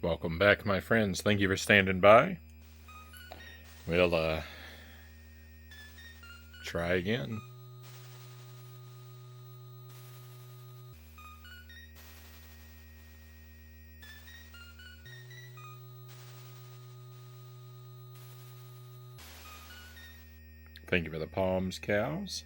Welcome back, my friends. Thank you for standing by. We'll try again. Thank you for the palms, cows.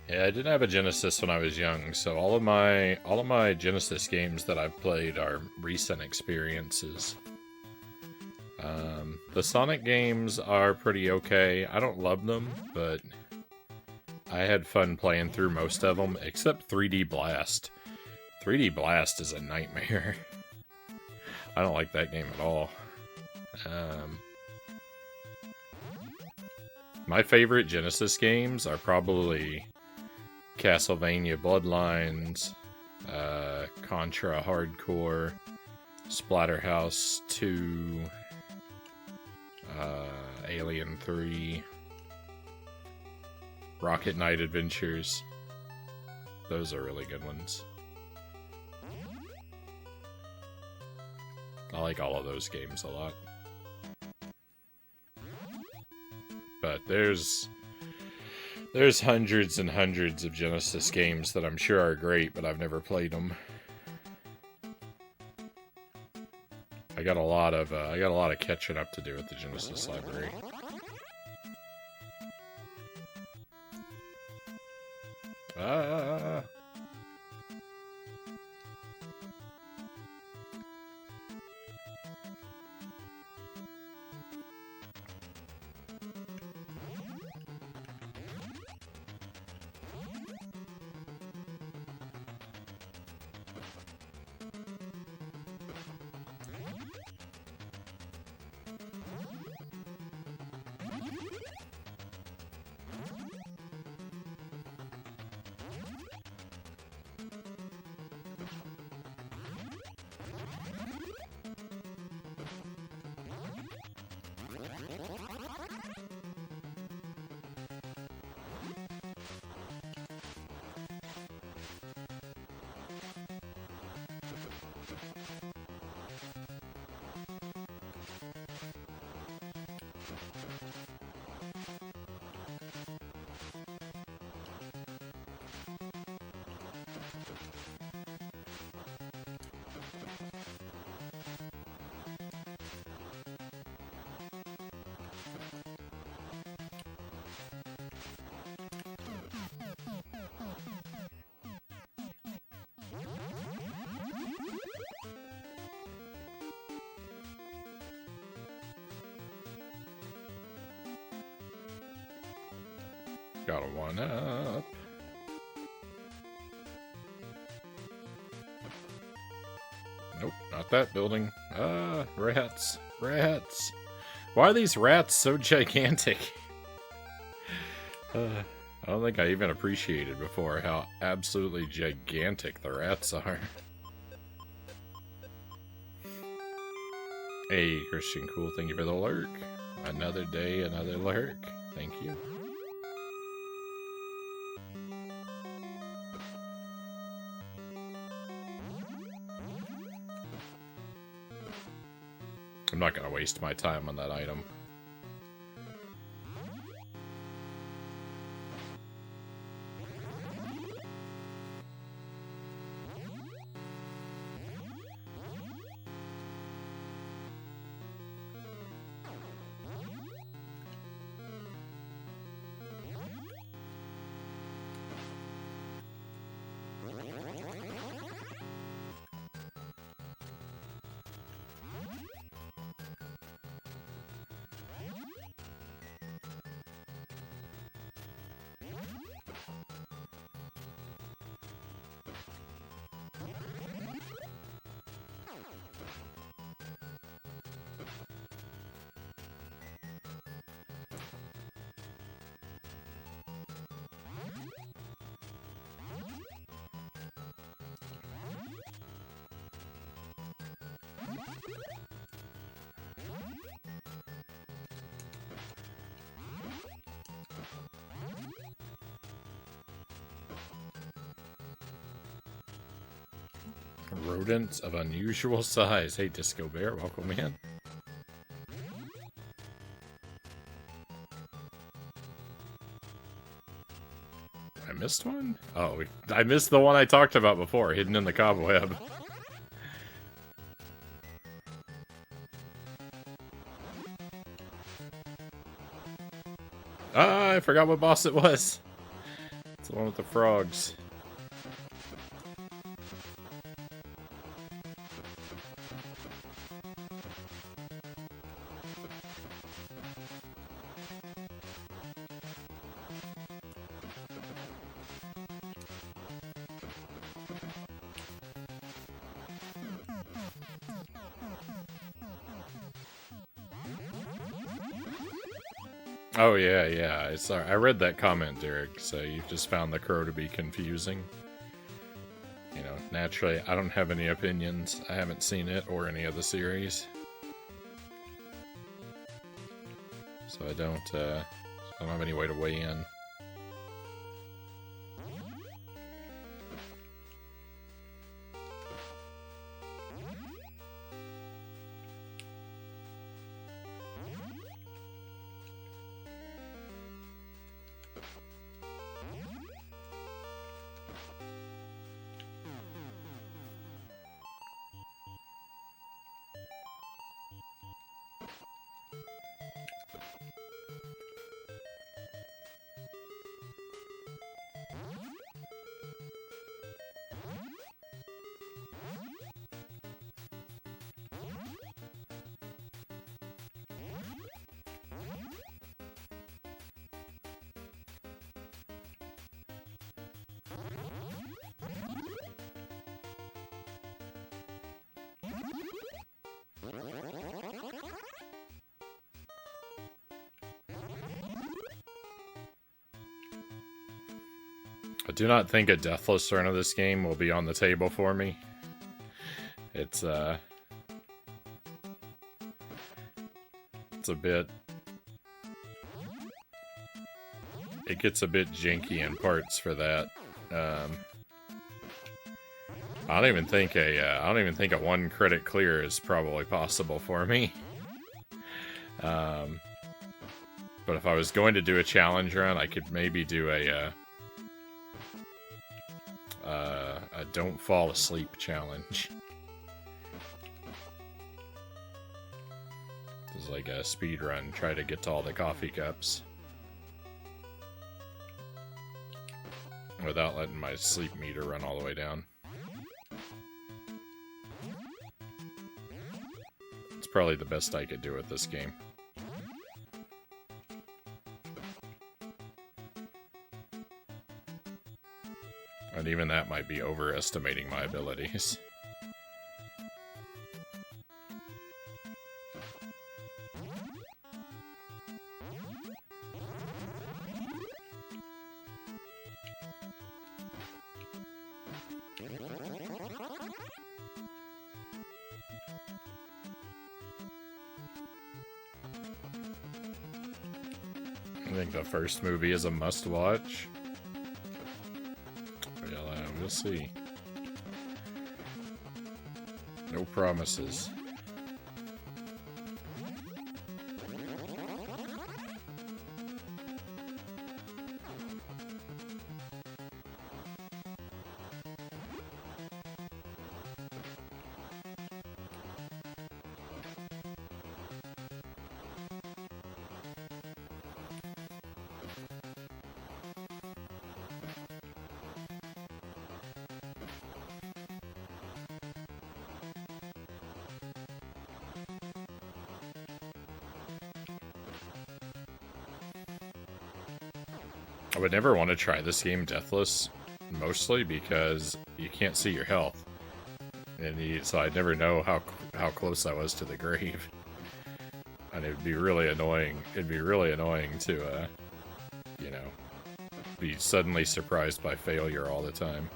Yeah, I didn't have a Genesis when I was young, so all of my Genesis games that I've played are recent experiences. The Sonic games are pretty okay. I don't love them, but I had fun playing through most of them, except 3D Blast. 3D Blast is a nightmare. I don't like that game at all. My favorite Genesis games are probably Castlevania Bloodlines, Contra Hardcore, Splatterhouse 2, Alien 3, Rocket Knight Adventures. Those are really good ones. I like all of those games a lot. But there's hundreds and hundreds of Genesis games that I'm sure are great, but I've never played them. I got a lot of catching up to do with the Genesis library. Got a 1-up. Nope, not that building. Rats. Rats. Why are these rats so gigantic? I don't think I even appreciated before how absolutely gigantic the rats are. Hey, Christian Cool, thank you for the lurk. Another day, another lurk. Thank you. I'm not going to waste my time on that item. Rodents of unusual size. Hey, Disco Bear, welcome in. I missed one? Oh, I missed the one I talked about before, hidden in the cobweb. Ah, I forgot what boss it was. It's the one with the frogs. Oh, yeah. Sorry, I read that comment, Derek, so you've just found the crow to be confusing. You know, naturally, I don't have any opinions. I haven't seen it or any of the series. So I don't have any way to weigh in. I do not think a deathless run of this game will be on the table for me. It's a bit... It gets a bit janky in parts for that. I don't even think a one credit clear is probably possible for me. But if I was going to do a challenge run, I could maybe do a don't fall asleep challenge. It's like a speed run, try to get to all the coffee cups without letting my sleep meter run all the way down. It's probably the best I could do with this game. And even that might be overestimating my abilities. I think the first movie is a must-watch. We'll see. No promises. I would never want to try this game deathless, mostly because you can't see your health, and so I'd never know how close I was to the grave, and it'd be really annoying. It'd be really annoying to, you know, be suddenly surprised by failure all the time.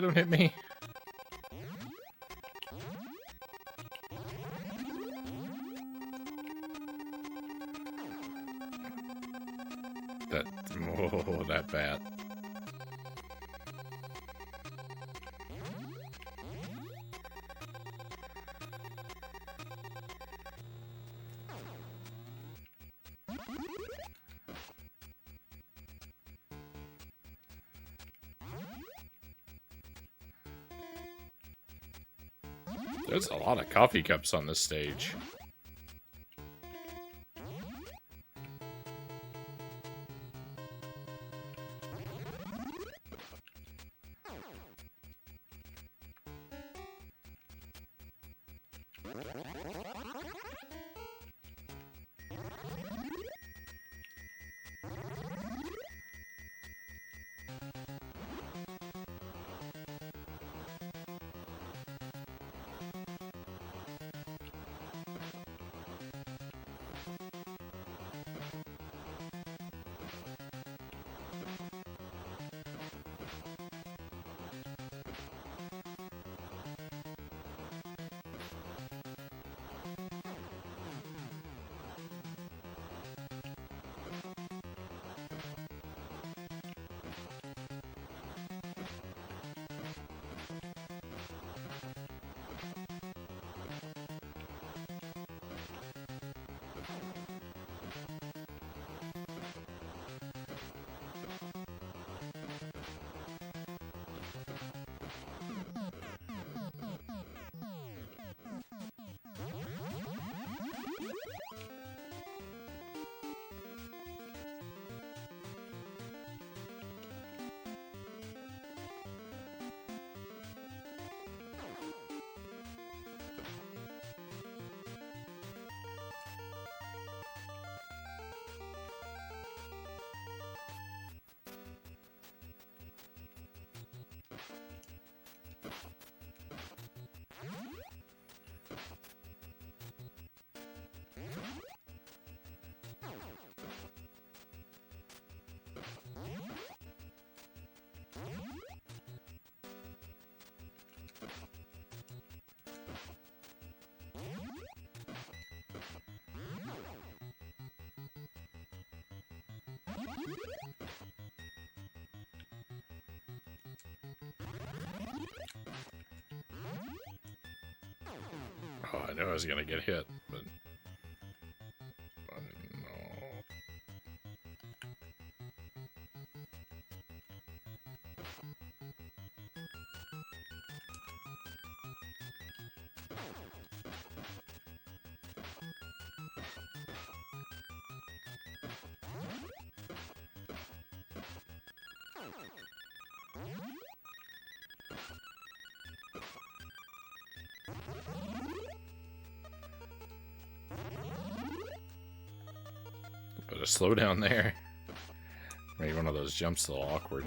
Don't hit me. That bat. There's a lot of coffee cups on this stage. Oh, I knew I was gonna get hit, but... no. Better slow down there. Maybe one of those jumps a little awkward.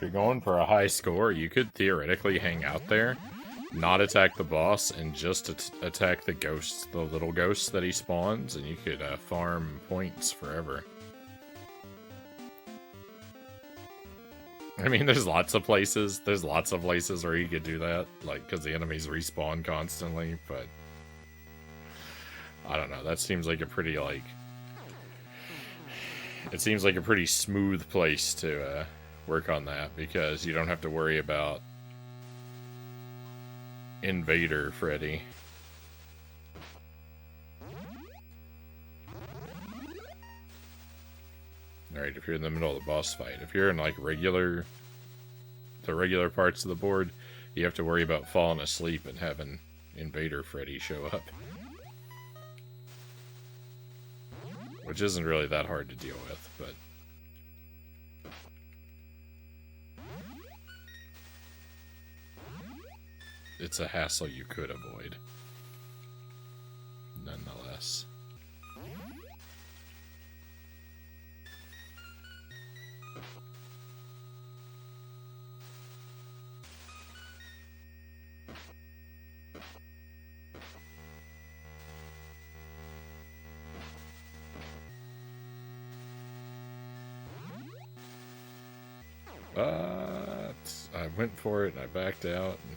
you're going for a high score, you could theoretically hang out there, not attack the boss, and just attack the ghosts, the little ghosts that he spawns, and you could farm points forever. I mean, there's lots of places where you could do that, like, because the enemies respawn constantly, but I don't know, that seems like a pretty, like, it seems like a pretty smooth place to work on that, because you don't have to worry about Invader Freddy. Alright, if you're in the middle of the boss fight. If you're in, like, the regular parts of the board, you have to worry about falling asleep and having Invader Freddy show up. Which isn't really that hard to deal with, but... it's a hassle you could avoid. Nonetheless. But I went for it and I backed out and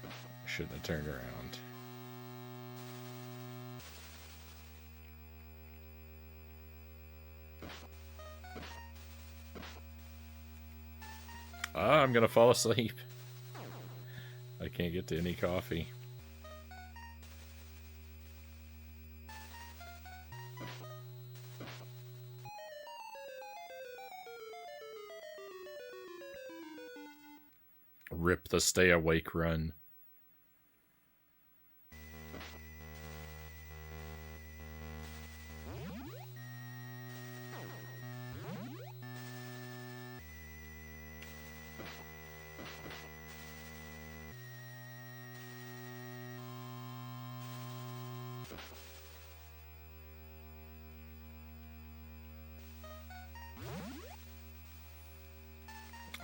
I shouldn't have turned around. I'm gonna fall asleep. I can't get to any coffee. Rip the stay awake run.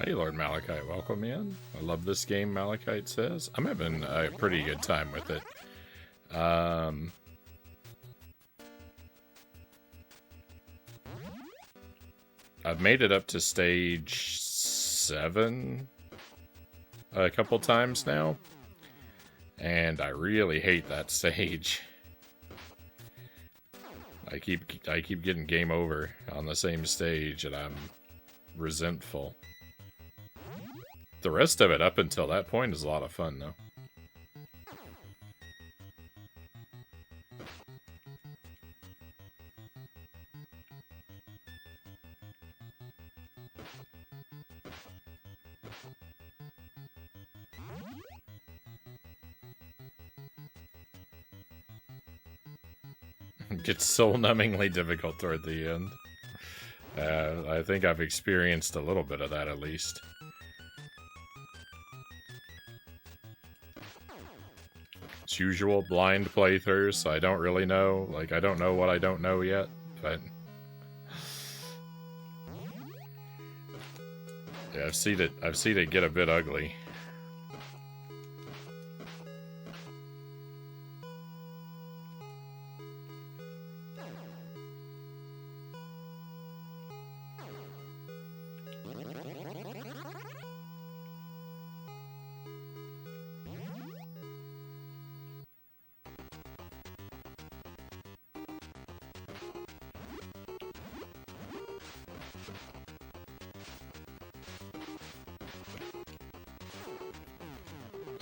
Hey, Lord Malachite, welcome in. I love this game, Malachite says. I'm having a pretty good time with it. I've made it up to stage 7 a couple times now, and I really hate that stage. I keep getting game over on the same stage, and I'm resentful. The rest of it up until that point is a lot of fun, though. It gets soul-numbingly difficult toward the end. I think I've experienced a little bit of that, at least. It's usual blind playthroughs, so I don't really know. Like, I don't know what I don't know yet, but... yeah, I've seen it get a bit ugly.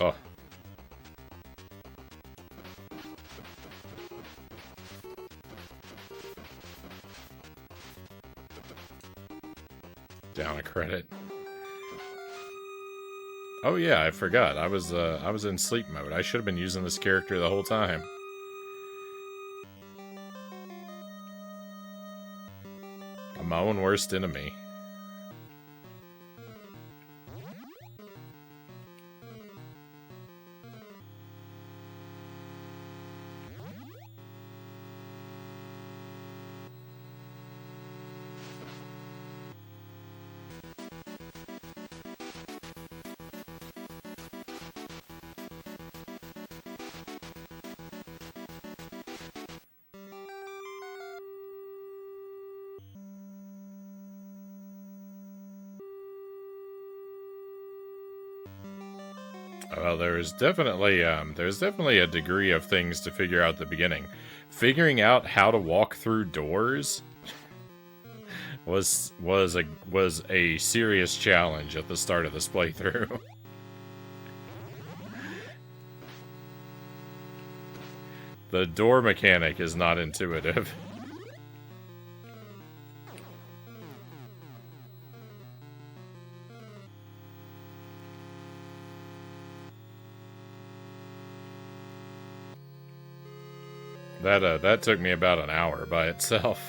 Oh. Down a credit. Oh yeah, I forgot. I was in sleep mode. I should have been using this character the whole time. I'm my own worst enemy. Well, there's definitely a degree of things to figure out at the beginning. Figuring out how to walk through doors was a serious challenge at the start of this playthrough. The door mechanic is not intuitive. That took me about an hour by itself.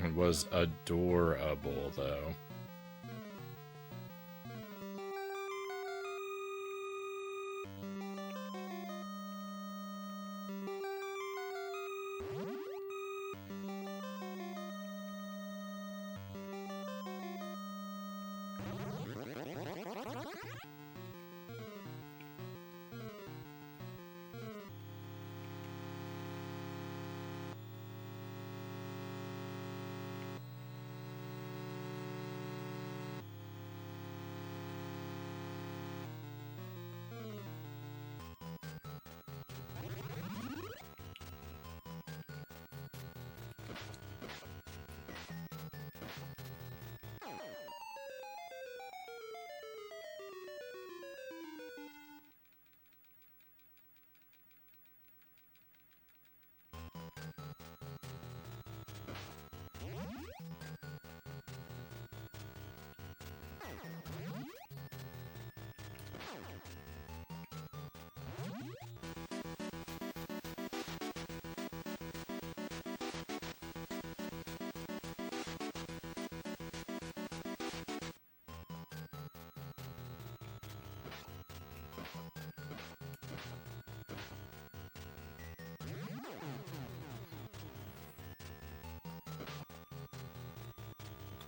It was adorable, though.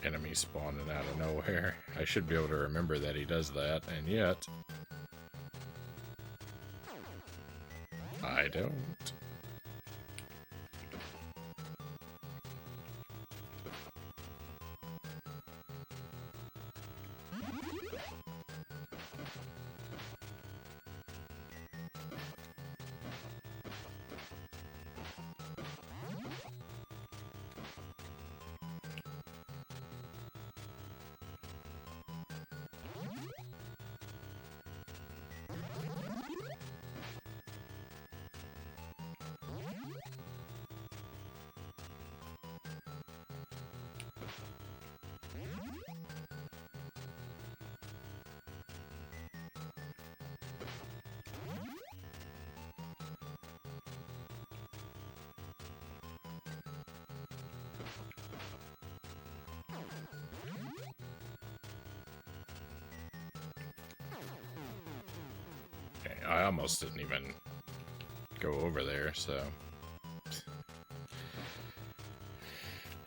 Enemy spawning out of nowhere. I should be able to remember that he does that, and yet... I don't. I almost didn't even go over there, so...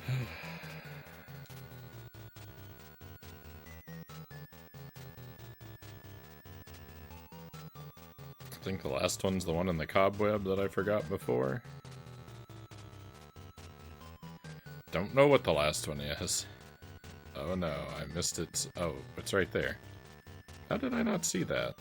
I think the last one's the one in the cobweb that I forgot before. Don't know what the last one is. Oh no, I missed it. Oh, it's right there. How did I not see that?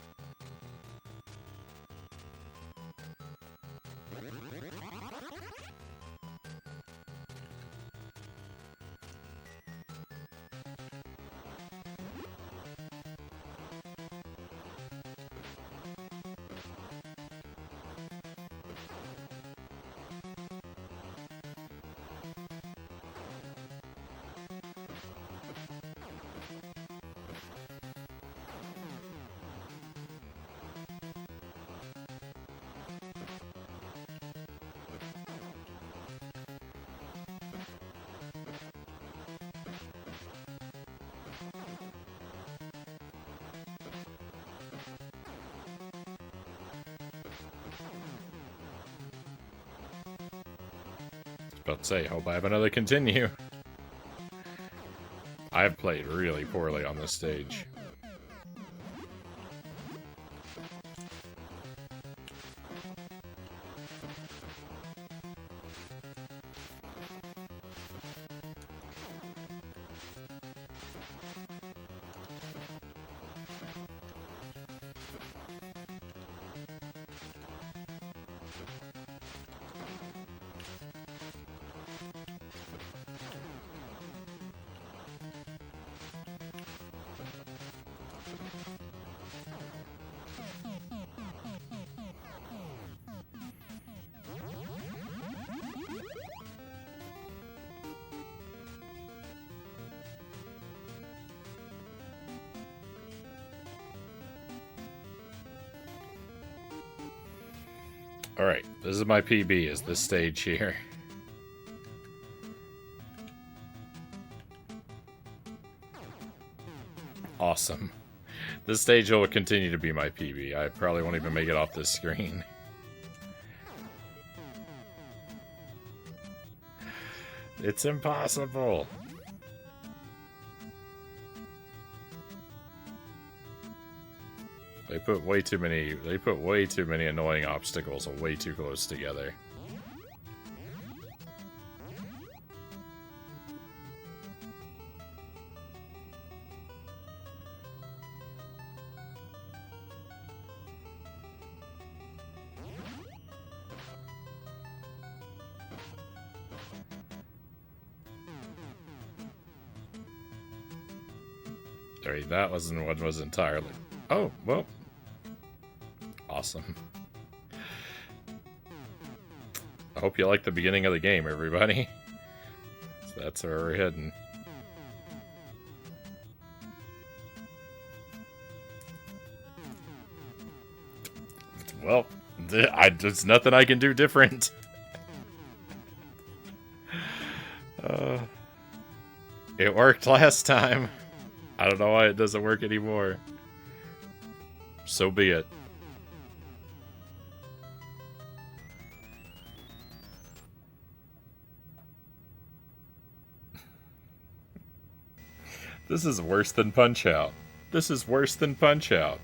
About to say, hope I have another continue. I've played really poorly on this stage. Alright, this is my PB, is this stage here. Awesome. This stage will continue to be my PB. I probably won't even make it off this screen. It's impossible! They put way too many annoying obstacles way too close together. Sorry, that wasn't what was entirely... Oh, well... Awesome. I hope you like the beginning of the game, everybody. So that's where we're heading. Well, there's nothing I can do different. It worked last time. I don't know why it doesn't work anymore. So be it. This is worse than Punch-Out. This is worse than Punch-Out.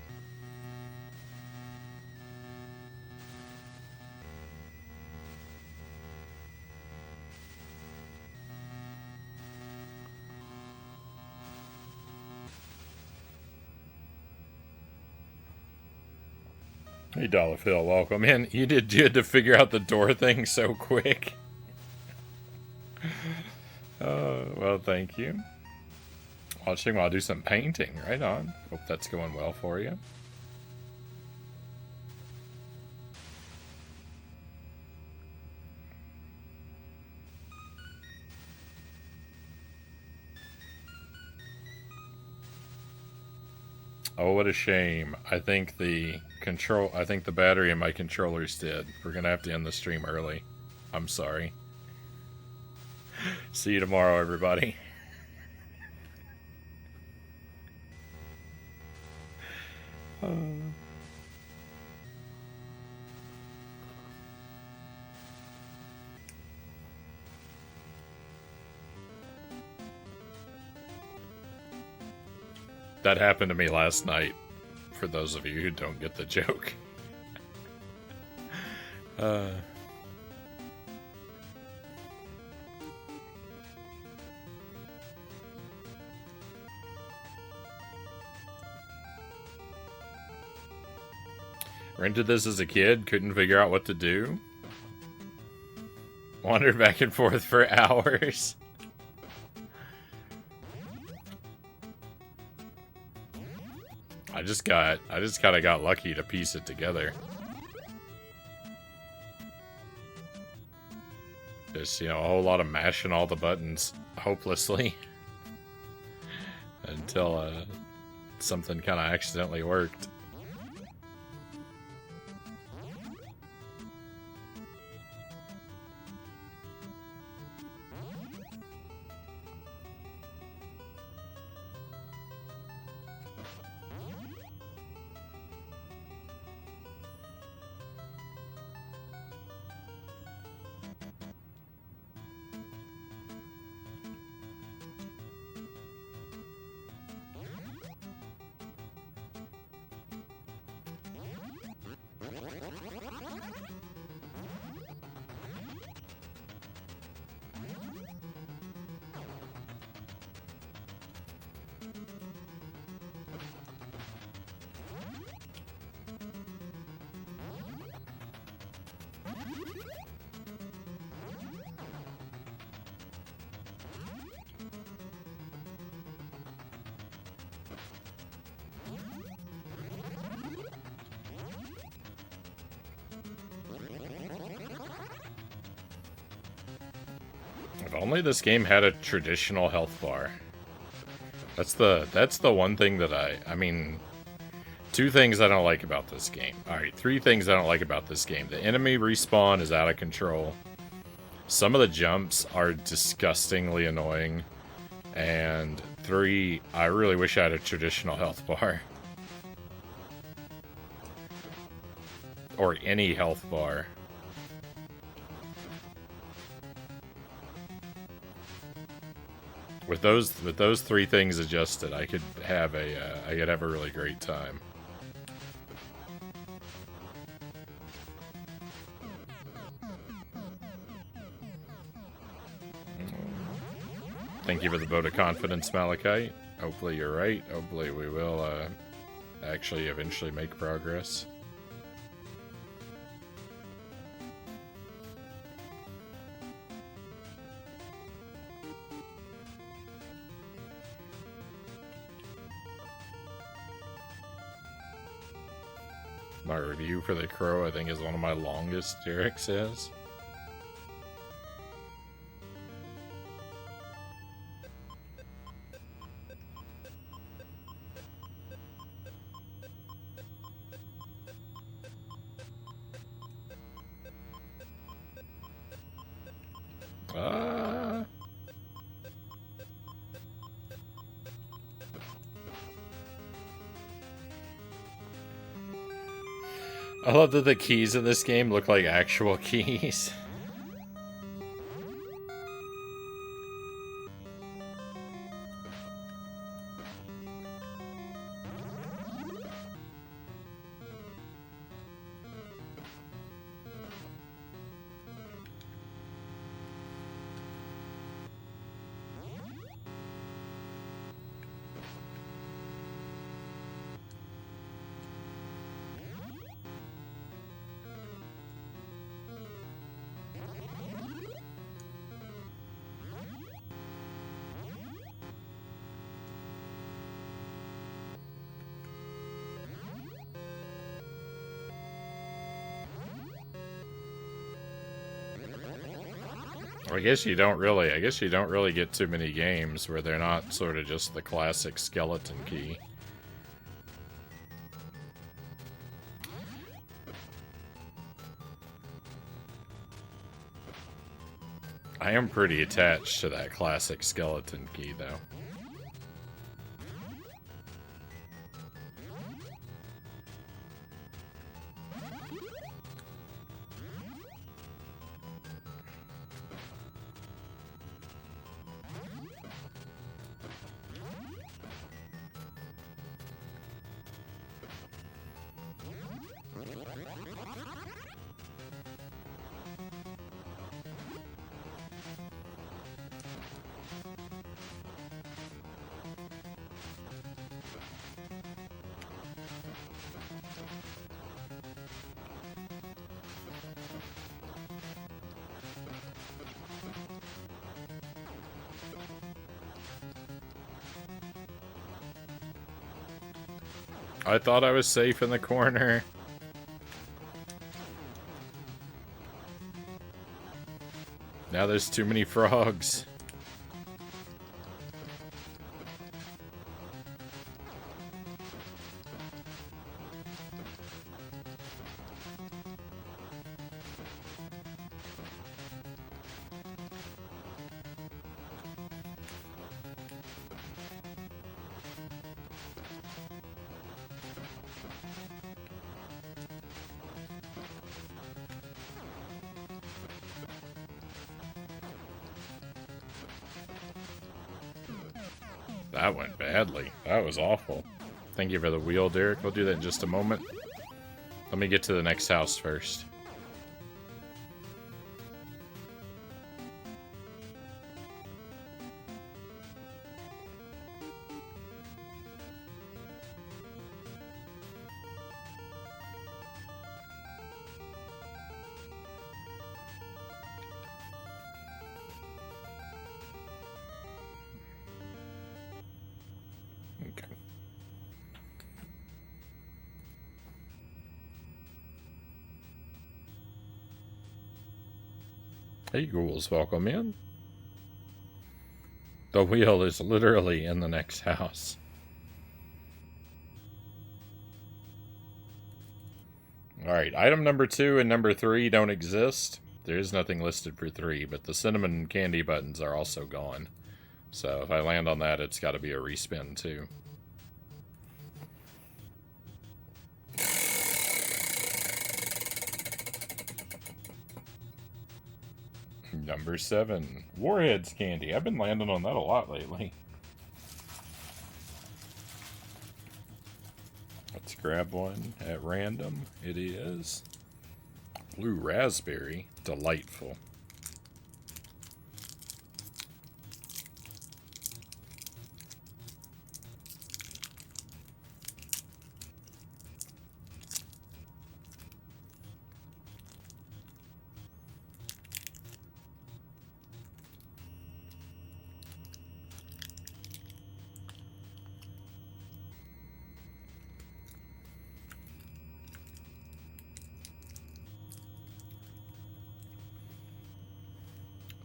Hey, Dollar Phil, welcome in. You had to figure out the door thing so quick. Well, thank you. Watching while I do some painting. Right on. Hope that's going well for you. Oh, what a shame. I think the battery in my controller's dead. We're gonna have to end the stream early. I'm sorry. See you tomorrow, everybody. That happened to me last night, for those of you who don't get the joke. Rented this as a kid, couldn't figure out what to do. Wandered back and forth for hours. I just kind of got lucky to piece it together. Just, you know, a whole lot of mashing all the buttons hopelessly. Until something kind of accidentally worked. If only this game had a traditional health bar. That's the one thing that I mean, two things I don't like about this game. Alright, three things I don't like about this game. The enemy respawn is out of control. Some of the jumps are disgustingly annoying. And three, I really wish I had a traditional health bar. Or any health bar. With those three things adjusted, I could have a really great time. Thank you for the vote of confidence, Malachite. Hopefully you're right. Hopefully we will actually eventually make progress. My review for The Crow, I think, is one of my longest, Derek says. I love that the keys in this game look like actual keys. I guess you don't really get too many games where they're not sort of just the classic skeleton key. I am pretty attached to that classic skeleton key, though. I thought I was safe in the corner. Now there's too many frogs. That went badly. That was awful. Thank you for the wheel, Derek. We'll do that in just a moment. Let me get to the next house first. Okay. Hey, ghouls, welcome in. The wheel is literally in the next house. Alright, item number 2 and number 3 don't exist. There is nothing listed for 3, but the cinnamon candy buttons are also gone. So if I land on that, it's got to be a respin too. Number 7, Warheads candy. I've been landing on that a lot lately. Let's grab one at random. It is blue raspberry. Delightful.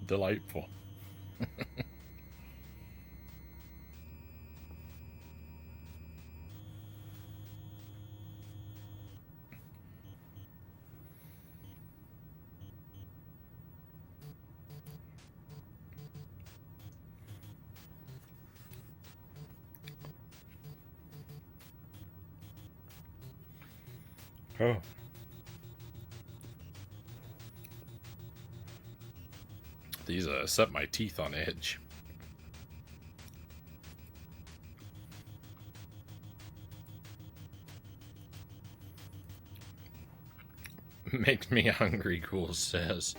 Delightful. Oh. These set my teeth on edge. Makes me hungry, Cool says.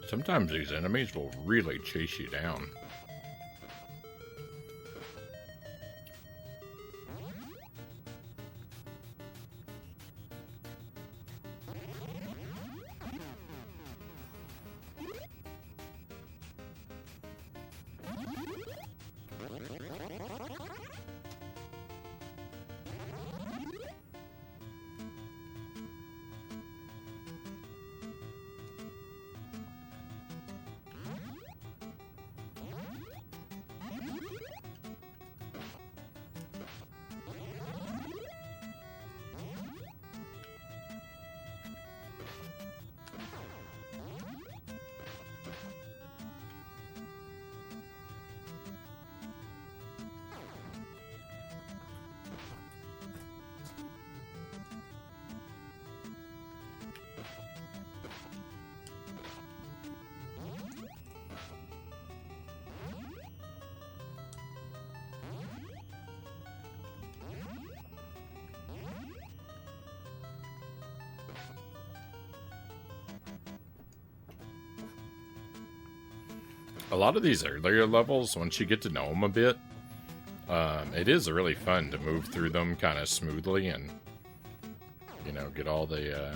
Sometimes these enemies will really chase you down. A lot of these earlier levels, once you get to know them a bit, it is really fun to move through them kind of smoothly and, you know, get all the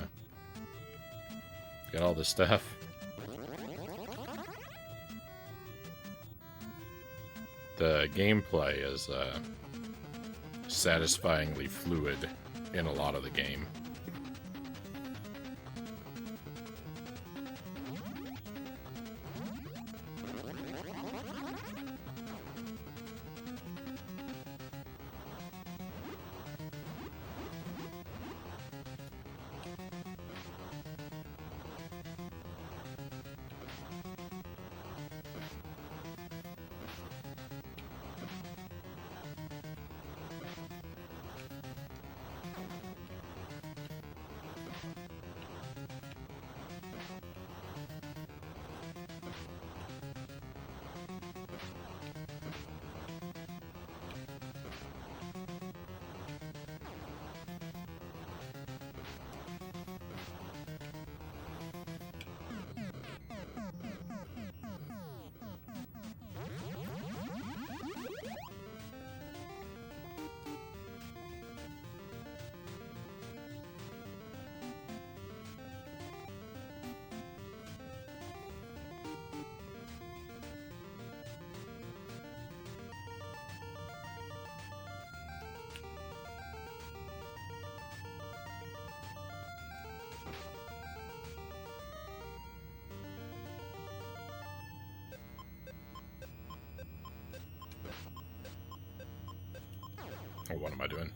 stuff. The gameplay is satisfyingly fluid in a lot of the game. Oh, what am I doing?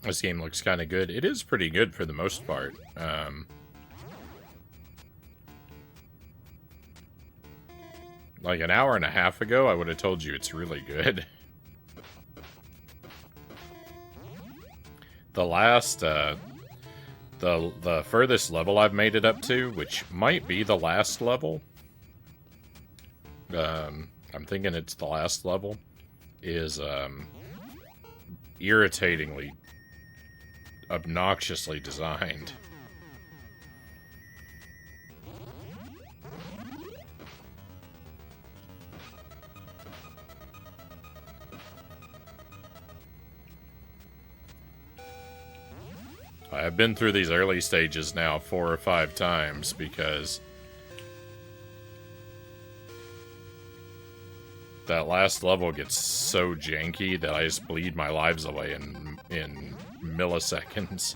This game looks kind of good. It is pretty good for the most part. Like an hour and a half ago, I would have told you it's really good. The last, the furthest level I've made it up to, which might be the last level, I'm thinking it's the last level, is, irritatingly, obnoxiously designed. I've been through these early stages now 4 or 5 times because that last level gets so janky that I just bleed my lives away in milliseconds.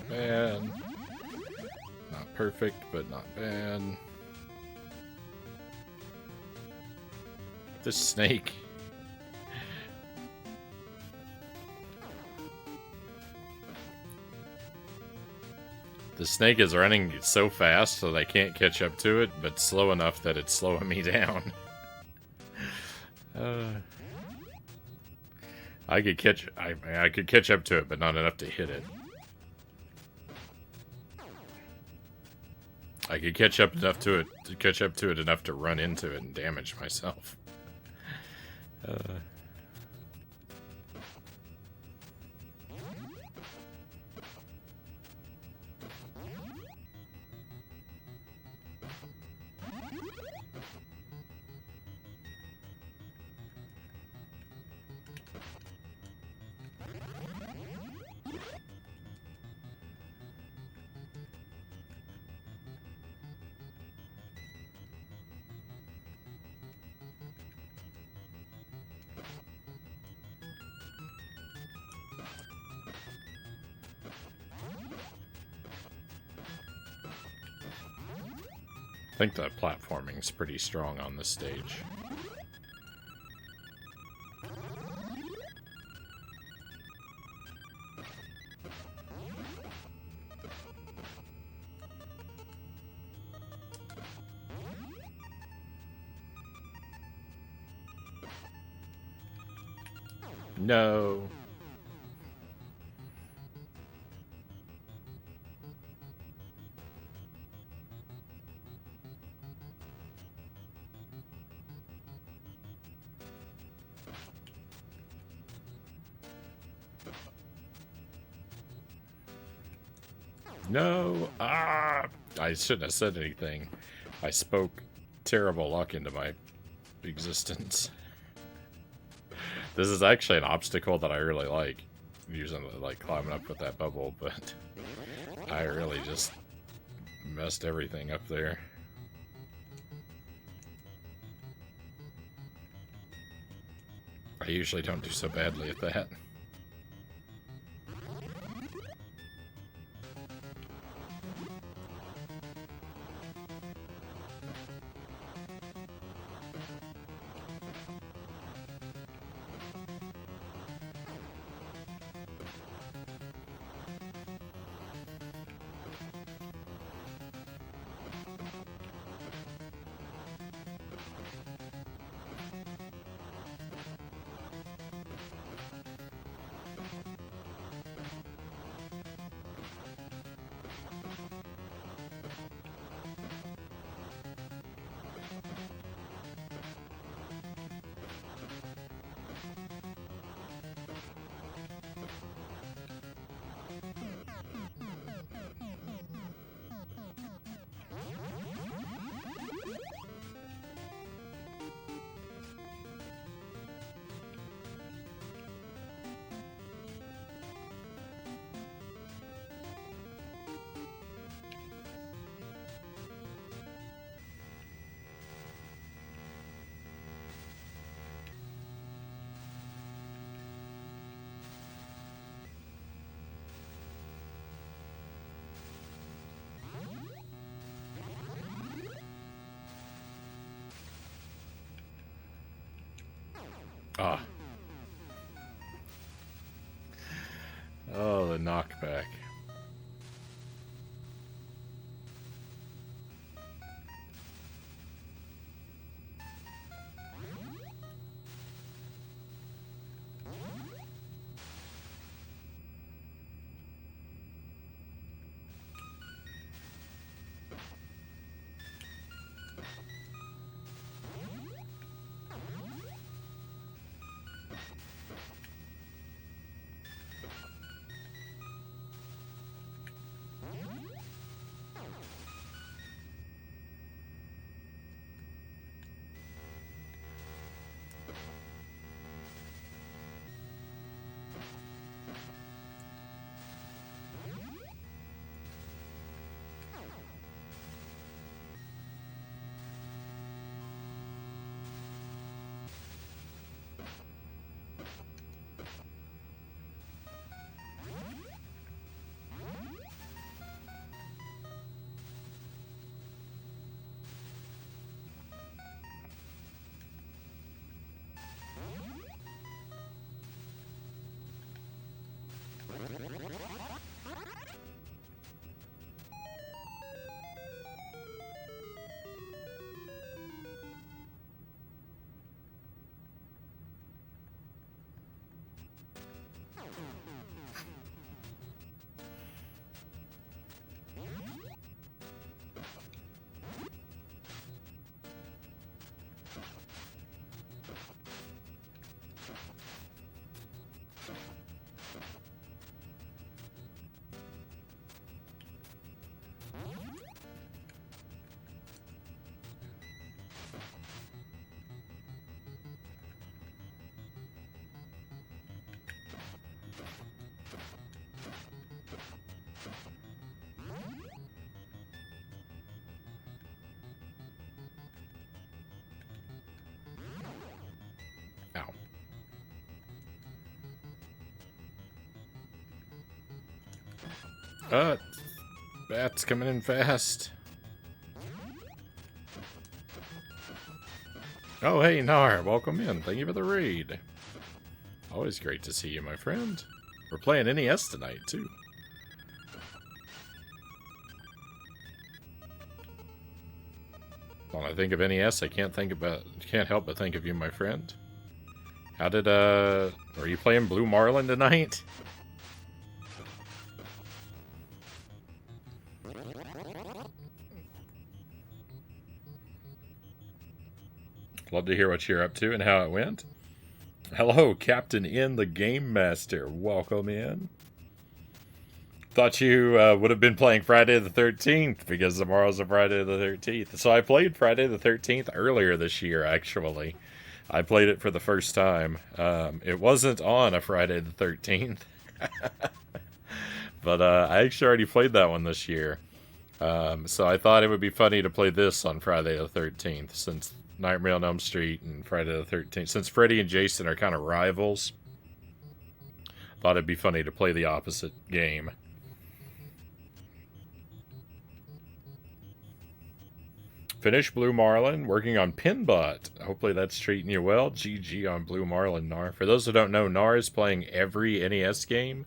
bad. Not perfect, but not bad. This snake. The snake is running so fast that I can't catch up to it, but slow enough that it's slowing me down. I could catch up to it, but not enough to hit it. I could catch up enough to it enough to run into it and damage myself. I think the platforming's pretty strong on this stage. No. No! Ah! I shouldn't have said anything. I spoke terrible luck into my existence. This is actually an obstacle that I really like. Using, like, climbing up with that bubble, but I really just messed everything up there. I usually don't do so badly at that. Ah. Oh, the knockback. Bats coming in fast. Oh, hey, Nar, welcome in. Thank you for the raid. Always great to see you, my friend. We're playing NES tonight, too. When I think of NES, I can't help but think of you, my friend. How did, are you playing Blue Marlin tonight? Love to hear what you're up to and how it went. Hello, Captain N, the Game Master. Welcome in. Thought you would have been playing Friday the 13th because tomorrow's a Friday the 13th. So I played Friday the 13th earlier this year, actually. I played it for the first time. It wasn't on a Friday the 13th. But I actually already played that one this year. So I thought it would be funny to play this on Friday the 13th, since Nightmare on Elm Street and Friday the 13th. Since Freddy and Jason are kind of rivals, thought it'd be funny to play the opposite game. Finish Blue Marlin, working on Pinbot. Hopefully that's treating you well. GG on Blue Marlin, Nar. For those who don't know, Nar is playing every NES game,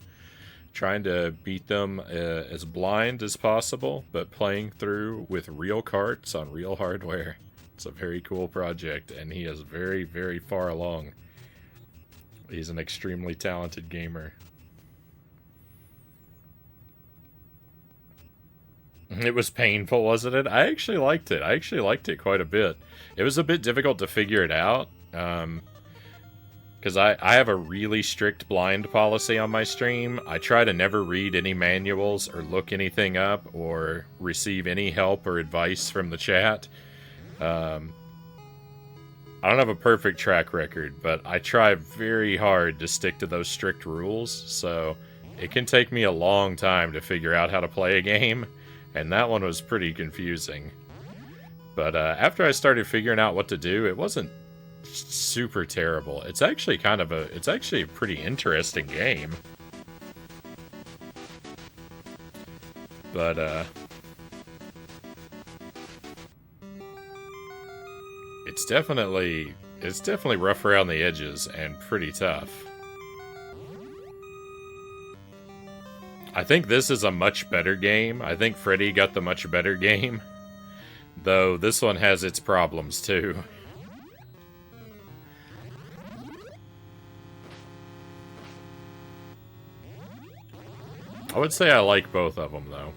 trying to beat them as blind as possible, but playing through with real carts on real hardware. It's a very cool project, and he is very, very far along. He's an extremely talented gamer. It was painful, wasn't it? I actually liked it. I actually liked it quite a bit. It was a bit difficult to figure it out, because I have a really strict blind policy on my stream. I try to never read any manuals or look anything up or receive any help or advice from the chat. I don't have a perfect track record, but I try very hard to stick to those strict rules, so it can take me a long time to figure out how to play a game, and that one was pretty confusing. But after I started figuring out what to do, it wasn't super terrible. It's actually a pretty interesting game. But it's definitely rough around the edges and pretty tough. I think this is a much better game. I think Freddy got the much better game, though this one has its problems too. I would say I like both of them, though.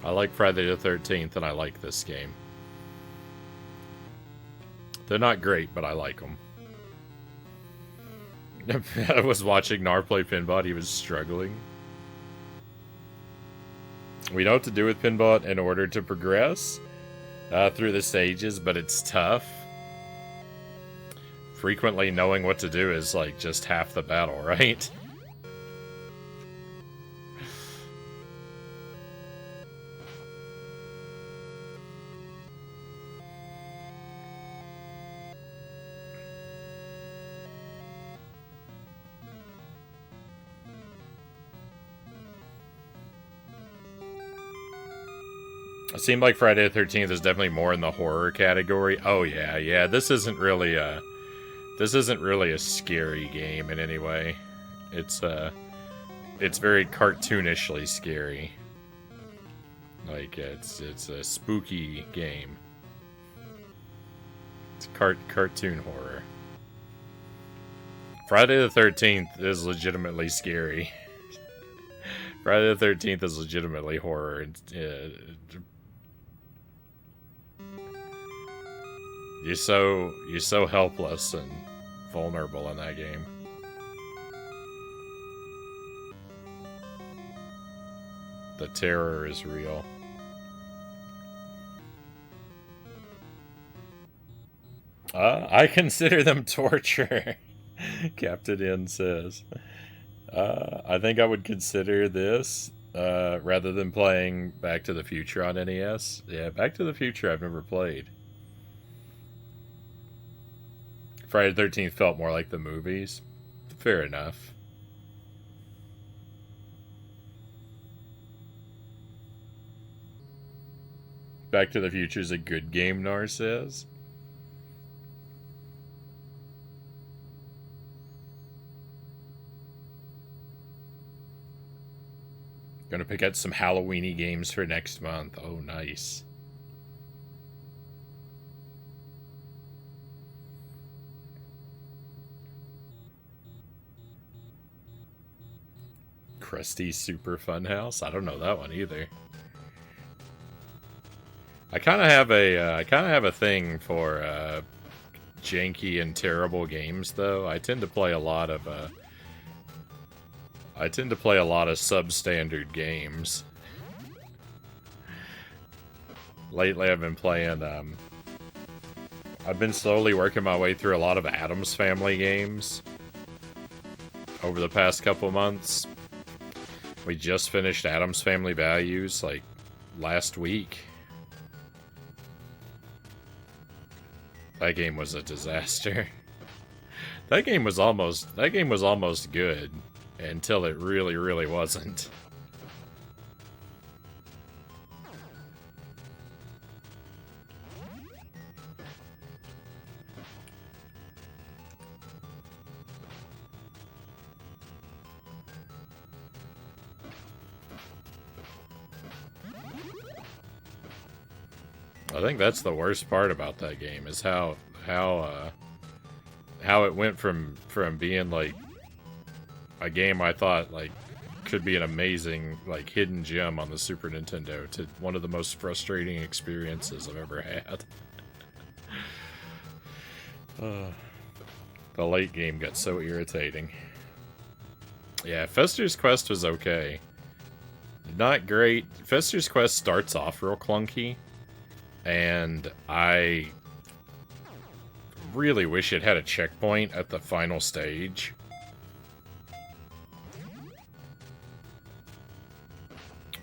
I like Friday the 13th, and I like this game. They're not great, but I like them. I was watching Nar play Pinbot. He was struggling. We know what to do with Pinbot in order to progress through the stages, but it's tough. Frequently knowing what to do is like just half the battle, right? It seemed like Friday the 13th is definitely more in the horror category. Oh yeah. This isn't really a scary game in any way. It's very cartoonishly scary. Like it's a spooky game. It's cartoon horror. Friday the 13th is legitimately scary. Friday the 13th is legitimately horror. You're so helpless and vulnerable in that game. The terror is real. I consider them torture, Captain N says. I think I would consider this rather than playing Back to the Future on NES. Yeah, Back to the Future I've never played. Friday the 13th felt more like the movies. Fair enough. Back to the Future's a good game, Nar says. Gonna pick out some Halloweeny games for next month. Oh, nice. Krusty's Super Fun House? I don't know that one either. I kind of have a thing for janky and terrible games, though. I tend to play a lot of substandard games. Lately, I've been playing. I've been slowly working my way through a lot of Addams Family games over the past couple months. We just finished Addams Family Values like last week. That game was a disaster. That game was almost good until it really, really wasn't. I think that's the worst part about that game is how it went from being like a game I thought like could be an amazing like hidden gem on the Super Nintendo to one of the most frustrating experiences I've ever had. The late game got so irritating. Yeah, Fester's Quest was okay. Not great. Fester's Quest starts off real clunky. And I really wish it had a checkpoint at the final stage.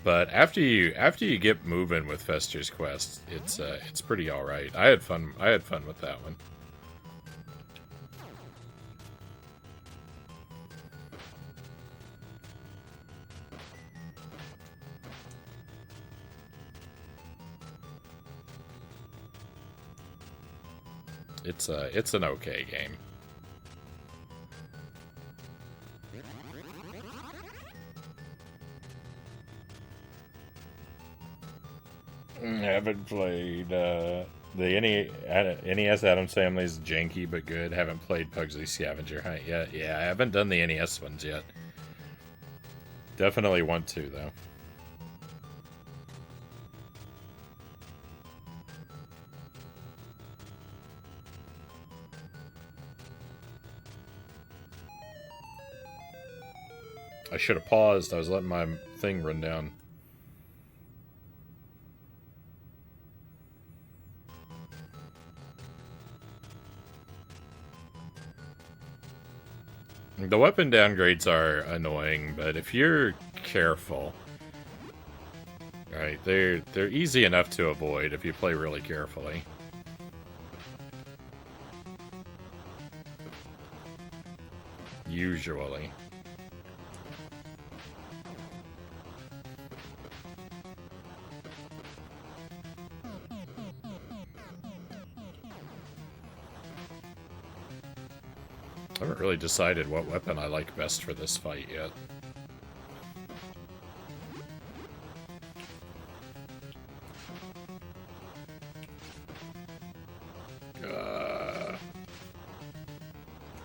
But after you get moving with Fester's Quest, it's pretty all right. I had fun with that one. It's an okay game. I haven't played the NES Addams Family is janky but good. Haven't played Pugsley Scavenger Hunt yet. Yeah, I haven't done the NES ones yet. Definitely want to though. I should have paused. I was letting my thing run down. The weapon downgrades are annoying, but if you're careful, right, they're easy enough to avoid if you play really carefully. Usually. I haven't really decided what weapon I like best for this fight yet.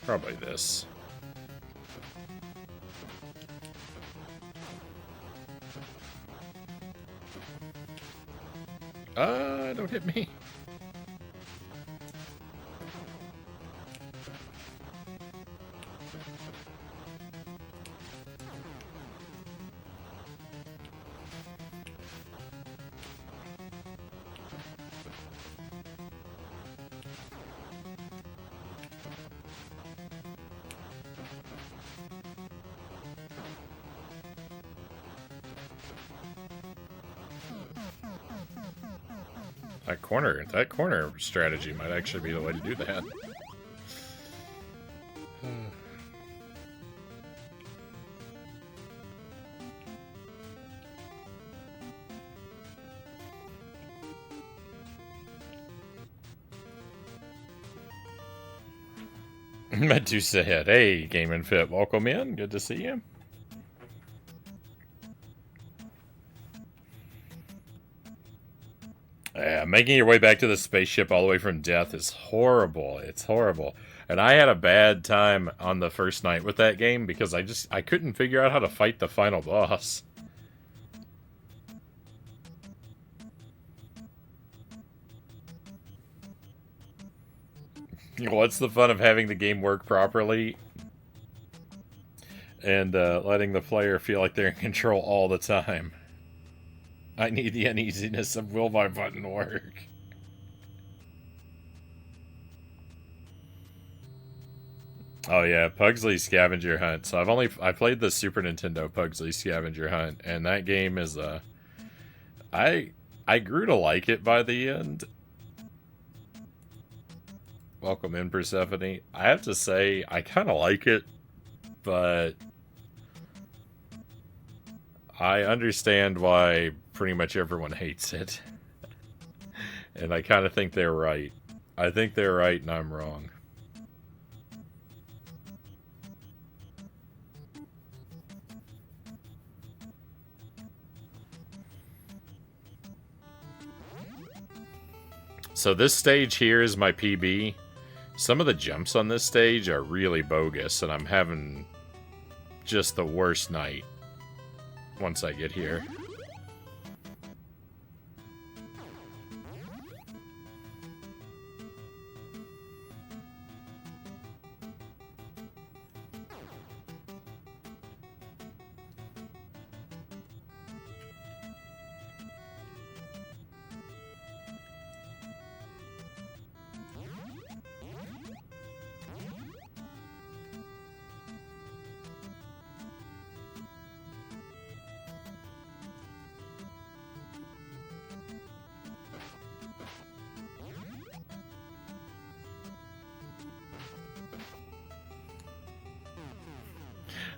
Probably this. Don't hit me. That corner strategy might actually be the way to do that. Medusa Head. Hey, Game and Fit. Welcome in. Good to see you. Yeah, making your way back to the spaceship all the way from death is horrible. It's horrible. And I had a bad time on the first night with that game because I couldn't figure out how to fight the final boss. What's the fun of having the game work properly and letting the player feel like they're in control all the time? I need the uneasiness of will my button work? Oh yeah, Pugsley Scavenger Hunt. So I played the Super Nintendo Pugsley Scavenger Hunt, and that game is I grew to like it by the end. Welcome in, Persephone. I have to say, I kind of like it, but I understand why pretty much everyone hates it. And I kind of think they're right. I think they're right and I'm wrong. So this stage here is my PB. Some of the jumps on this stage are really bogus, and I'm having just the worst night once I get here.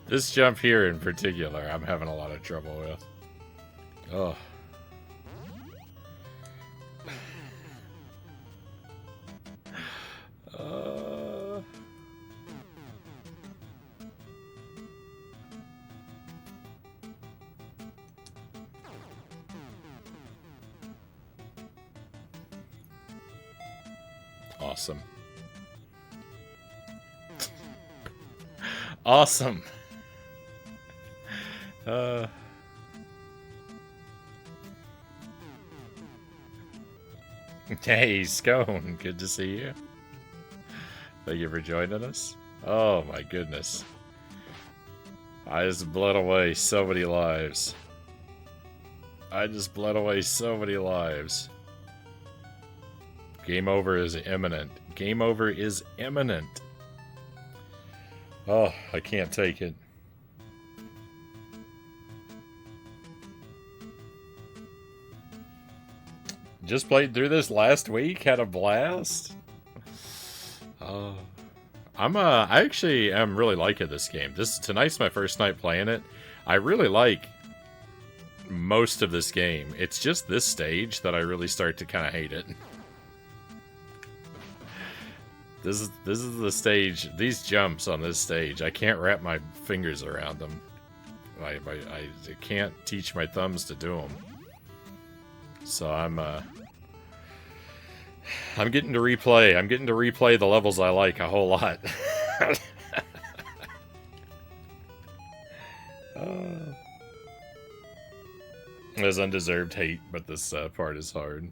This jump here in particular, I'm having a lot of trouble with. Oh. Awesome. Awesome. Hey, Scone, good to see you. Thank you for joining us. Oh my goodness. I just bled away so many lives. Game over is imminent. Game over is imminent. Oh, I can't take it. Just played through this last week, had a blast. I actually am really liking this game. Tonight's my first night playing it. I really like most of this game. It's just this stage that I really start to kind of hate it. This is the stage. These jumps on this stage, I can't wrap my fingers around them. I can't teach my thumbs to do them. So I'm getting to replay. I'm getting to replay the levels I like a whole lot. There's undeserved hate, but this part is hard.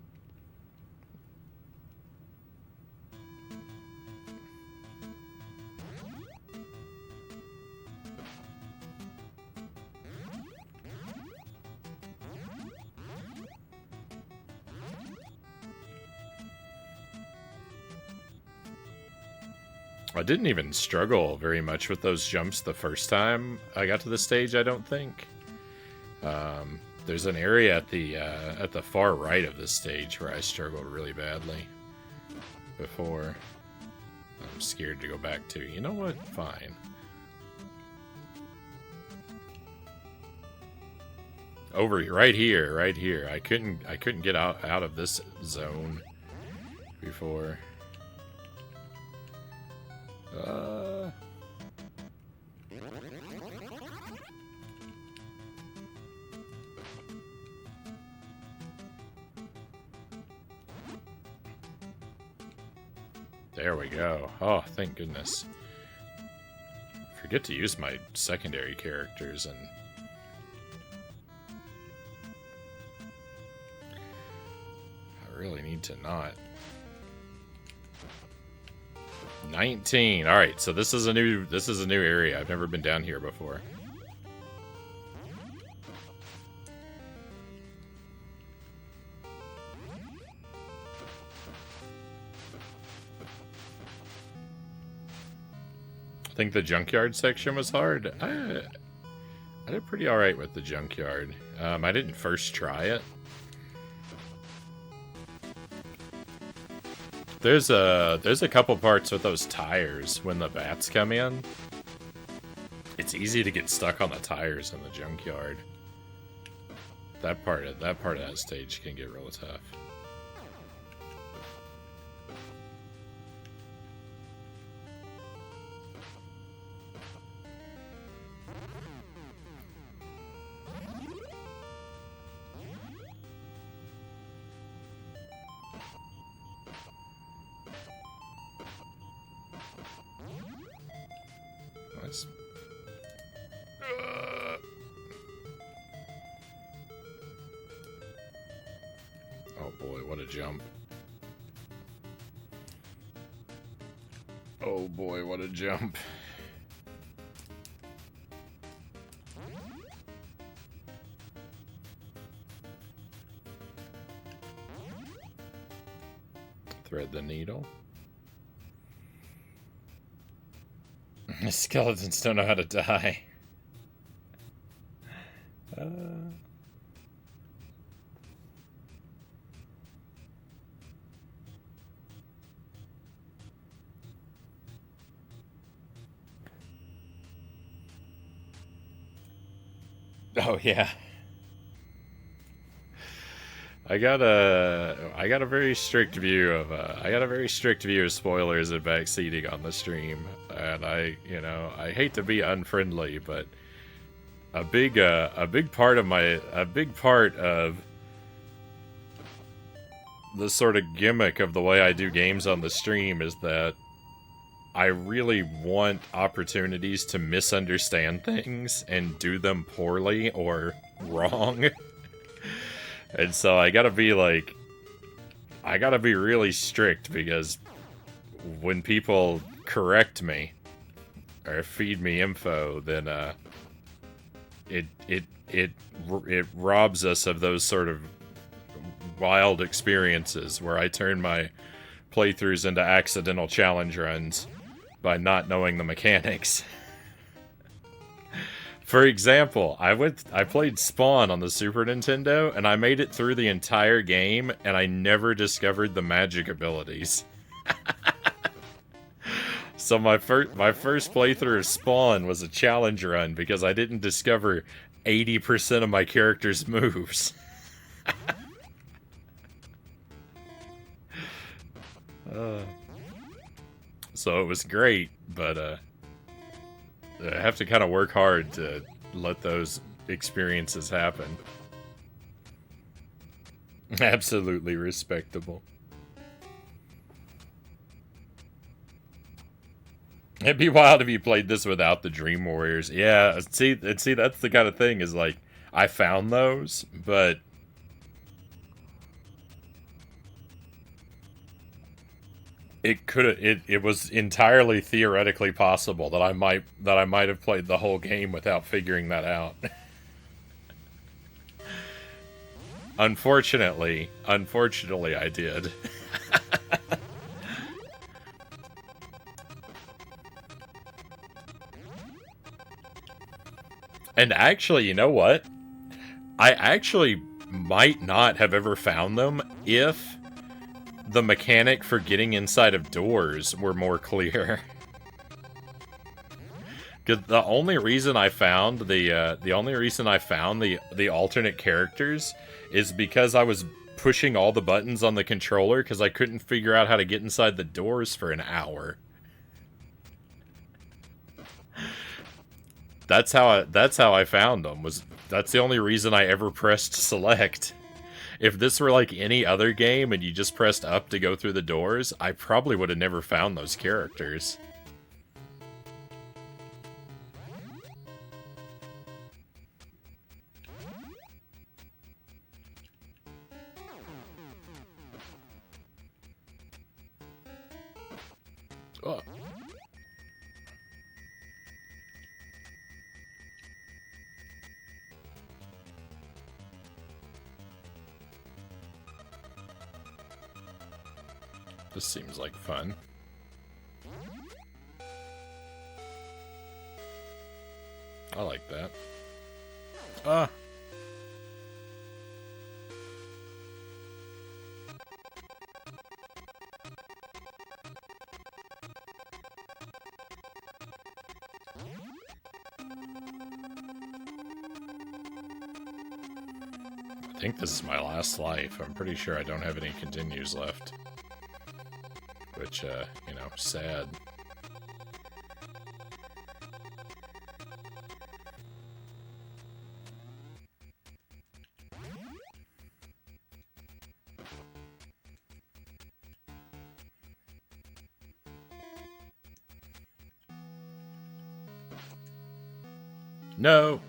I didn't even struggle very much with those jumps the first time I got to the stage, I don't think. There's an area at the far right of this stage where I struggled really badly before. I'm scared to go back to. You know what? Fine. Right here. I couldn't get out of this zone before. There we go. Oh, thank goodness. Forget to use my secondary characters and... I really need to not. 19. All right, so this is a new area. I've never been down here before. I think the junkyard section was hard. I did pretty all right with the junkyard. I didn't first try it. There's a couple parts with those tires when the bats come in. It's easy to get stuck on the tires in the junkyard. That part of that stage can get real tough. Oh boy, what a jump. Oh boy, what a jump. Thread the needle. Skeletons don't know how to die. Oh yeah. I got a very strict view of spoilers and backseating on the stream, and I hate to be unfriendly, but a big part of the sort of gimmick of the way I do games on the stream is that I really want opportunities to misunderstand things and do them poorly or wrong. And so I gotta be really strict, because when people correct me or feed me info, then it robs us of those sort of wild experiences where I turn my playthroughs into accidental challenge runs by not knowing the mechanics. For example, I played Spawn on the Super Nintendo, and I made it through the entire game, and I never discovered the magic abilities. So my first playthrough of Spawn was a challenge run because I didn't discover 80% of my character's moves. So it was great, but I have to kind of work hard to let those experiences happen. Absolutely respectable. It'd be wild if you played this without the Dream Warriors. Yeah, see, that's the kind of thing, is like, I found those, but it was entirely theoretically possible that I might have played the whole game without figuring that out. Unfortunately, I did. And actually, you know what? I actually might not have ever found them if the mechanic for getting inside of doors were more clear. Because the only reason I found the alternate characters is because I was pushing all the buttons on the controller because I couldn't figure out how to get inside the doors for an hour. That's how I found them. That's the only reason I ever pressed select, If this were like any other game and you just pressed up to go through the doors, I probably would have never found those characters. Oh. This seems like fun. I like that. Ah. I think this is my last life. I'm pretty sure I don't have any continues left. Which, you know, sad. No!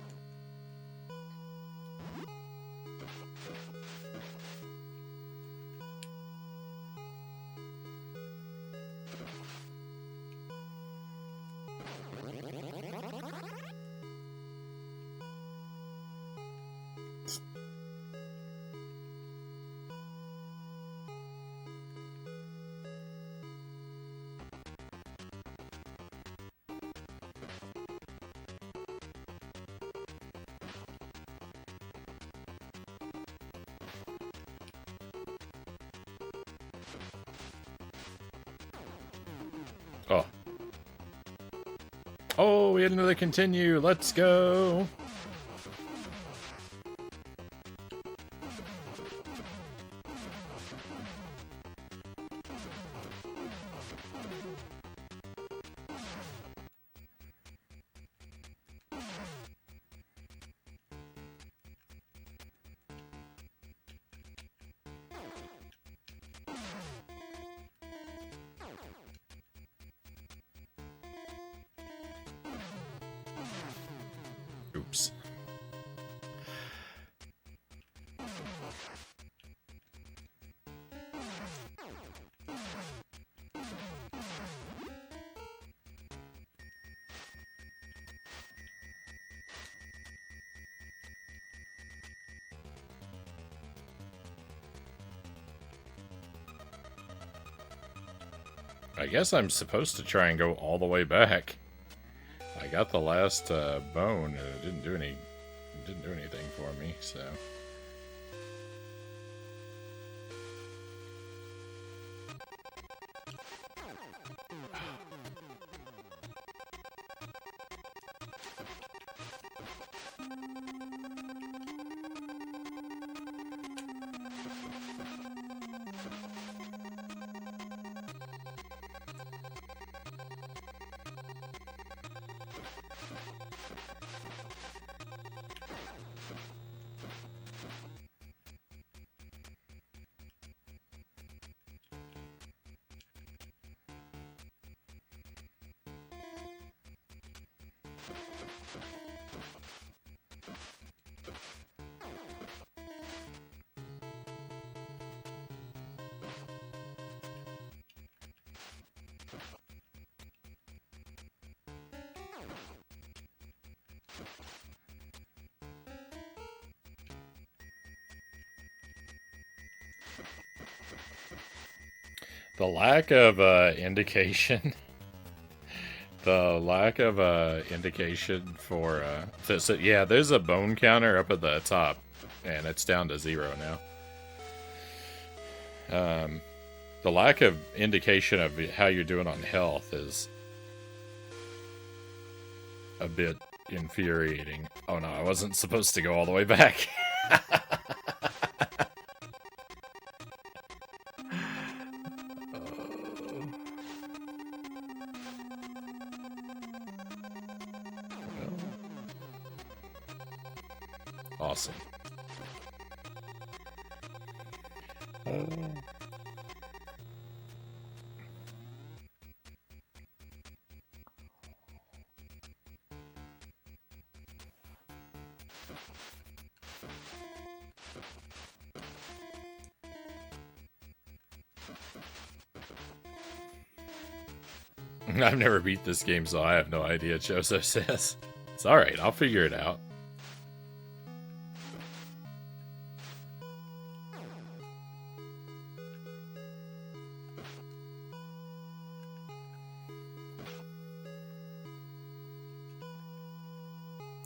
Oh. Oh, we had another continue. Let's go. Oops. I guess I'm supposed to try and go all the way back. I got the last bone, and it didn't do anything for me, so. The lack of indication. The lack of indication for... so yeah, there's a bone counter up at the top, and it's down to 0 now. The lack of indication of how you're doing on health is a bit infuriating. Oh no, I wasn't supposed to go all the way back. Awesome. I've never beat this game, so I have no idea, Choso says. It's alright, I'll figure it out.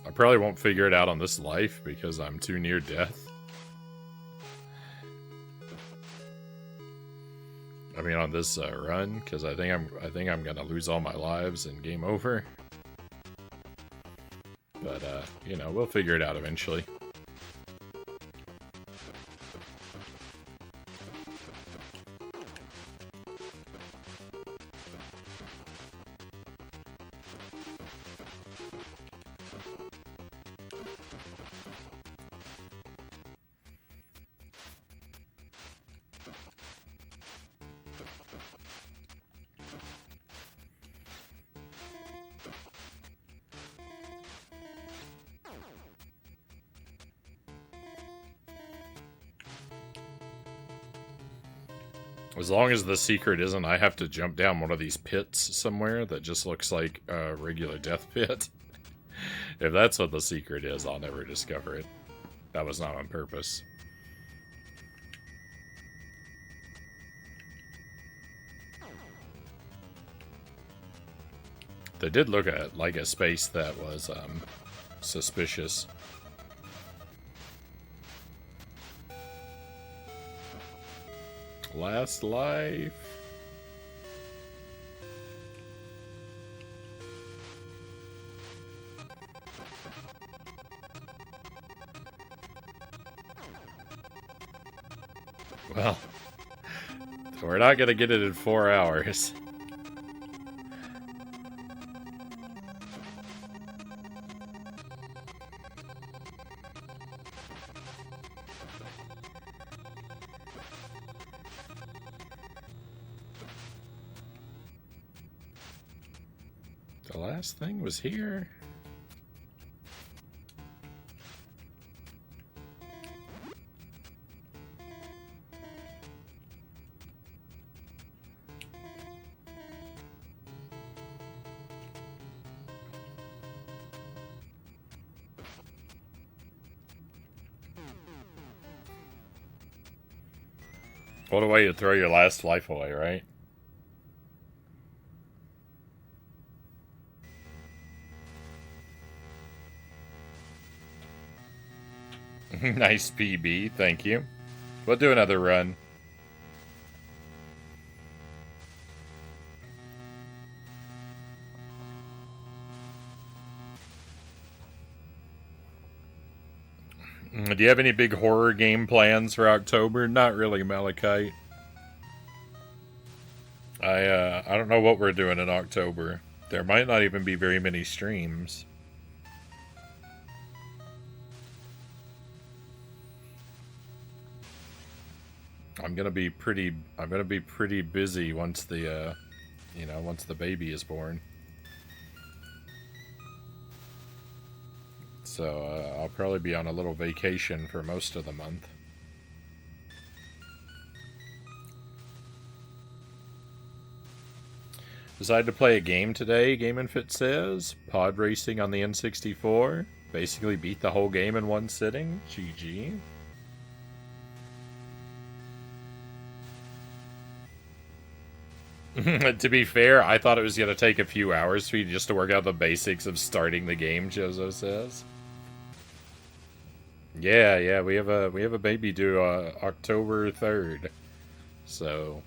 I probably won't figure it out on this life because I'm too near death. I mean, on this run, because I think I'm gonna lose all my lives and game over. But you know, we'll figure it out eventually. As long as the secret isn't I have to jump down one of these pits somewhere that just looks like a regular death pit. If that's what the secret is, I'll never discover it. That was not on purpose. They did look at like a space that was suspicious. Last life. Well, we're not gonna get it in 4 hours. The last thing was here. What a way to throw your last life away, right? Nice PB, thank you. We'll do another run. Do you have any big horror game plans for October? Not really, Malachite. I don't know what we're doing in October. There might not even be very many streams. I'm gonna be pretty busy once the once the baby is born. So I'll probably be on a little vacation for most of the month. Decided to play a game today, Game and Fit says. Pod racing on the N64. Basically beat the whole game in one sitting. GG. To be fair, I thought it was going to take a few hours for you just to work out the basics of starting the game, Jozo says. Yeah, we have a baby due October 3rd. So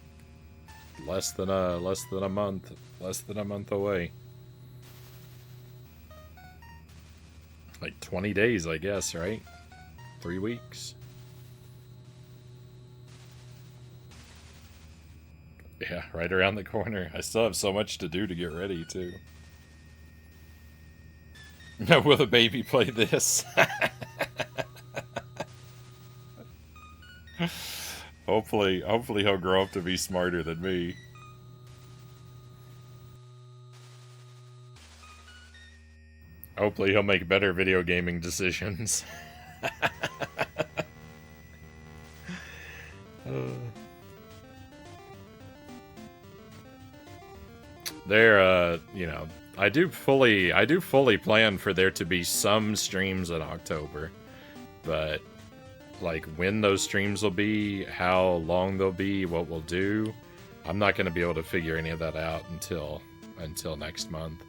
less than a month away. Like 20 days, I guess, right? 3 weeks. Yeah, right around the corner. I still have so much to do to get ready, too. Will the baby play this? Hopefully he'll grow up to be smarter than me. Hopefully he'll make better video gaming decisions. You know, I do fully plan for there to be some streams in October, but like when those streams will be, how long they'll be, what we'll do, I'm not going to be able to figure any of that out until next month.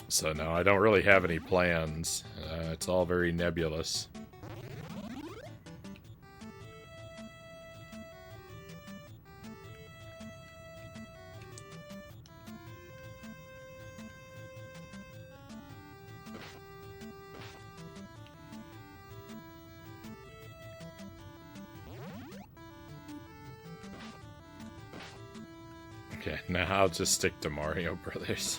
So no, I don't really have any plans. It's all very nebulous. Okay, now I'll just stick to Mario Brothers.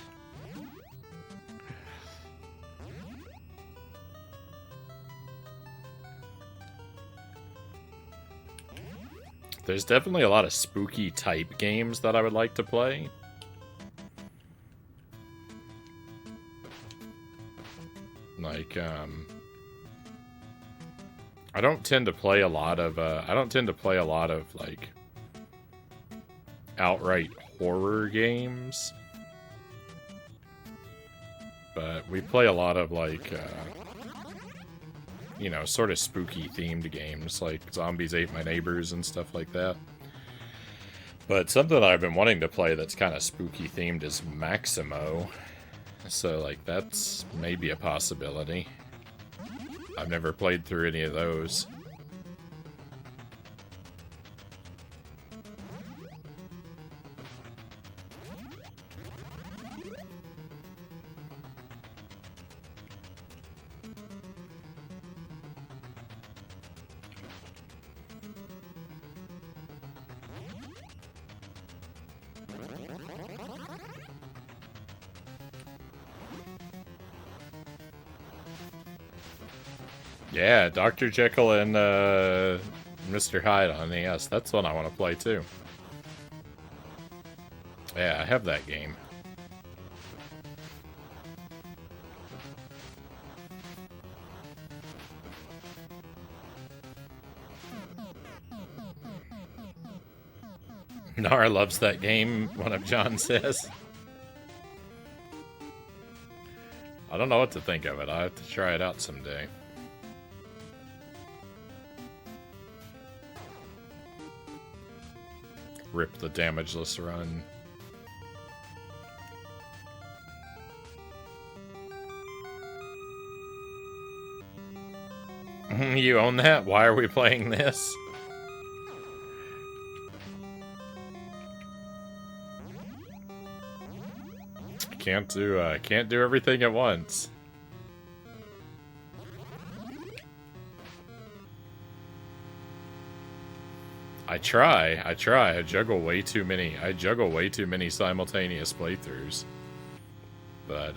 There's definitely a lot of spooky type games that I would like to play. Like, I don't tend to play a lot of, like, outright horror games. But we play a lot of, like, you know, sort of spooky themed games, like Zombies Ate My Neighbors and stuff like that. But something that I've been wanting to play that's kind of spooky themed is Maximo. So, like, that's maybe a possibility. I've never played through any of those. Yeah, Dr. Jekyll and Mr. Hyde on NES. That's one I want to play too. Yeah, I have that game. Nara loves that game, one of John says. I don't know what to think of it. I have to try it out someday. Rip the damageless run. You own that? Why are we playing this? Can't do everything at once. I try. I juggle way too many simultaneous playthroughs. But,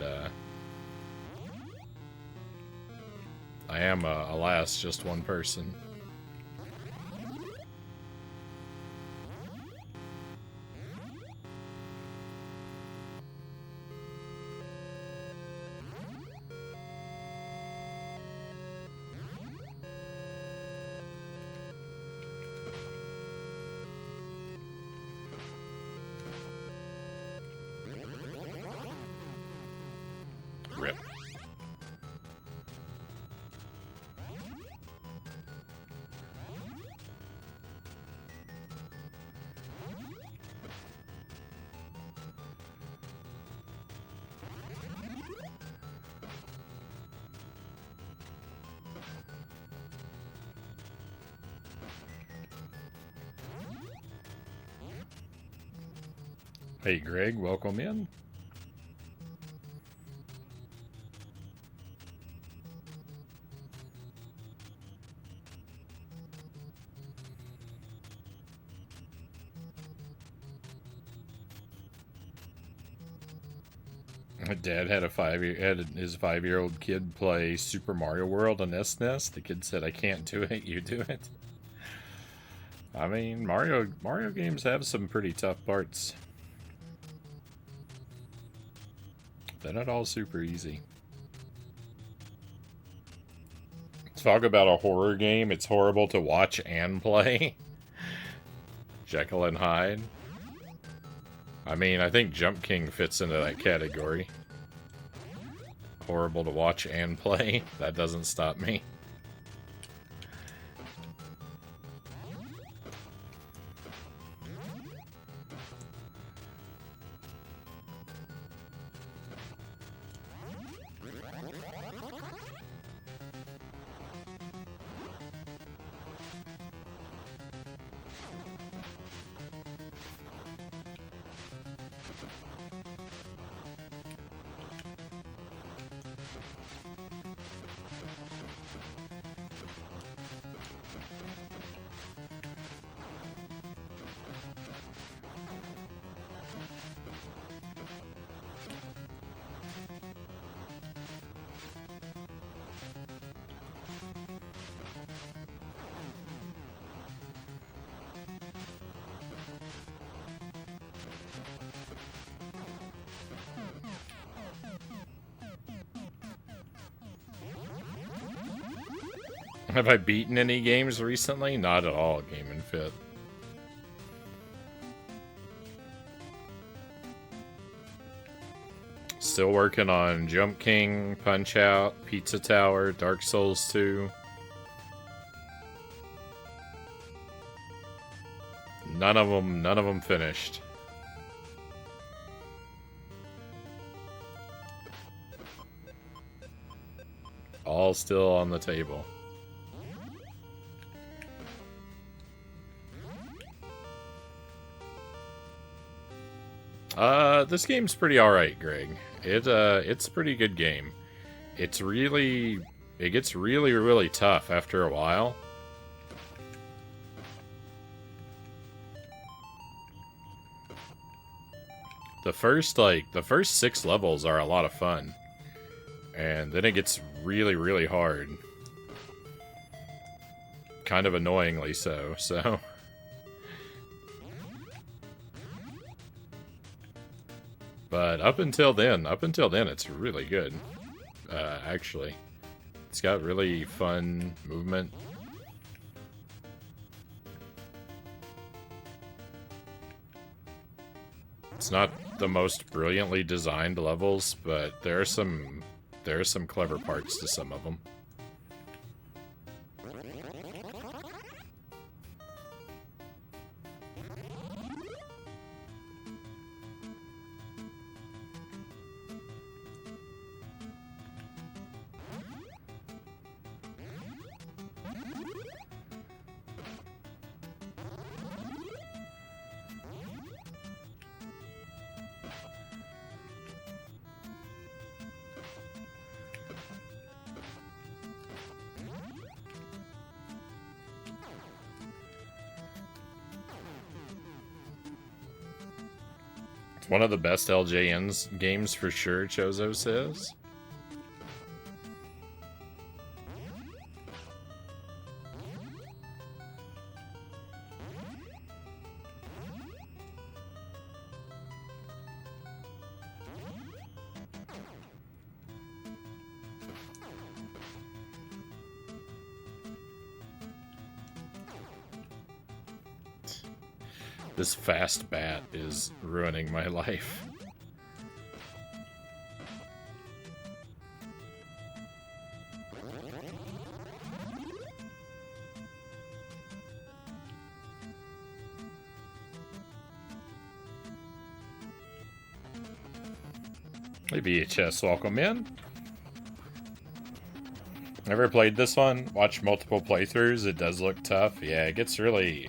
I am, alas, just one person. Rip. Hey Greg, welcome in. My dad had his 5-year-old kid play Super Mario World on SNES. The kid said, "I can't do it. You do it." I mean, Mario games have some pretty tough parts. They're not all super easy. Talk about a horror game. It's horrible to watch and play. Jekyll and Hyde. I mean, I think Jump King fits into that category. Horrible to watch and play. That doesn't stop me. Have I beaten any games recently? Not at all, Game and Fit. Still working on Jump King, Punch Out, Pizza Tower, Dark Souls 2. None of them finished. All still on the table. This game's pretty alright, Greg. It's a pretty good game. It gets really, really tough after a while. The first 6 levels are a lot of fun. And then it gets really, really hard. Kind of annoyingly so. But up until then, it's really good. Actually. It's got really fun movement. It's not the most brilliantly designed levels, but there are some clever parts to some of them. It's one of the best LJN's games for sure, Chozo says. This fast bat is ruining my life. Hey VHS, welcome in. Never played this one. Watched multiple playthroughs. It does look tough. Yeah, it gets really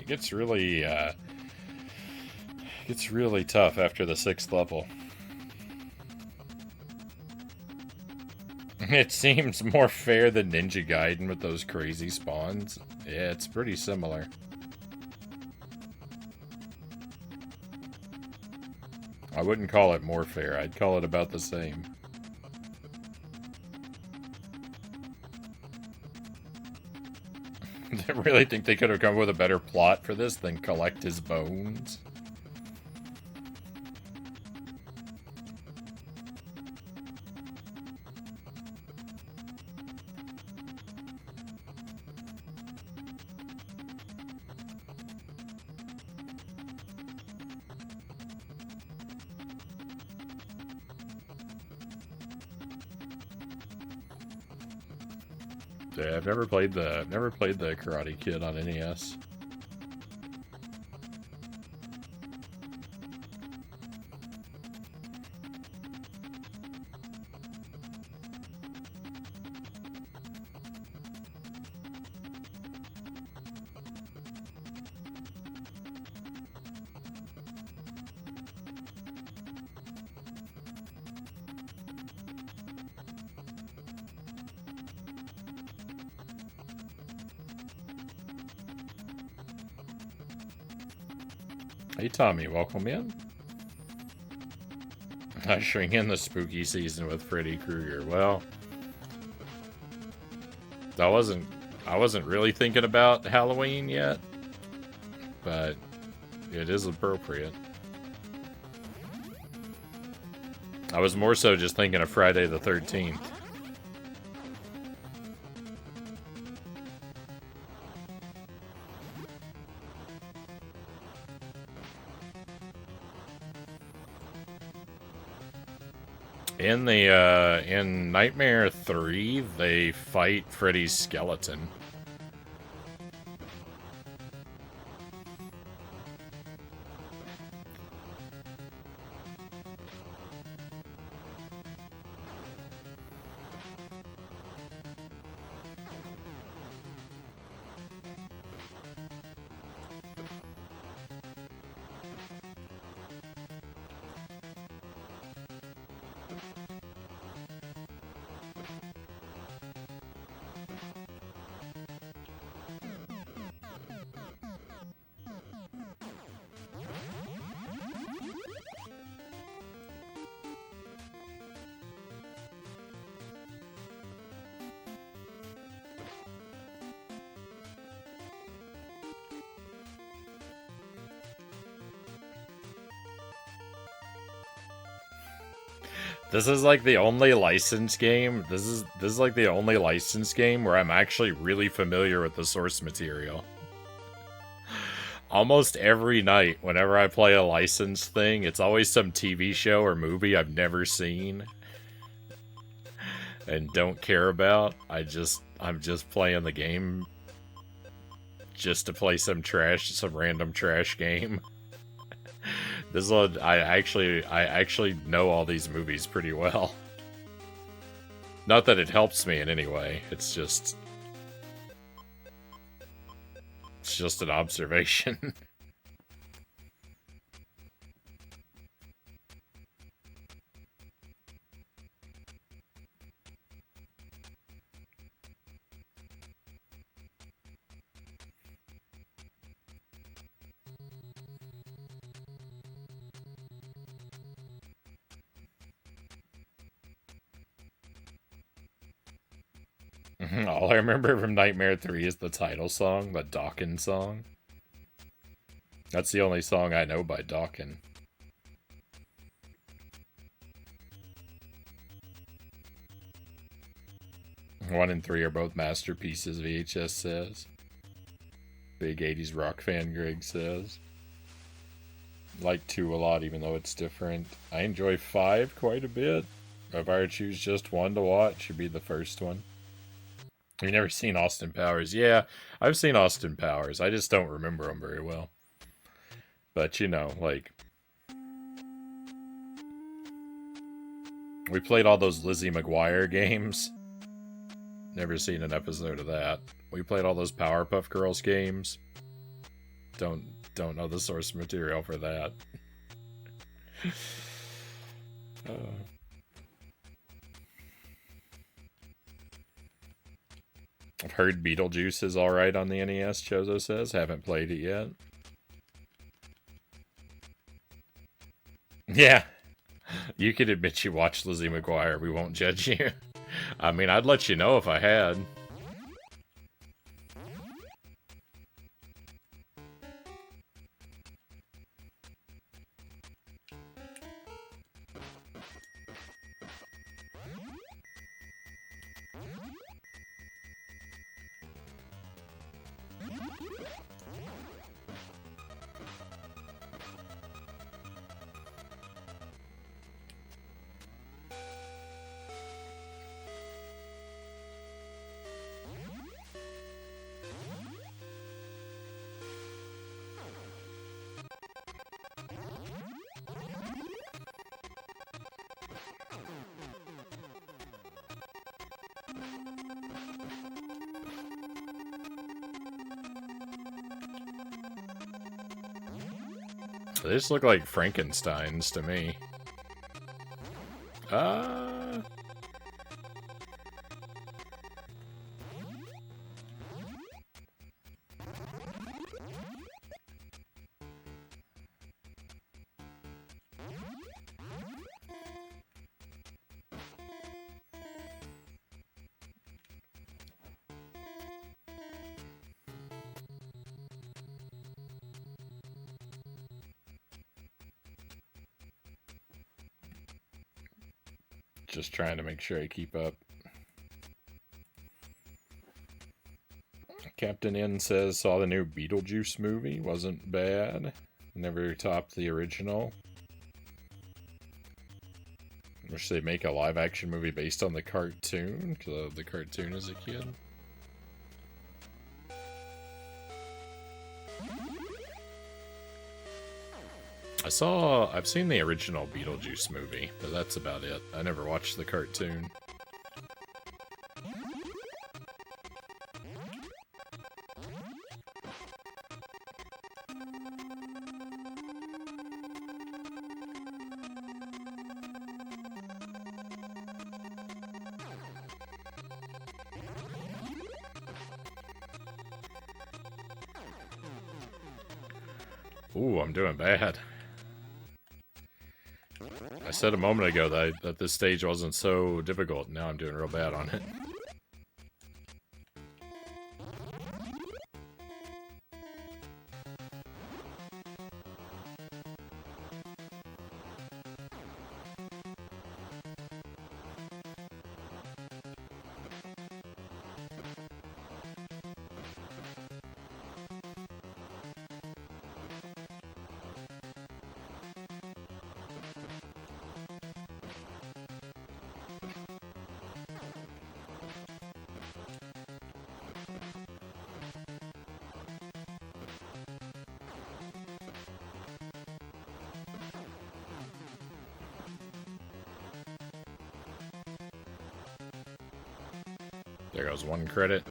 tough after the 6th level. It seems more fair than Ninja Gaiden with those crazy spawns. Yeah, it's pretty similar. I wouldn't call it more fair. I'd call it about the same. I really think they could have come up with a better plot for this than collect his bones. Yeah, I've never played the Karate Kid on NES. Hey Tommy, welcome in. Ushering in the spooky season with Freddy Krueger. Well, I wasn't really thinking about Halloween yet, but it is appropriate. I was more so just thinking of Friday the 13th. In Nightmare 3, they fight Freddy's skeleton. This is like the only licensed game. This is like the only licensed game where I'm actually really familiar with the source material. Almost every night, whenever I play a licensed thing, it's always some TV show or movie I've never seen and don't care about. I'm just playing the game just to play some random trash game. This one, I actually know all these movies pretty well. Not that it helps me in any way. It's just an observation. All I remember from Nightmare 3 is the title song, the Dawkins song. That's the only song I know by Dawkins. 1 and 3 are both masterpieces, VHS says. Big 80s rock fan, Greg says. Like 2 a lot, even though it's different. I enjoy 5 quite a bit. If I were to choose just one to watch, it'd be the first one. You've never seen Austin Powers? Yeah, I've seen Austin Powers. I just don't remember them very well. But, you know, like... we played all those Lizzie McGuire games. Never seen an episode of that. We played all those Powerpuff Girls games. Don't know the source material for that. I've heard Beetlejuice is alright on the NES, Chozo says. Haven't played it yet. Yeah, you could admit you watched Lizzie McGuire. We won't judge you. I mean, I'd let you know if I had. They just look like Frankensteins to me. Just trying to make sure I keep up. Captain N says, saw the new Beetlejuice movie. Wasn't bad. Never topped the original. Wish they'd make a live-action movie based on the cartoon, because I loved the cartoon as a kid. I've seen the original Beetlejuice movie, but that's about it. I never watched the cartoon. Ooh, I'm doing bad. I said a moment ago that this stage wasn't so difficult. Now I'm doing real bad on it. There goes one credit.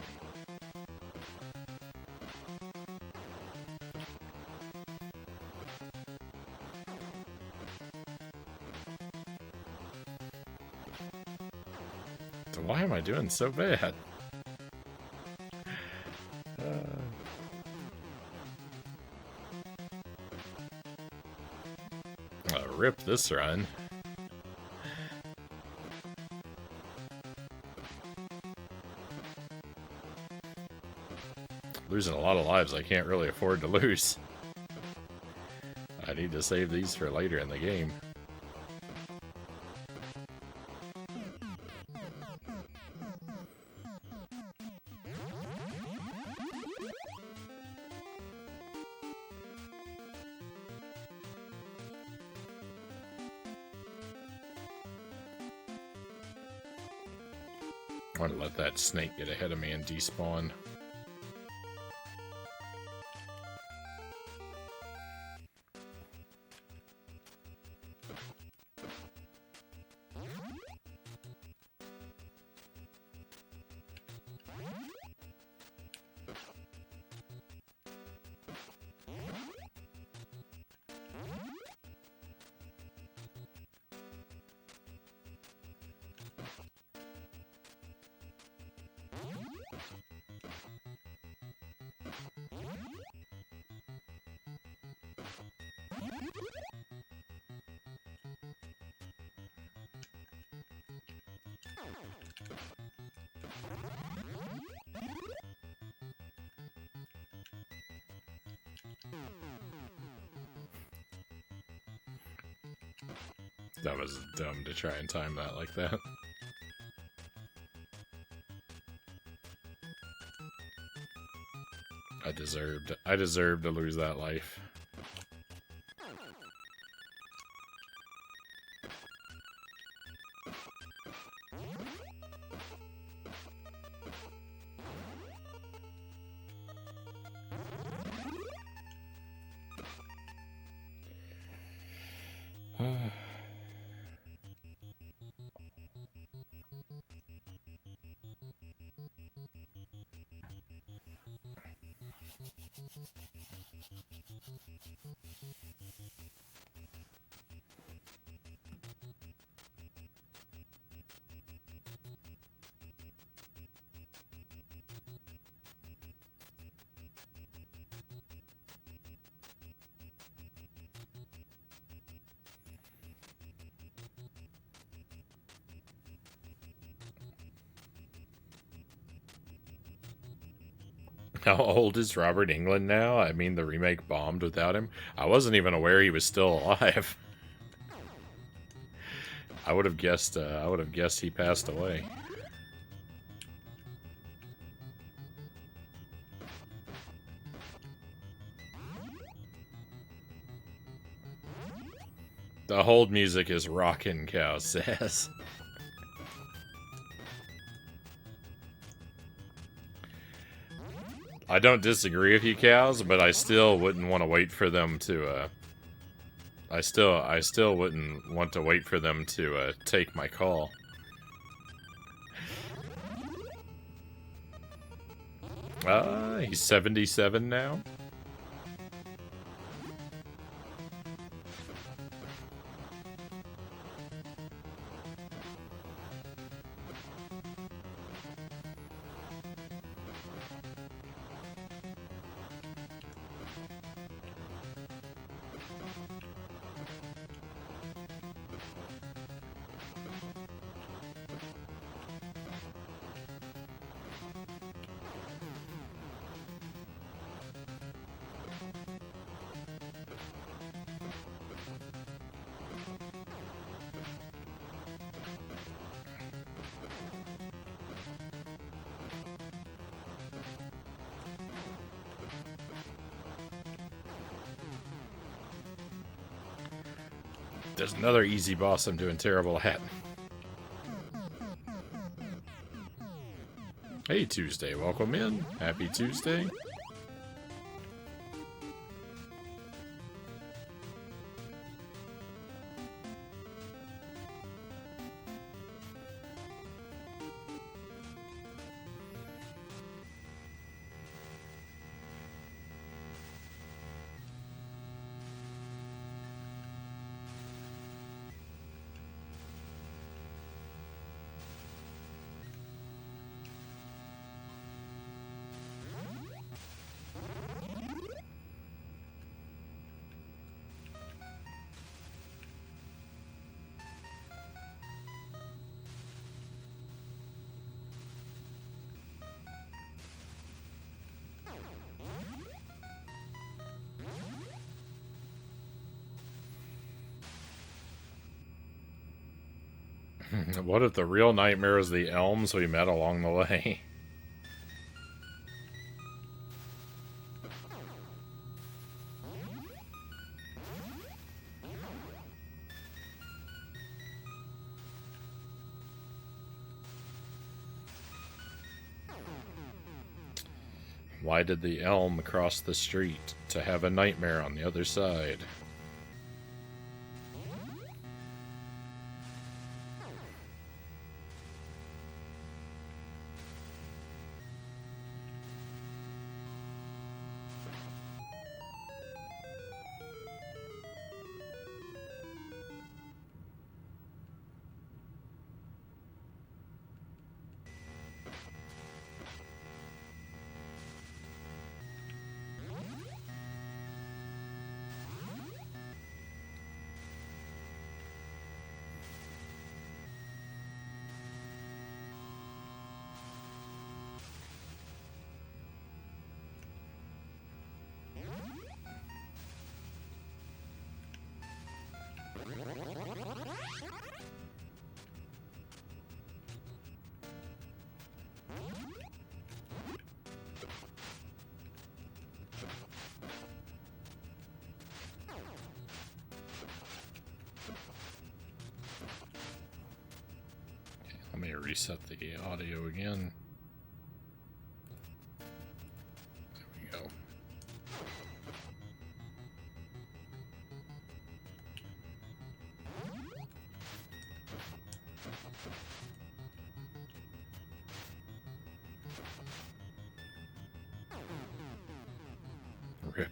So why am I doing so bad? Rip this run. Losing a lot of lives I can't really afford to lose. I need to save these for later in the game. I want to let that snake get ahead of me and despawn. That was dumb to try and time that like that. I deserved to lose that life. How old is Robert Englund now? I mean, the remake bombed without him. I wasn't even aware he was still alive. I would have guessed. I would have guessed he passed away. The hold music is rockin', Cow says. I don't disagree with you, Cows, but I still wouldn't want to wait for them to, I still wouldn't want to wait for them to, take my call. He's 77 now? There's another easy boss I'm doing terrible at. Hey, Tuesday, welcome in. Happy Tuesday. What if the real nightmare is the elms we met along the way? Why did the elm cross the street to have a nightmare on the other side? reset the audio again. There we go. Rip.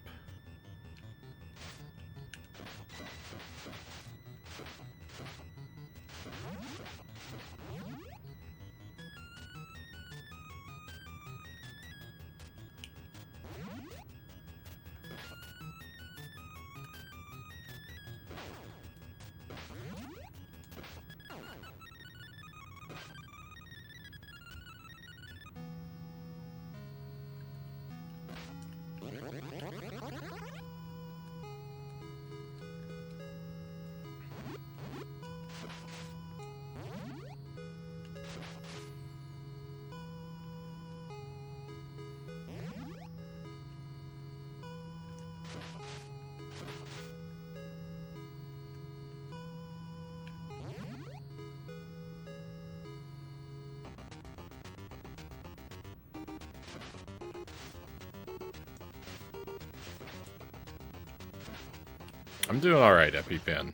I'm doing alright, EpiPen.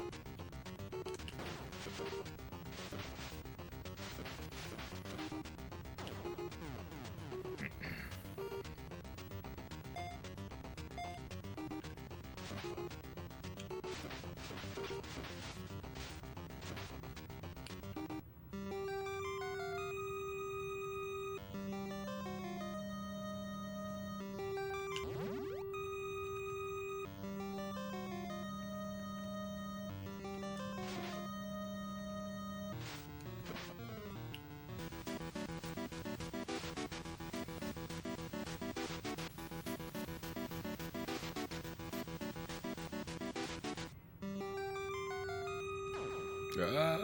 Ah.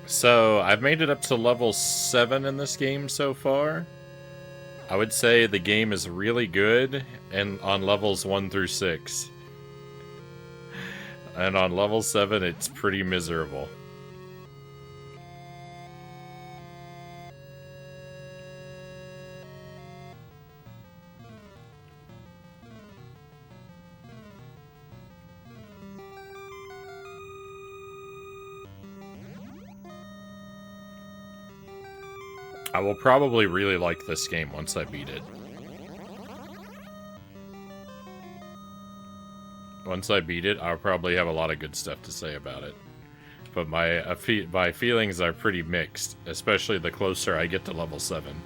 So, I've made it up to level 7 in this game so far. I would say the game is really good and on levels 1 through 6. And on level 7, it's pretty miserable. I will probably really like this game once I beat it. Once I beat it, I'll probably have a lot of good stuff to say about it. But my feelings are pretty mixed, especially the closer I get to level 7.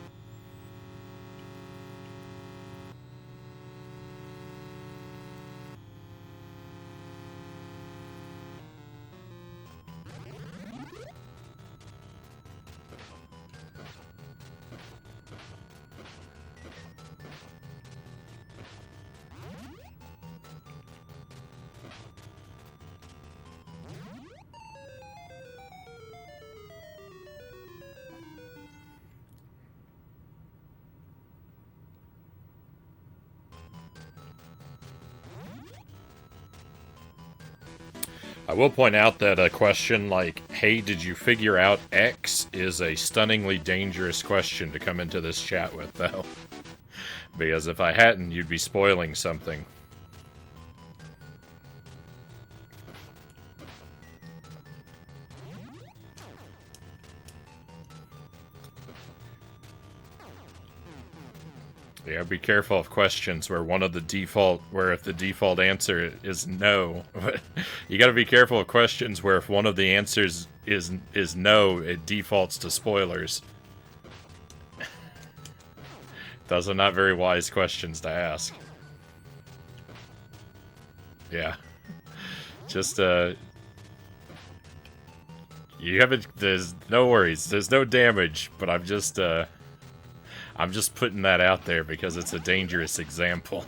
I will point out that a question like, hey, did you figure out X, is a stunningly dangerous question to come into this chat with, though. Because if I hadn't, you'd be spoiling something. Yeah, be careful of questions where if the default answer is no. You gotta be careful of questions where if one of the answers is no, it defaults to spoilers. Those are not very wise questions to ask. Yeah. Just, you haven't, there's no worries. There's no damage, but I'm just putting that out there because it's a dangerous example.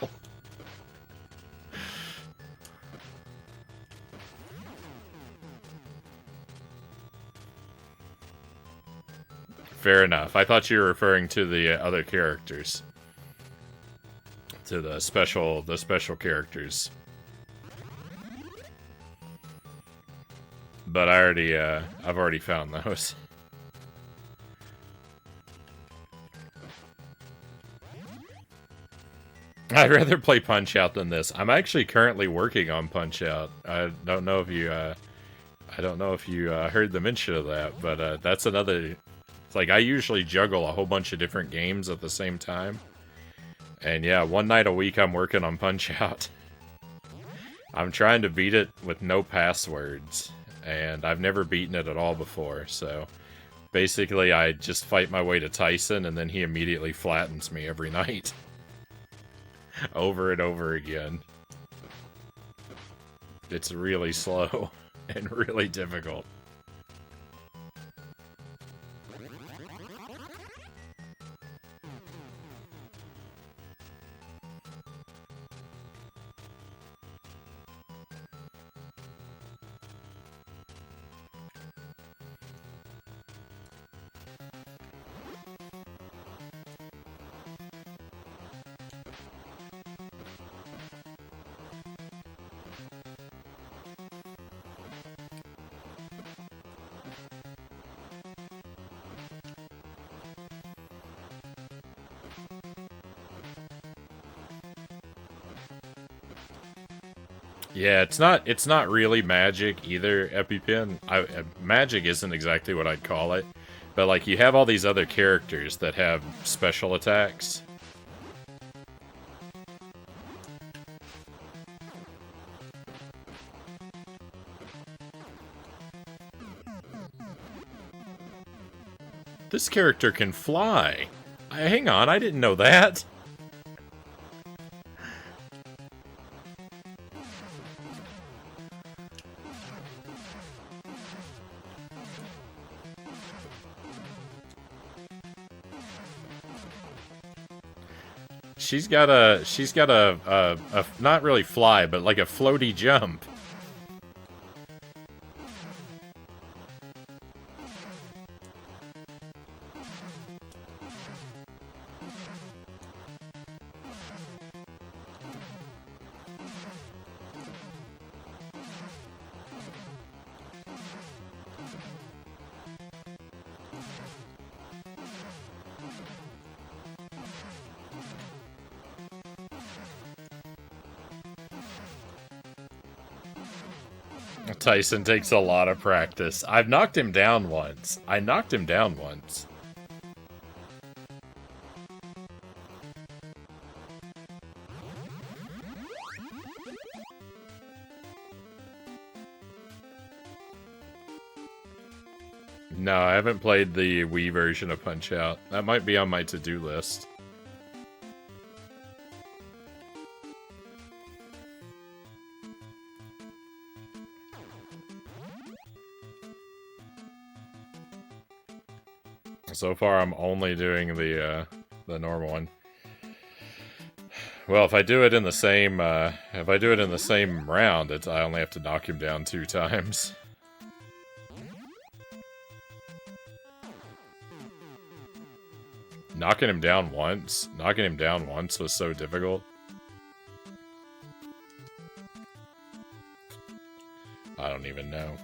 Fair enough. I thought you were referring to the other characters. To the special characters. But I've already found those. I'd rather play Punch-Out than this. I'm actually currently working on Punch-Out. I don't know if you heard the mention of that, but that's another. It's like I usually juggle a whole bunch of different games at the same time, and yeah, one night a week I'm working on Punch-Out. I'm trying to beat it with no passwords, and I've never beaten it at all before. So basically, I just fight my way to Tyson, and then he immediately flattens me every night. Over and over again. It's really slow and really difficult. Yeah, it's not really magic either, EpiPen. Magic isn't exactly what I'd call it. But like you have all these other characters that have special attacks. This character can fly. Hang on, I didn't know that. She's got a not really fly, but like a floaty jump. Tyson takes a lot of practice. I've knocked him down once. I knocked him down once. No, I haven't played the Wii version of Punch-Out. That might be on my to-do list. So far, I'm only doing the normal one. Well, if I do it in the same round, I only have to knock him down 2 times. Knocking him down once was so difficult. I don't even know.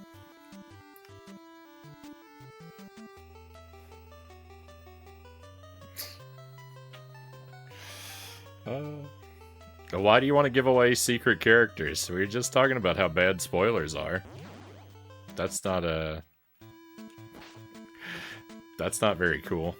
Why do you want to give away secret characters? We were just talking about how bad spoilers are. That's not very cool.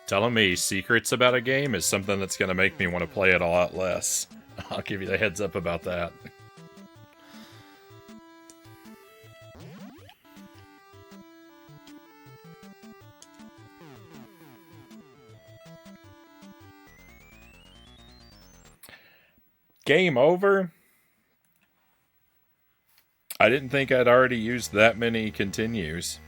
Telling me secrets about a game is something that's going to make me want to play it a lot less. I'll give you the heads up about that. Game over? I didn't think I'd already used that many continues.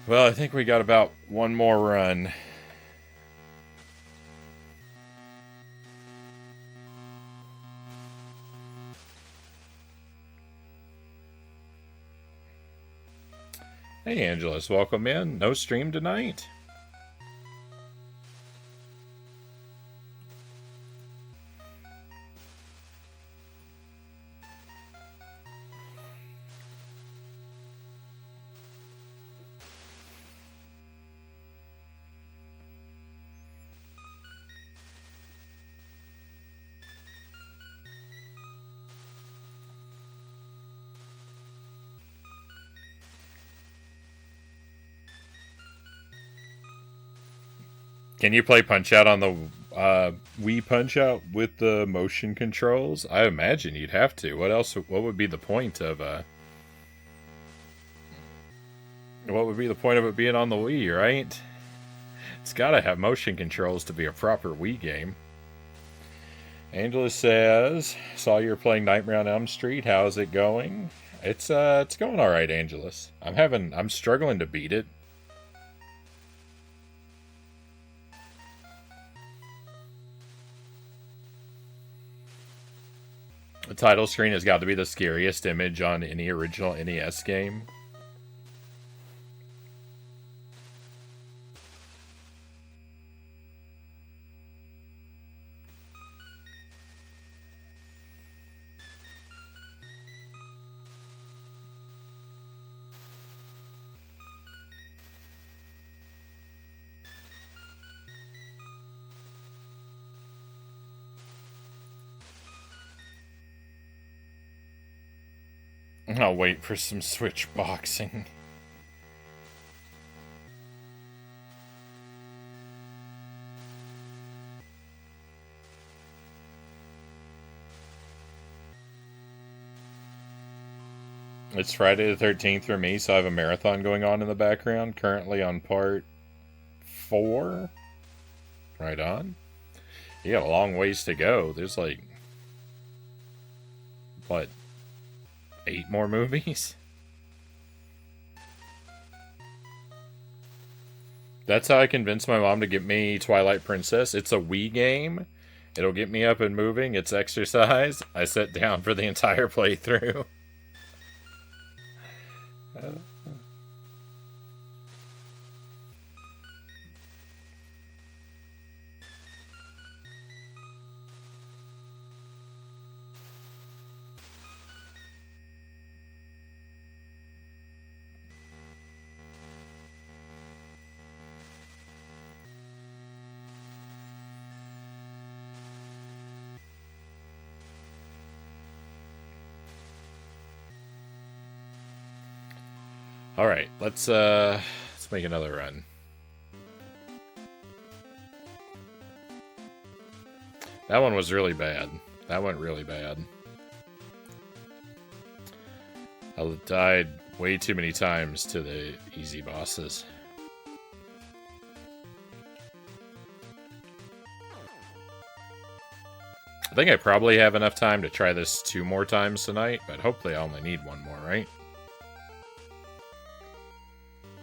Well, I think we got about one more run. Hey, Angelus, welcome in. No stream tonight? Can you play Punch-Out on the Wii Punch-Out with the motion controls? I imagine you'd have to. What else? What would be the point of what would be the point of it being on the Wii, right? It's gotta have motion controls to be a proper Wii game. Angela says, saw you're playing Nightmare on Elm Street. How's it going? It's going alright, Angelus. I'm struggling to beat it. The title screen has got to be the scariest image on any original NES game. I'll wait for some Switch boxing. It's Friday the 13th for me, so I have a marathon going on in the background. Currently on part 4. Right on. You got a long ways to go. There's like, what, 8 more movies? That's how I convinced my mom to get me Twilight Princess. It's a Wii game. It'll get me up and moving. It's exercise. I sat down for the entire playthrough. All right, let's make another run. That one was really bad. That went really bad. I died way too many times to the easy bosses. I think I probably have enough time to try this 2 more times tonight, but hopefully I only need 1 more, right?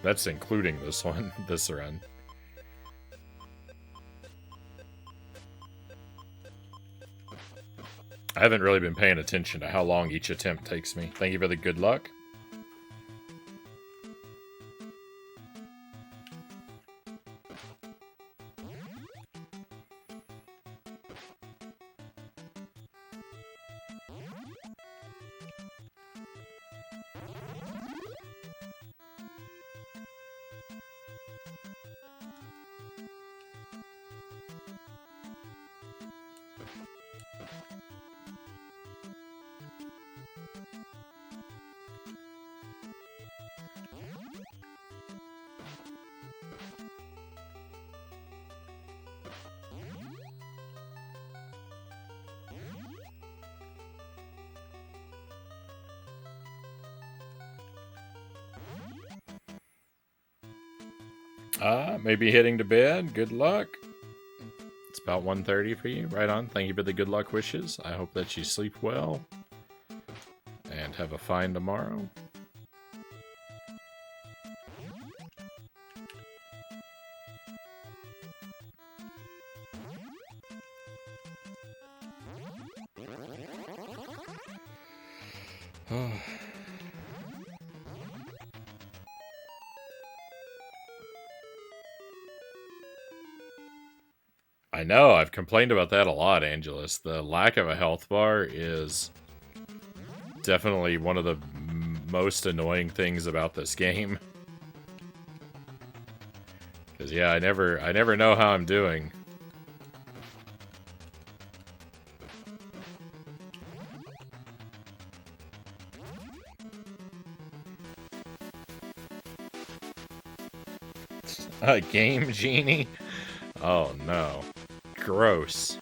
That's including this one, this run. I haven't really been paying attention to how long each attempt takes me. Thank you for the good luck. Maybe heading to bed. Good luck. It's about 1:30 for you. Right on. Thank you for the good luck wishes. I hope that you sleep well. And have a fine tomorrow. I know, I've complained about that a lot, Angelus. The lack of a health bar is definitely one of the most annoying things about this game. Because yeah, I never know how I'm doing. A game genie? Oh no. Gross.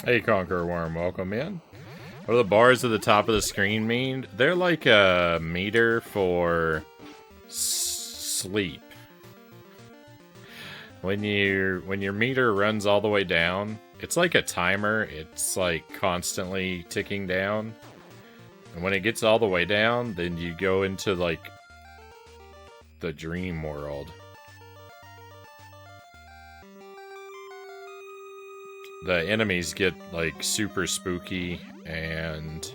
Hey, Conqueror Worm, welcome in. What do the bars at the top of the screen mean? They're like a meter for sleep. When your meter runs all the way down, it's like a timer. It's like constantly ticking down. And when it gets all the way down, then you go into like the dream world. The enemies get, like, super spooky, and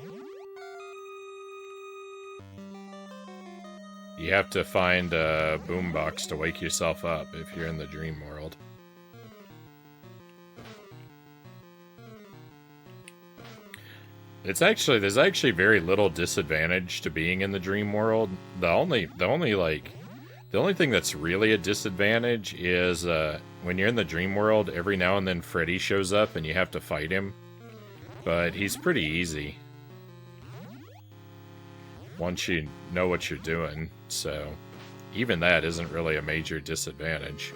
you have to find a boombox to wake yourself up if you're in the dream world. There's actually very little disadvantage to being in the dream world. The only thing that's really a disadvantage is when you're in the dream world, every now and then Freddy shows up and you have to fight him. But he's pretty easy once you know what you're doing, so even that isn't really a major disadvantage.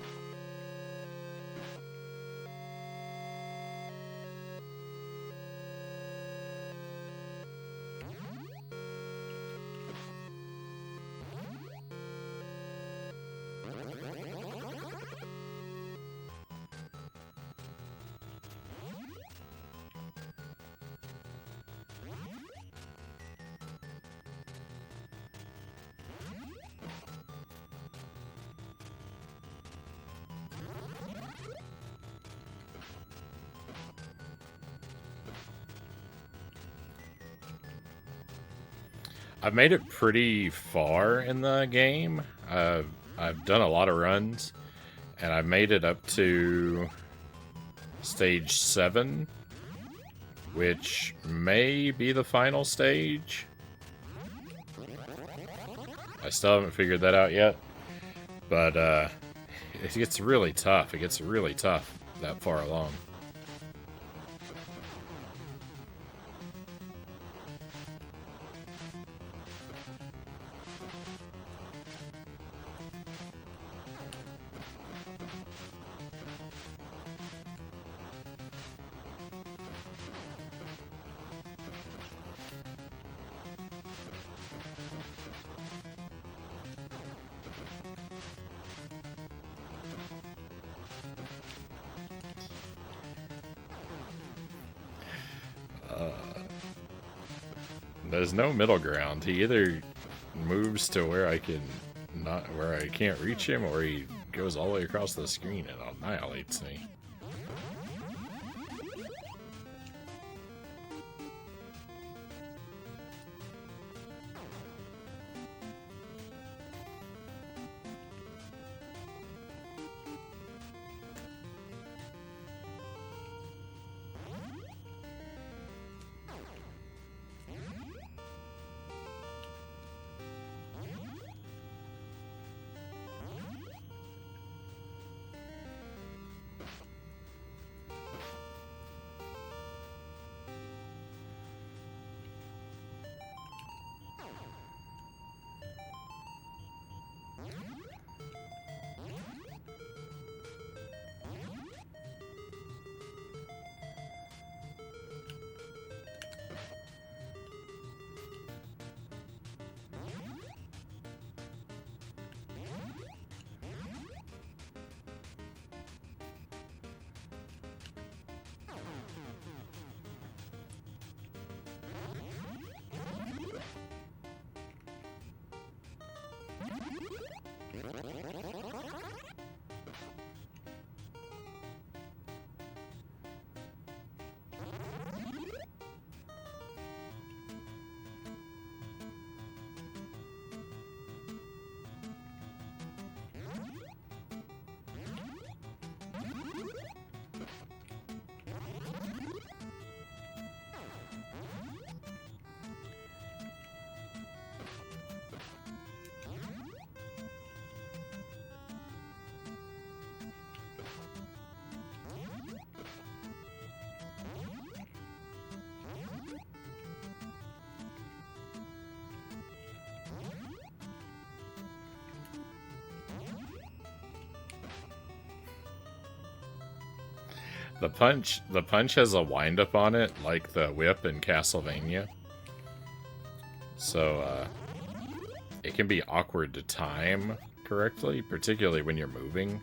I've made it pretty far in the game. I've done a lot of runs, and I've made it up to stage 7, which may be the final stage. I still haven't figured that out yet, but it gets really tough. It gets really tough that far along. There's no middle ground. He either moves to where I can't reach him, or he goes all the way across the screen and annihilates me. The punch has a wind-up on it, like the whip in Castlevania. So, it can be awkward to time correctly, particularly when you're moving.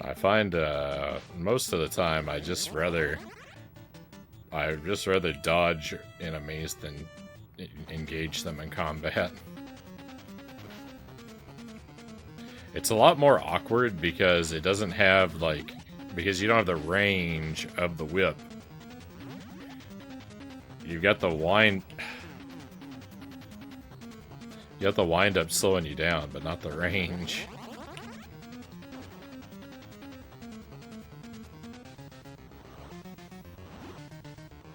I find, most of the time, I just rather dodge in a maze than engage them in combat. It's a lot more awkward because it doesn't have, like, because you don't have the range of the whip. You've got the wind... You got the wind-up slowing you down, but not the range.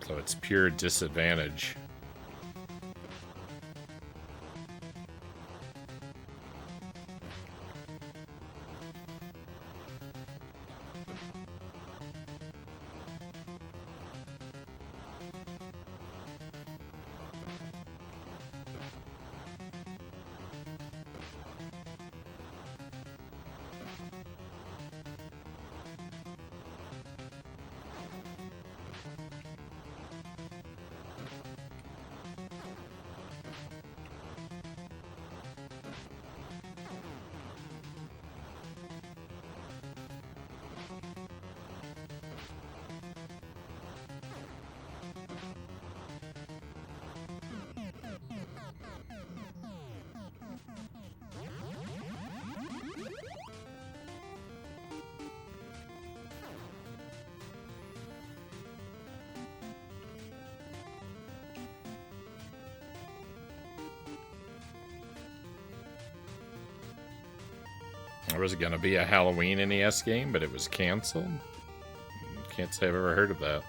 So it's pure disadvantage. There was going to be a Halloween NES game, but it was canceled. Can't say I've ever heard of that.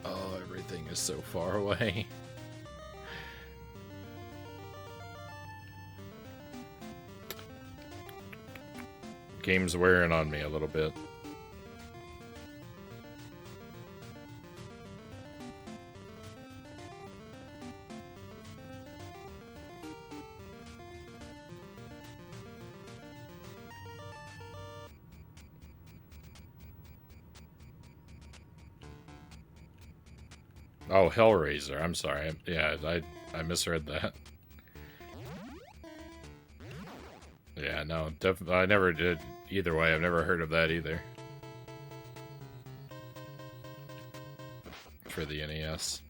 Oh, everything is so far away. Game's wearing on me a little bit. Oh, Hellraiser. I'm sorry. Yeah, I misread that. Yeah, no, I never did either way. I've never heard of that either. For the NES.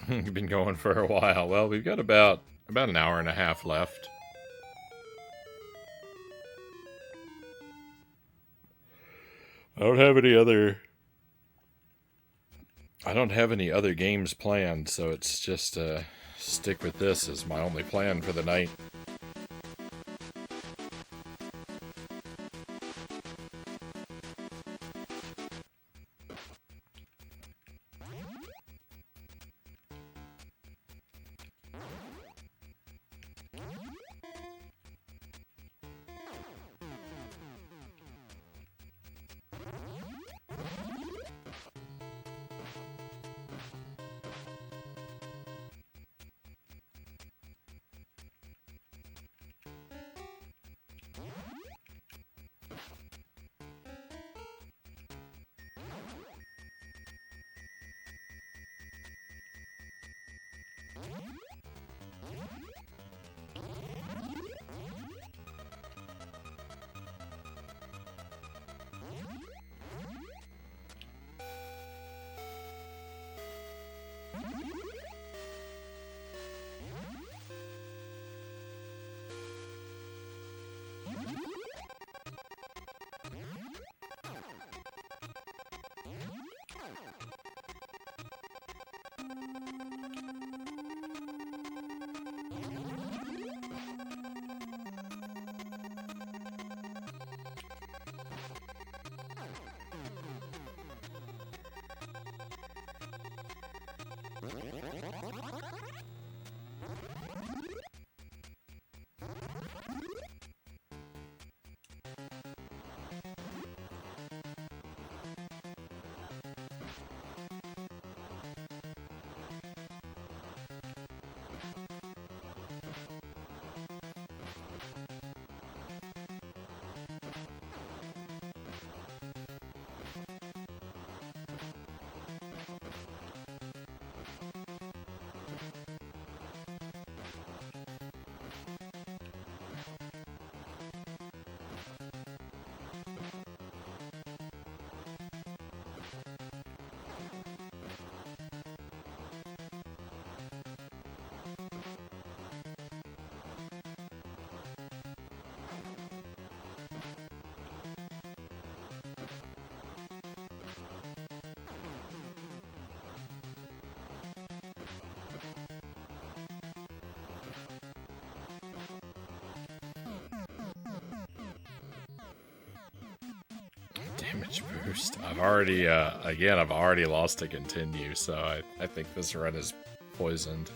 Been going for a while. Well, we've got about an hour and a half left. I don't have any other games planned, so it's just stick with this as my only plan for the night. Damage boost. I've already, again, I've already lost to continue, so I think this run is poisoned.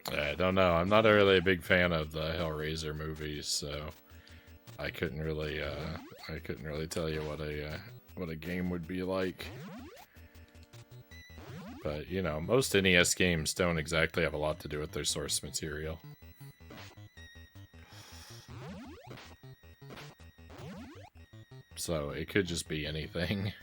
I don't know. I'm not really a big fan of the Hellraiser movies, so I couldn't really tell you what a game would be like. But you know, most NES games don't exactly have a lot to do with their source material. So it could just be anything.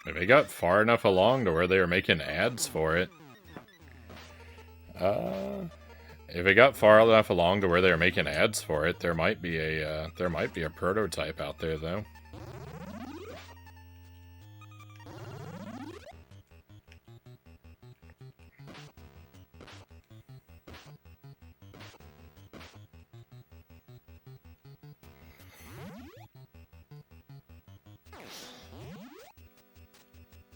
If it got far enough along to where they were making ads for it. If it got far enough along to where they were making ads for it, there might be a prototype out there though.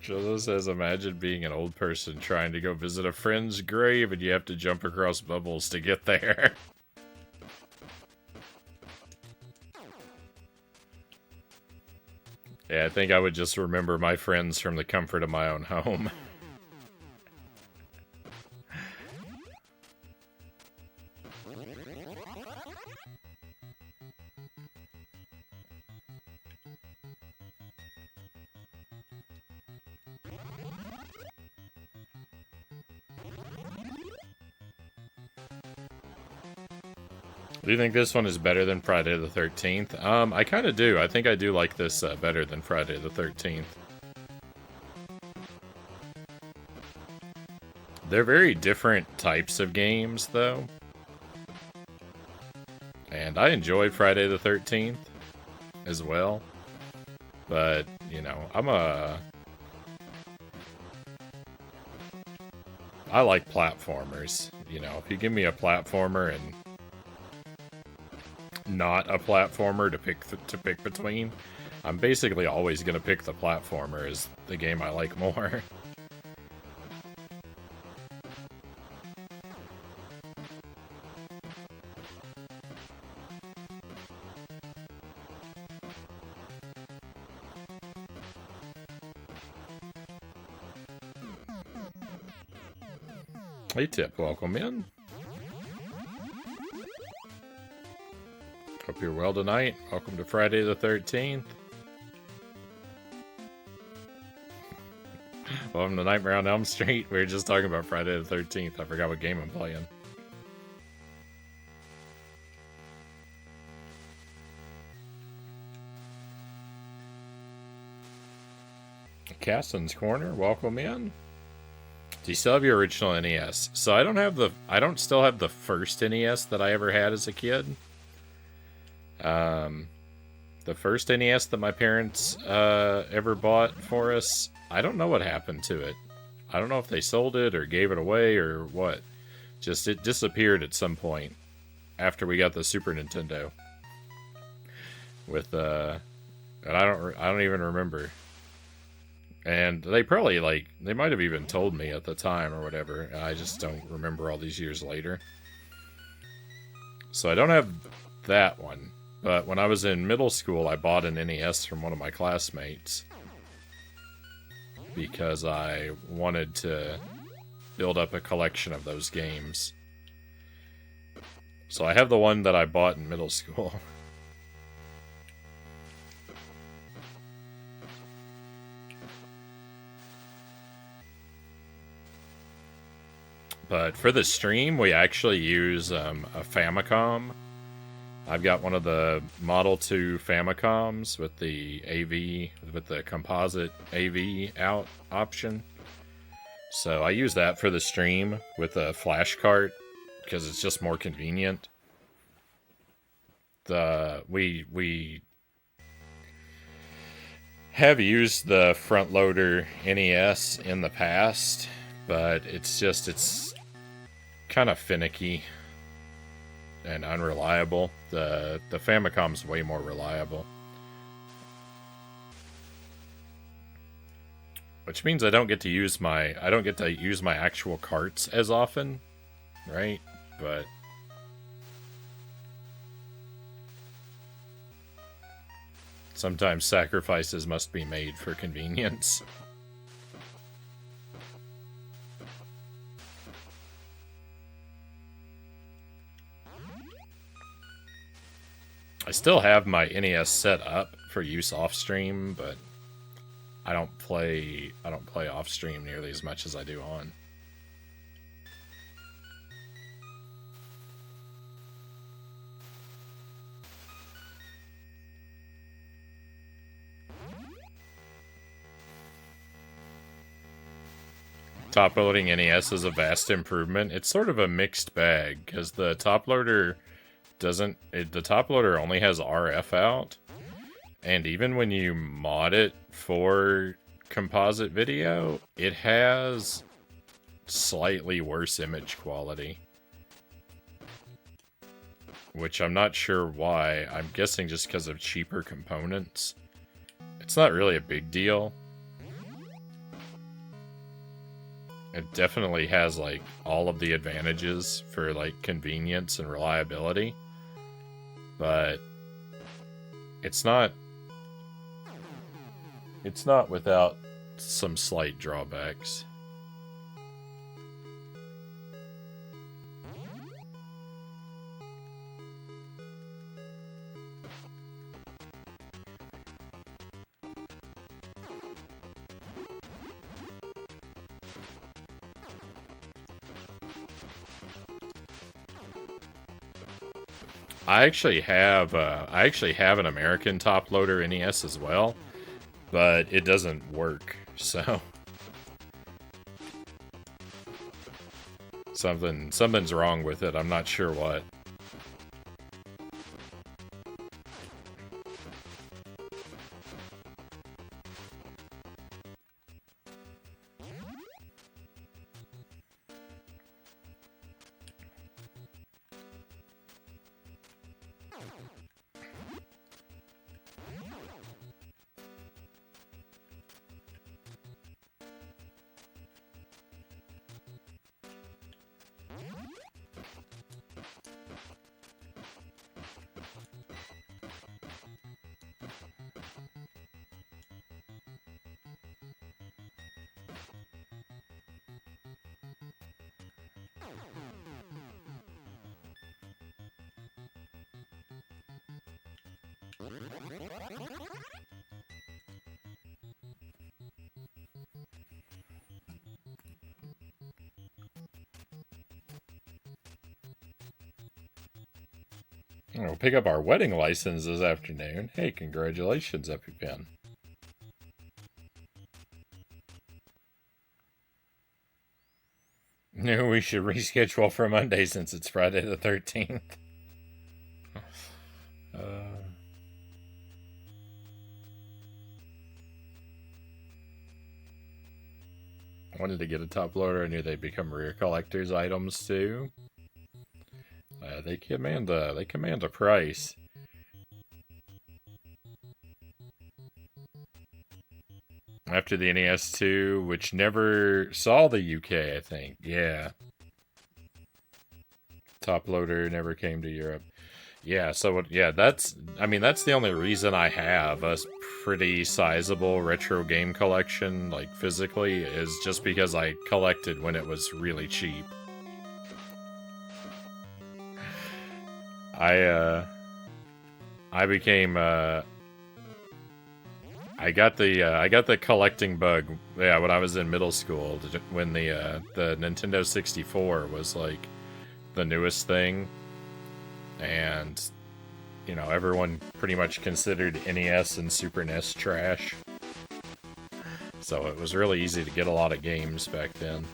Jozo says, imagine being an old person trying to go visit a friend's grave and you have to jump across bubbles to get there. Yeah, I think I would just remember my friends from the comfort of my own home. Do you think this one is better than Friday the 13th? I kind of do. I think I do like this better than Friday the 13th. They're very different types of games, though. And I enjoyed Friday the 13th as well. But, you know, I like platformers. You know, if you give me a platformer and not a platformer to pick between, I'm basically always going to pick the platformer as the game I like more. Hey Tip, welcome in. Hope you're well tonight. Welcome to Friday the 13th. Welcome to Nightmare on Elm Street. We were just talking about Friday the 13th. I forgot what game I'm playing. Caston's Corner, welcome in. Do you still have your original NES? So I don't still have the first NES that I ever had as a kid. The first NES that my parents ever bought for us, I don't know what happened to it. I don't know if they sold it or gave it away or what. Just it disappeared at some point after we got the Super Nintendo. With and I don't even remember. And they probably they might have even told me at the time or whatever. I just don't remember all these years later. So I don't have that one. But when I was in middle school, I bought an NES from one of my classmates. Because I wanted to build up a collection of those games. So I have the one that I bought in middle school. But for the stream, we actually use a Famicom. I've got one of the Model 2 Famicoms with the AV, with the composite AV out option. So I use that for the stream with a flash cart because it's just more convenient. We have used the front loader NES in the past, but it's kind of finicky and unreliable. The Famicom's way more reliable. Which means I don't get to use my actual carts as often, right? But sometimes sacrifices must be made for convenience. I still have my NES set up for use off stream, but I don't play off stream nearly as much as I do on. Top-loading NES is a vast improvement. It's sort of a mixed bag, because the top-loader the top-loader only has RF out, and even when you mod it for composite video, it has slightly worse image quality. Which I'm not sure why. I'm guessing just because of cheaper components. It's not really a big deal. It definitely has, like, all of the advantages for, like, convenience and reliability. But it's not without some slight drawbacks. I actually have an American top loader NES as well, but it doesn't work. So something's wrong with it. I'm not sure what. We'll pick up our wedding license this afternoon. Hey, congratulations, EpiPen. No, we should reschedule for Monday since it's Friday the 13th. I wanted to get a top loader. I knew they'd become rare collector's items too. They command a price. After the NES 2, which never saw the UK, I think. Yeah. Top loader never came to Europe. Yeah, so that's the only reason I have a pretty sizable retro game collection, like physically, is just because I collected when it was really cheap. I became I got the collecting bug, yeah, when I was in middle school, when the Nintendo 64 was like the newest thing, and you know, everyone pretty much considered NES and Super NES trash. So it was really easy to get a lot of games back then.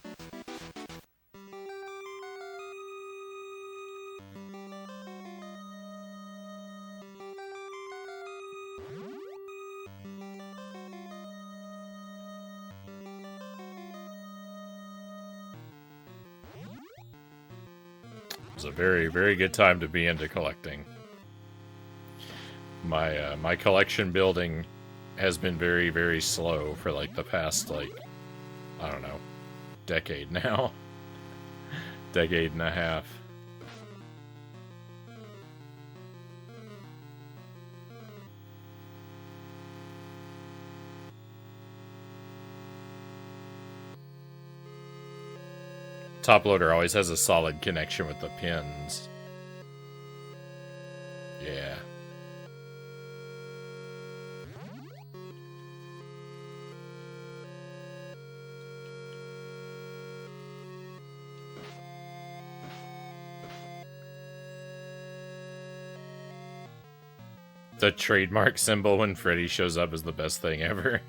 It was a very, very good time to be into collecting. My collection building has been very, very slow for like the past, like, I don't know, decade now. Decade and a half. Top loader always has a solid connection with the pins. Yeah. The trademark symbol when Freddy shows up is the best thing ever.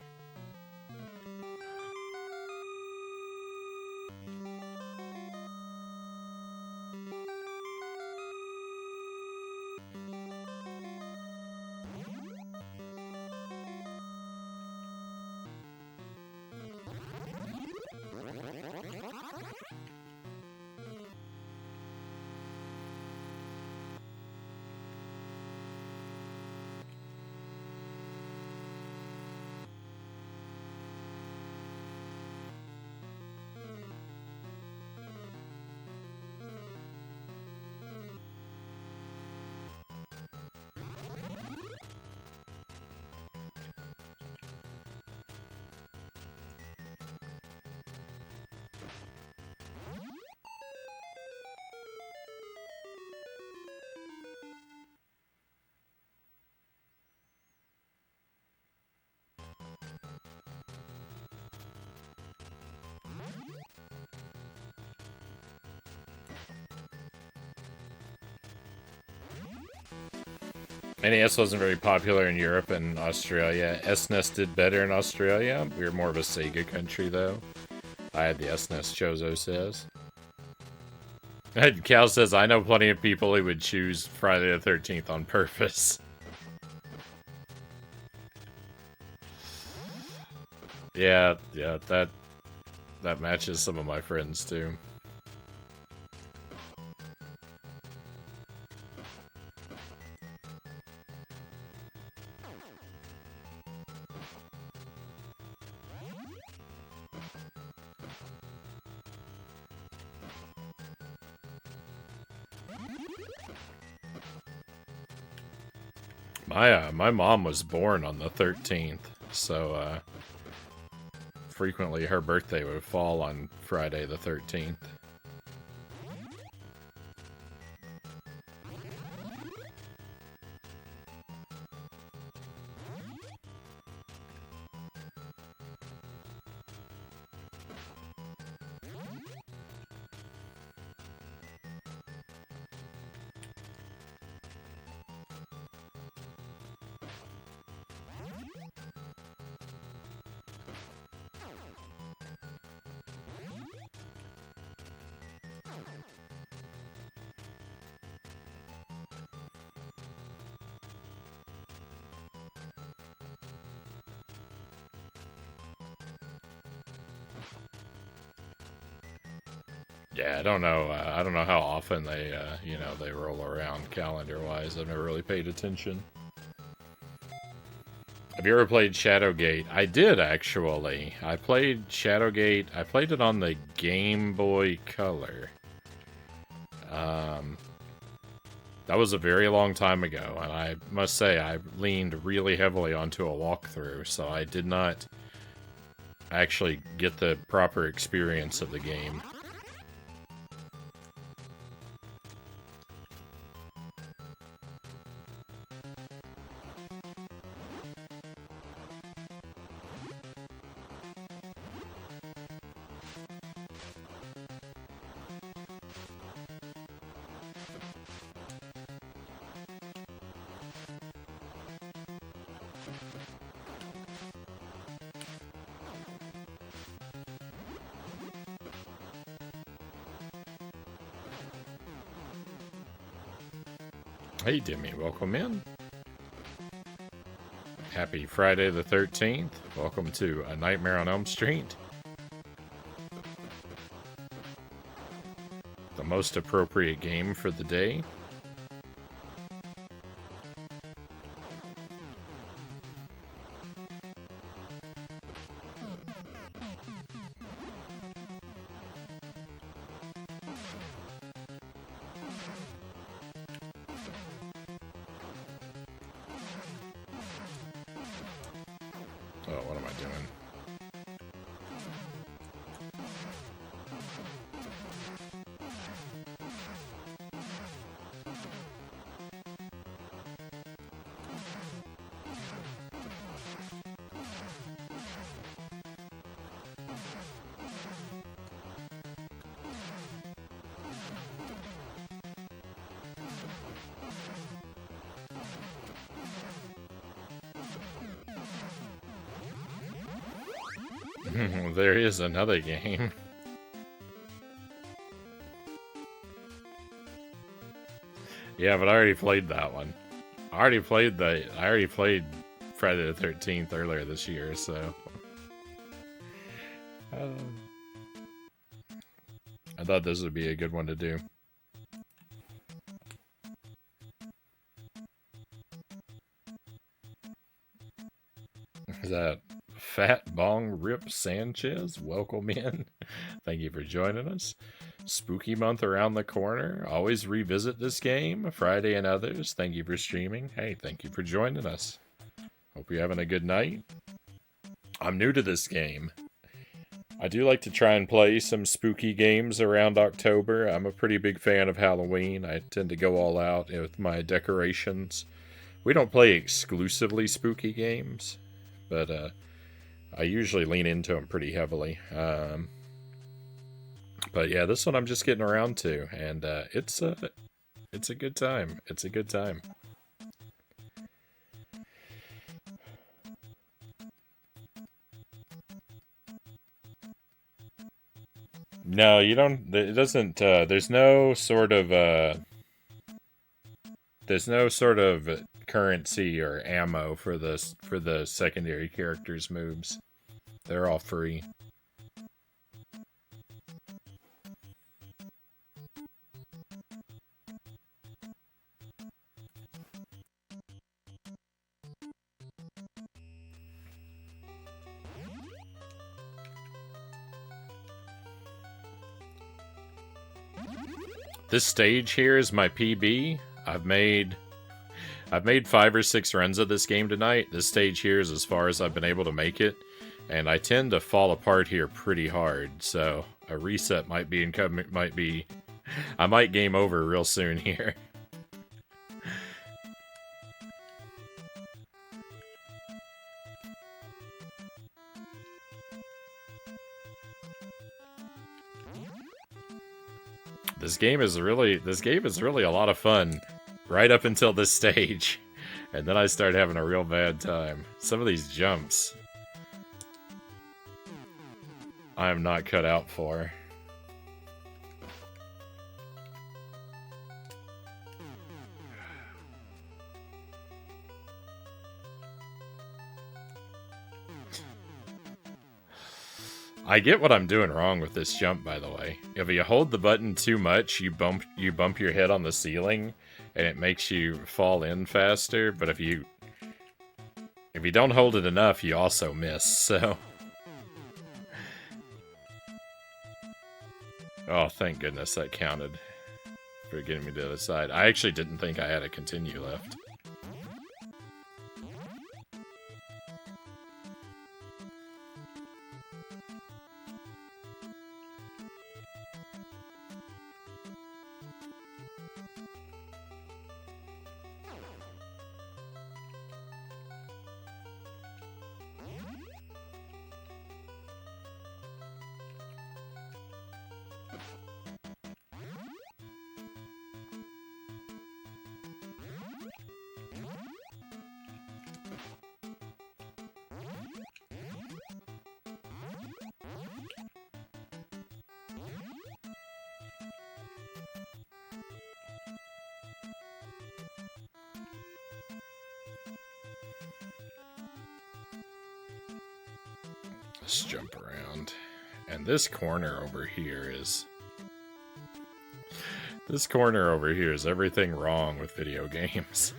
NES wasn't very popular in Europe and Australia. SNES did better in Australia. We were more of a Sega country, though. I had the SNES, Chozo says. And Cal says, I know plenty of people who would choose Friday the 13th on purpose. Yeah, that matches some of my friends, too. My mom was born on the 13th, so frequently her birthday would fall on Friday the 13th. Yeah, I don't know. I don't know how often they, you know, they roll around calendar-wise. I've never really paid attention. Have you ever played Shadowgate? I did, actually. I played Shadowgate. I played it on the Game Boy Color. That was a very long time ago, and I must say I leaned really heavily onto a walkthrough, so I did not actually get the proper experience of the game. Hey, Demi, welcome in. Happy Friday the 13th. Welcome to A Nightmare on Elm Street. The most appropriate game for the day. Oh, what am I doing? There is another game. Yeah, but I already played that one. I already played Friday the 13th earlier this year, so I thought this would be a good one to do. Is that Fat Bong Rip Sanchez? Welcome in. Thank you for joining us. Spooky month around the corner. Always revisit this game. Friday and others. Thank you for streaming. Hey, thank you for joining us. Hope you're having a good night. I'm new to this game. I do like to try and play some spooky games around October. I'm a pretty big fan of Halloween. I tend to go all out with my decorations. We don't play exclusively spooky games, but I usually lean into them pretty heavily. But yeah, this one I'm just getting around to, and it's a good time. It's a good time. No, you don't. It doesn't. There's no sort of. There's no sort of currency or ammo for the secondary characters' moves. They're all free. This stage here is my PB. I've made 5 or 6 runs of this game tonight. This stage here is as far as I've been able to make it, and I tend to fall apart here pretty hard. So a reset might be incoming. I might game over real soon here. This game is really a lot of fun, right up until this stage, and then I start having a real bad time. Some of these jumps, I am not cut out for. I get what I'm doing wrong with this jump, by the way. If you hold the button too much, you bump your head on the ceiling, and it makes you fall in faster. But if you don't hold it enough, you also miss. So, oh, thank goodness that counted for getting me to the other side. I actually didn't think I had a continue left. Let's jump around. And this corner over here is... This corner over here is everything wrong with video games.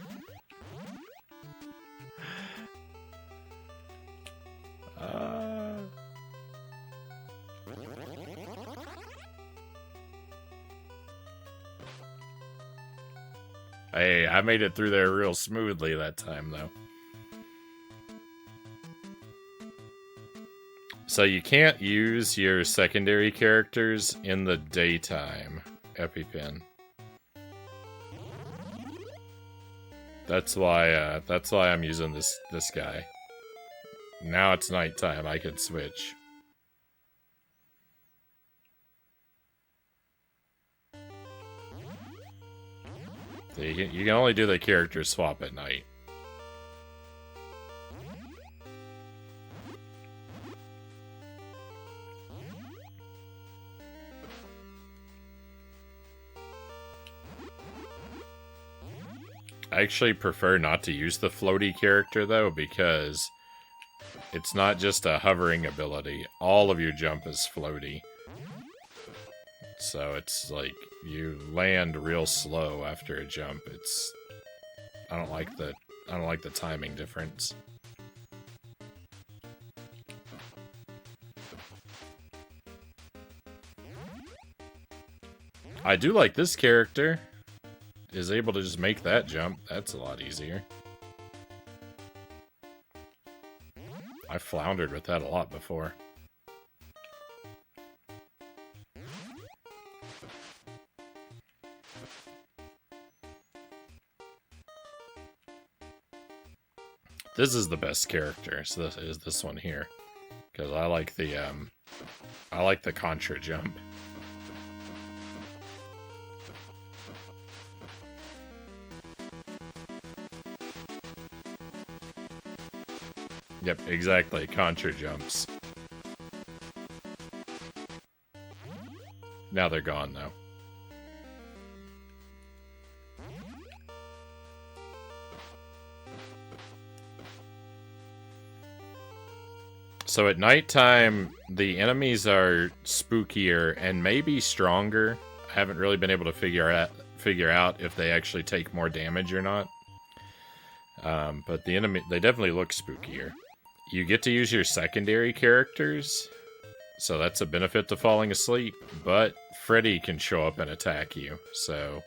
Hey, I made it through there real smoothly that time, though. So you can't use your secondary characters in the daytime, EpiPen. That's why I'm using this guy. Now it's nighttime, I could switch. So you can only do the character swap at night. I actually prefer not to use the floaty character, though, because it's not just a hovering ability. All of your jump is floaty. So it's like, you land real slow after a jump. I don't like the timing difference. I do like this character. Is able to just make that jump. That's a lot easier. I floundered with that a lot before. This is the best character, so this is this one here. Because I like the contra jump. Yep, exactly. Contra jumps. Now they're gone, though. So at nighttime, the enemies are spookier and maybe stronger. I haven't really been able to figure out if they actually take more damage or not. But they definitely look spookier. You get to use your secondary characters, so that's a benefit to falling asleep, but Freddy can show up and attack you, so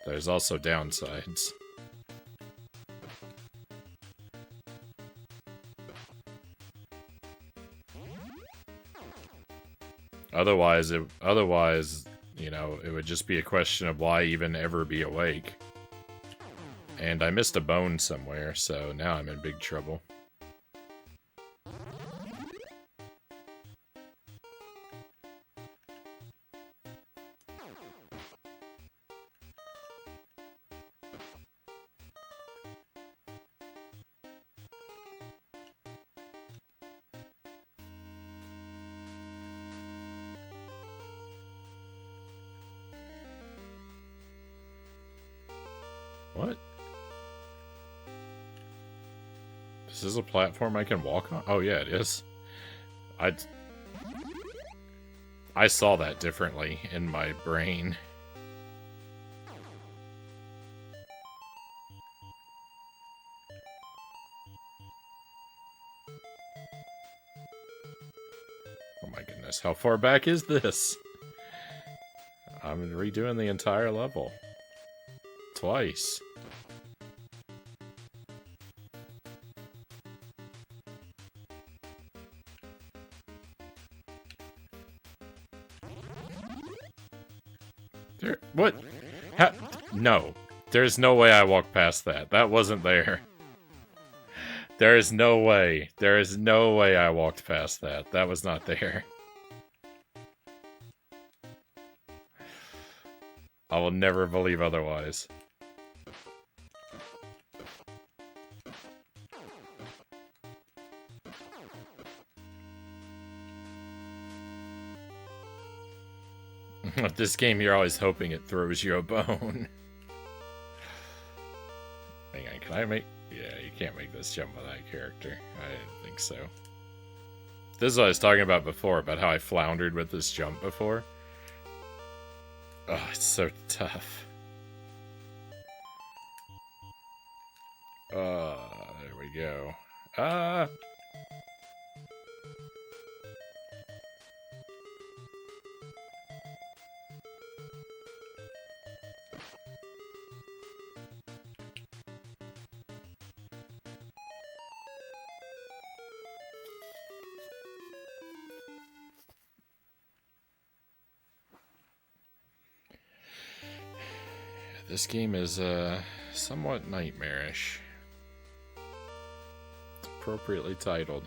there's also downsides. Otherwise, you know, it would just be a question of why even ever be awake. And I missed a bone somewhere, so now I'm in big trouble. What? This is a platform I can walk on? Oh yeah, it is. I saw that differently in my brain. Oh my goodness, how far back is this? I'm redoing the entire level. Twice. What? How? No. There's no way I walked past that. That wasn't there. There is no way. There is no way I walked past that. That was not there. I will never believe otherwise. With this game, you're always hoping it throws you a bone. Hang on, can I make... Yeah, you can't make this jump with that character. I didn't think so. This is what I was talking about before, about how I floundered with this jump before. Oh, it's so tough. There we go. This game is somewhat nightmarish. It's appropriately titled.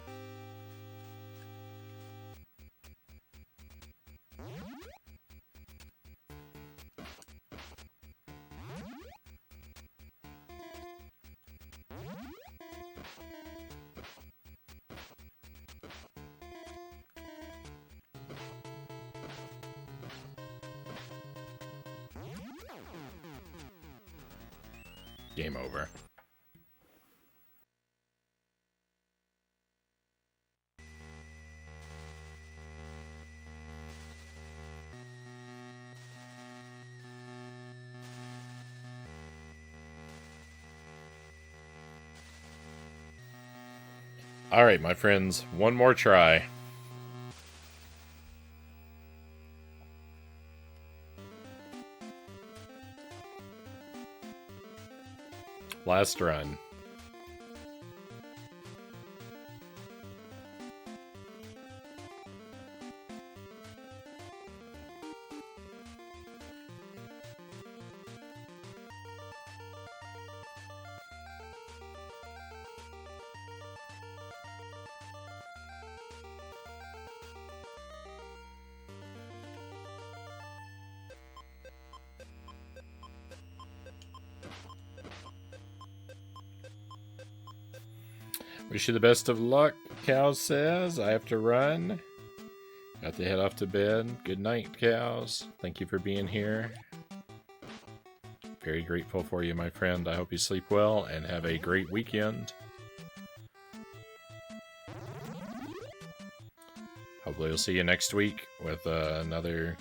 Game over. Alright, my friends, one more try. Last run. Wish you the best of luck, Cows says. I have to run. Got to head off to bed. Good night, Cows. Thank you for being here. Very grateful for you, my friend. I hope you sleep well and have a great weekend. Hopefully we'll see you next week with another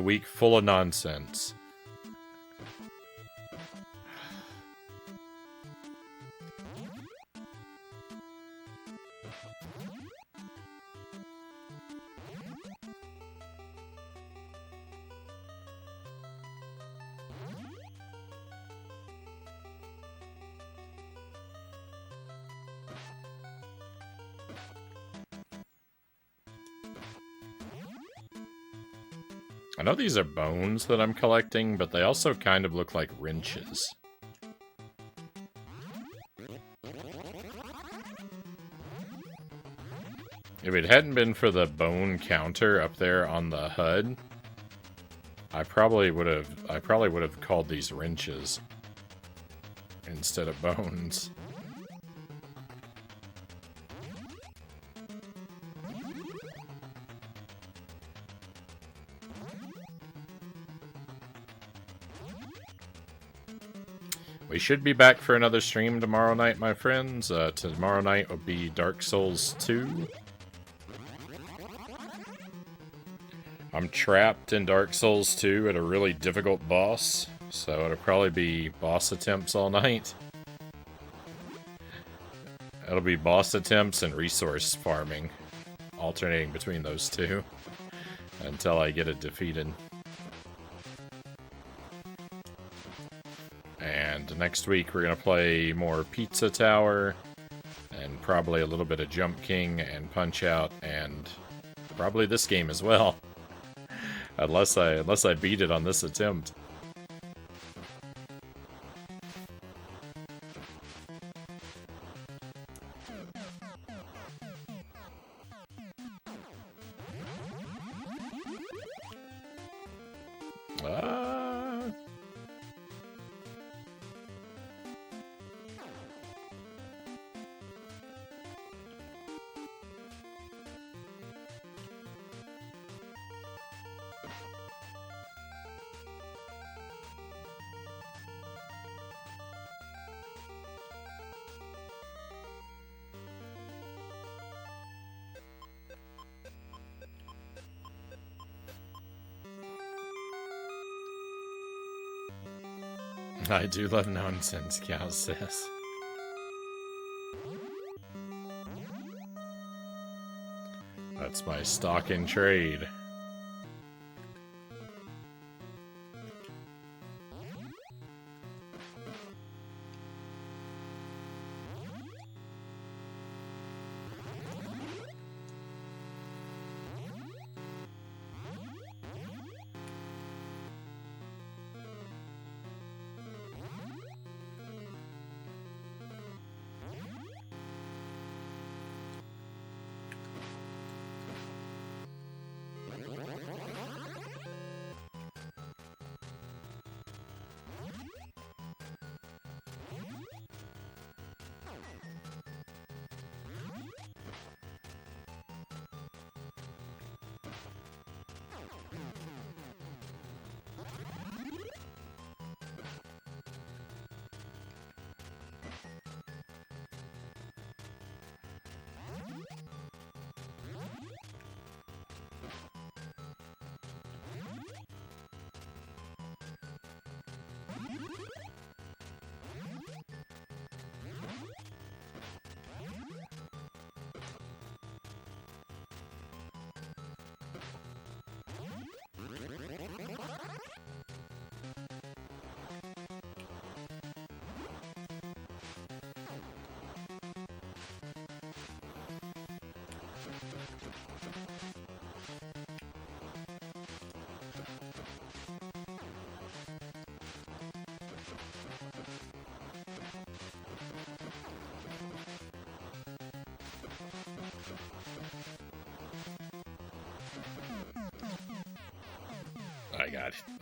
week full of nonsense. I know these are bones that I'm collecting, but they also kind of look like wrenches. If it hadn't been for the bone counter up there on the HUD, I probably would have called these wrenches instead of bones. We should be back for another stream tomorrow night, my friends. Tomorrow night will be Dark Souls 2. I'm trapped in Dark Souls 2 at a really difficult boss, so it'll probably be boss attempts all night. It'll be boss attempts and resource farming, alternating between those two, until I get it defeated. And next week we're going to play more Pizza Tower, and probably a little bit of Jump King and Punch Out, and probably this game as well. Unless I beat it on this attempt. I do love nonsense, Cow says. That's my stock in trade.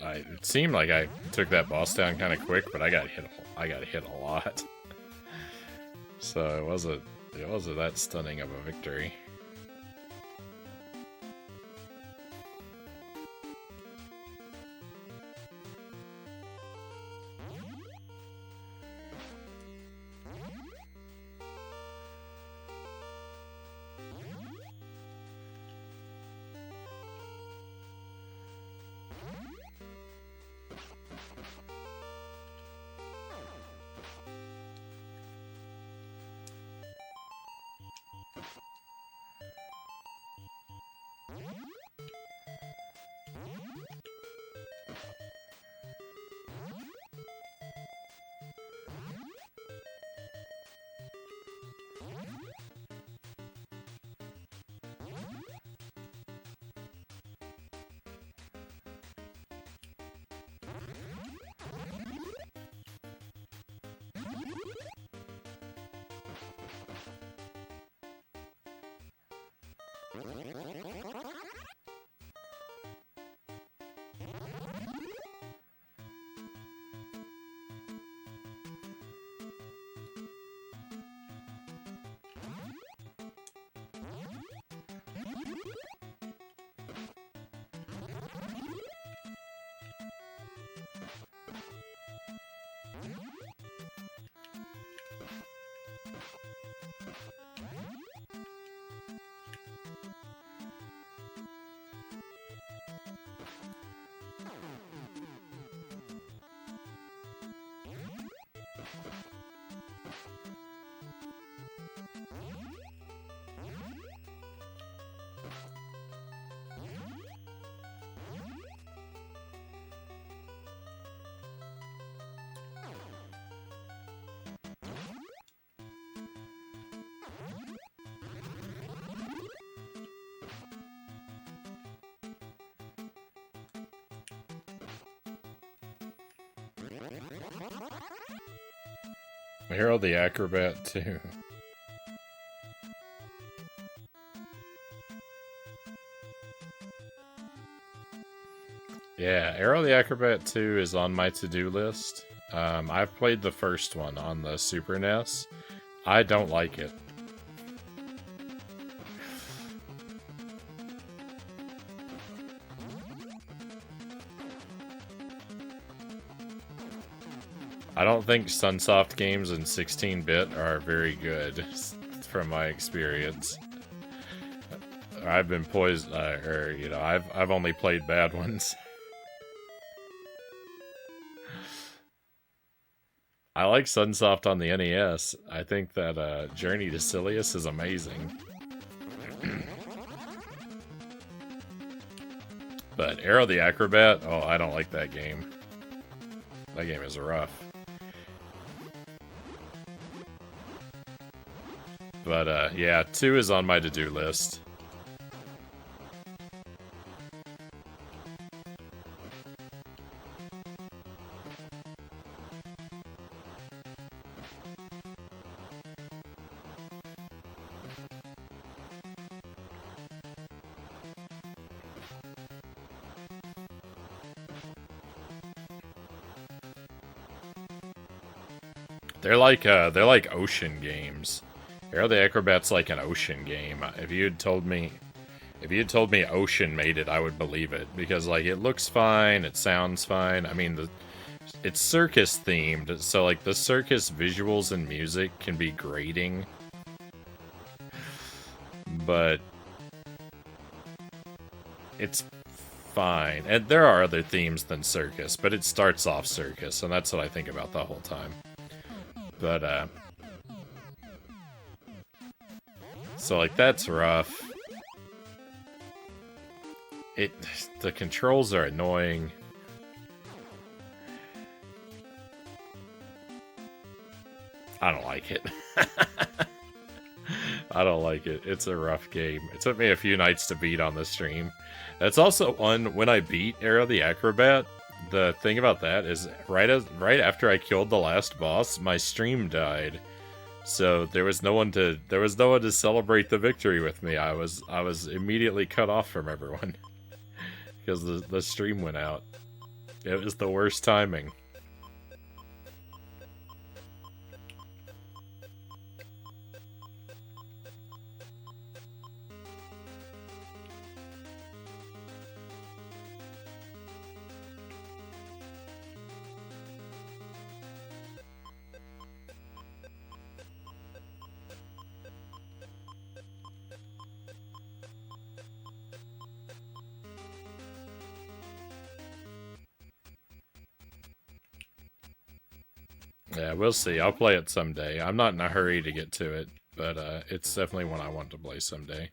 It seemed like I took that boss down kind of quick, but I got hit a lot. So it wasn't that stunning of a victory. Hero the Acrobat too. Yeah, Arrow the Acrobat 2 is on my to-do list. I've played the first one on the Super NES. I don't like it. I don't think Sunsoft games in 16-bit are very good, from my experience. I've been poised, I've only played bad ones. I like Sunsoft on the NES. I think that Journey to Silius is amazing. But Arrow the Acrobat, oh, I don't like that game. That game is rough. But yeah, 2 is on my to-do list. They're like ocean games. Arrow the Acrobat's like an ocean game. If you had told me Ocean made it, I would believe it, because like it looks fine, it sounds fine. I mean, it's circus themed, so like the circus visuals and music can be grating. But it's fine. And there are other themes than circus, but it starts off circus, and that's what I think about the whole time. But so like that's rough. The controls are annoying. I don't like it. I don't like it. It's a rough game. It took me a few nights to beat on the stream. That's also one, when I beat Arrow the Acrobat, the thing about that is right after I killed the last boss, my stream died. So there was no one to celebrate the victory with me. I was immediately cut off from everyone because the stream went out. It was the worst timing. Yeah, we'll see. I'll play it someday. I'm not in a hurry to get to it, but it's definitely one I want to play someday.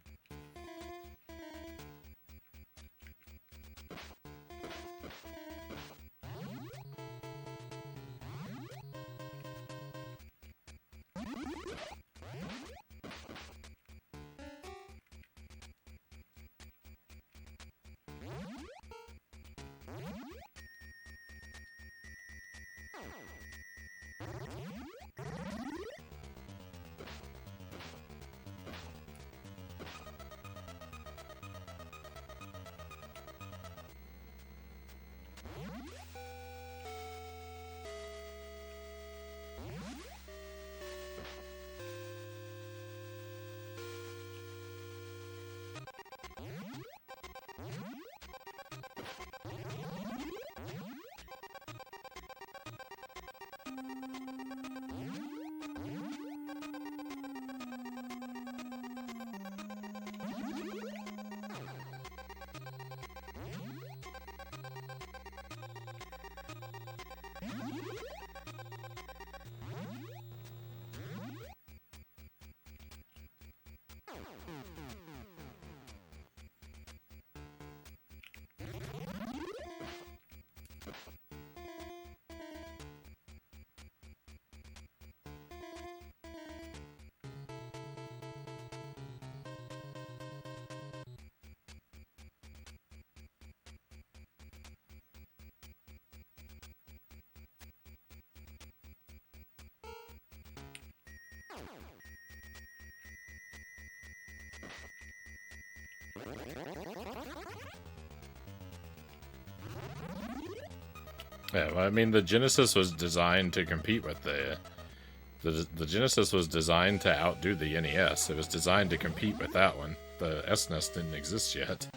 Yeah, well, I mean, the Genesis was designed to compete with the Genesis was designed to outdo the NES. It was designed to compete with that one. The SNES didn't exist yet.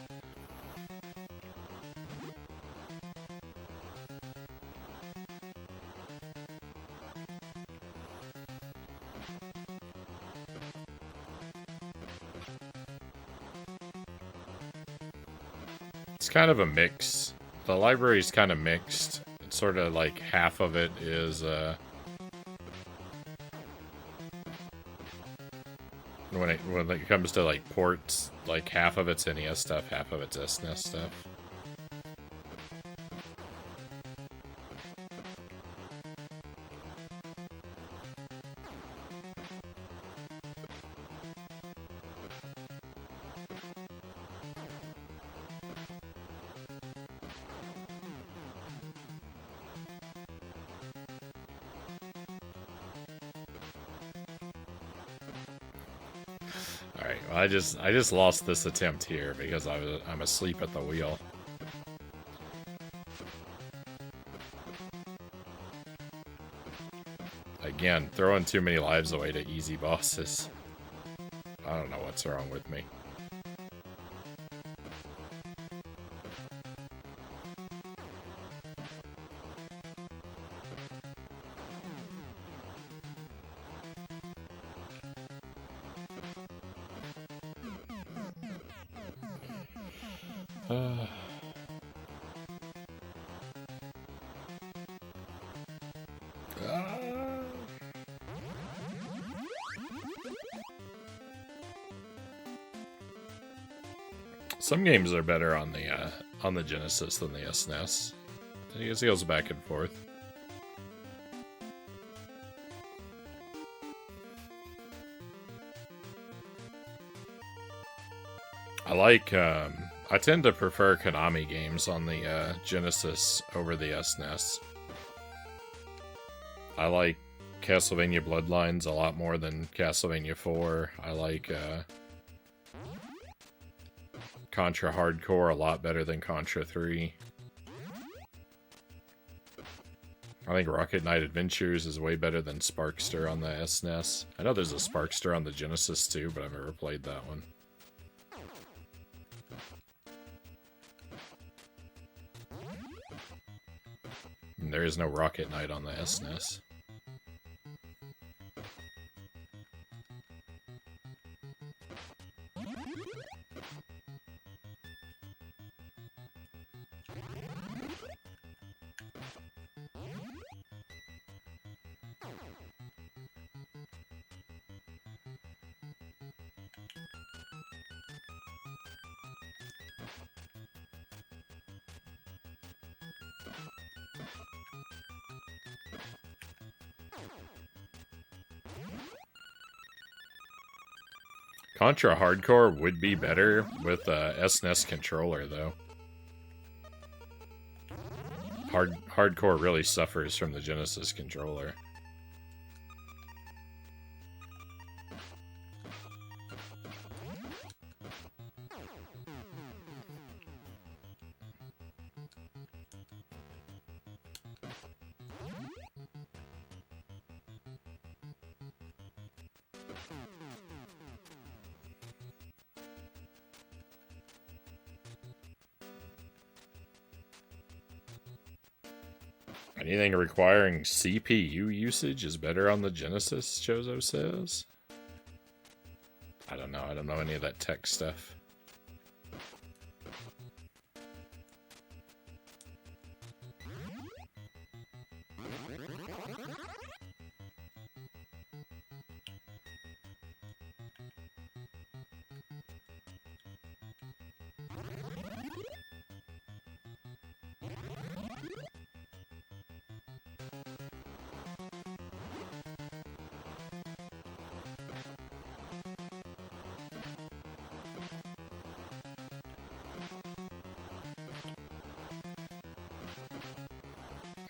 It's kind of a mix. The library's kind of mixed. It's sort of like half of it is, when it comes to like ports, like half of it's NES stuff, half of it's SNES stuff. Alright, well, I just lost this attempt here because I'm asleep at the wheel. Again, throwing too many lives away to easy bosses. I don't know what's wrong with me. Some games are better on the Genesis than the SNES. I guess it goes back and forth. I tend to prefer Konami games on the Genesis over the SNES. I like Castlevania Bloodlines a lot more than Castlevania 4. I like Contra Hardcore a lot better than Contra 3. I think Rocket Knight Adventures is way better than Sparkster on the SNES. I know there's a Sparkster on the Genesis too, but I've never played that one. And there is no Rocket Knight on the SNES. Contra Hardcore would be better with a SNES controller, though. Hardcore really suffers from the Genesis controller. Anything requiring CPU usage is better on the Genesis, Chozo says. I don't know. I don't know any of that tech stuff.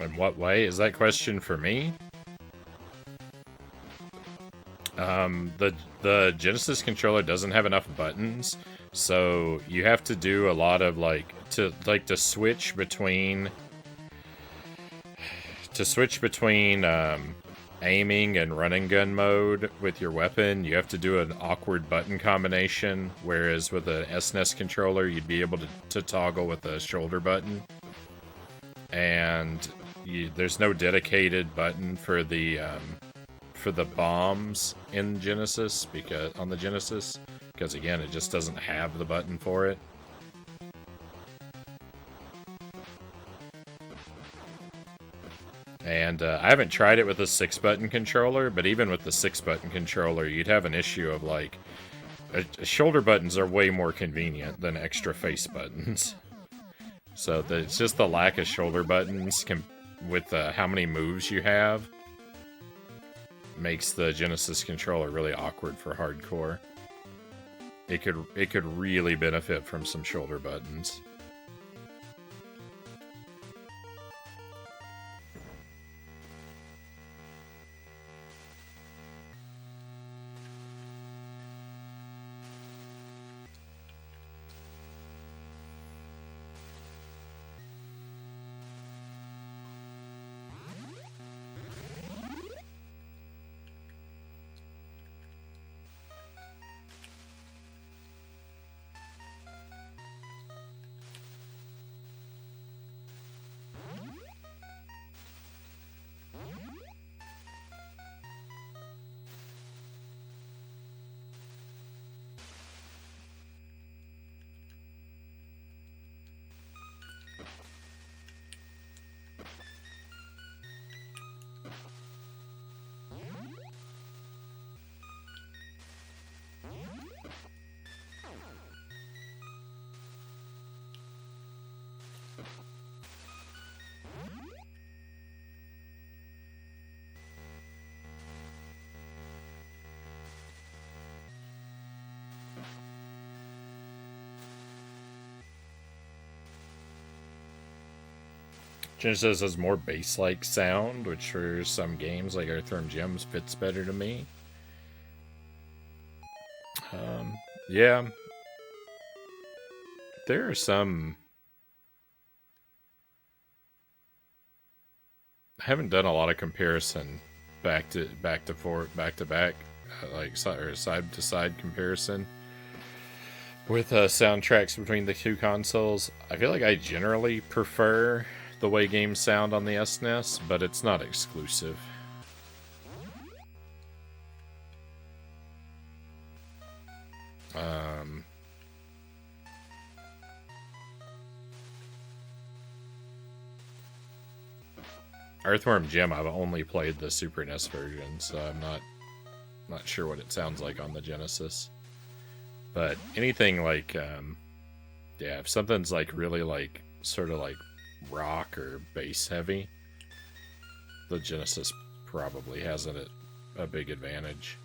In what way? Is that question for me? The Genesis controller doesn't have enough buttons So you have to do a lot of to switch between aiming and run and gun mode with your weapon. You have to do an awkward button combination, whereas with an SNES controller you'd be able to toggle with a shoulder button. And there's no dedicated button for the bombs in Genesis, because again, it just doesn't have the button for it. And I haven't tried it with a 6-button controller, but even with the 6-button controller, you'd have an issue of shoulder buttons are way more convenient than extra face buttons. So it's just the lack of shoulder buttons with how many moves you have makes the Genesis controller really awkward for hardcore. It could really benefit from some shoulder buttons. Genesis has more bass-like sound, which for some games like Earthworm Jim's fits better to me. Yeah. There are some... I haven't done a lot of comparison back to back, or side to side comparison with soundtracks between the two consoles. I feel like I generally prefer the way games sound on the SNES, but it's not exclusive. Earthworm Jim, I've only played the Super NES version, so I'm not sure what it sounds like on the Genesis. But anything if something's really sort of rock or bass heavy, the Genesis probably has a big advantage.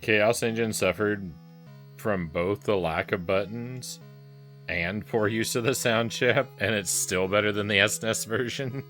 Chaos Engine suffered from both the lack of buttons and poor use of the sound chip, and it's still better than the SNES version.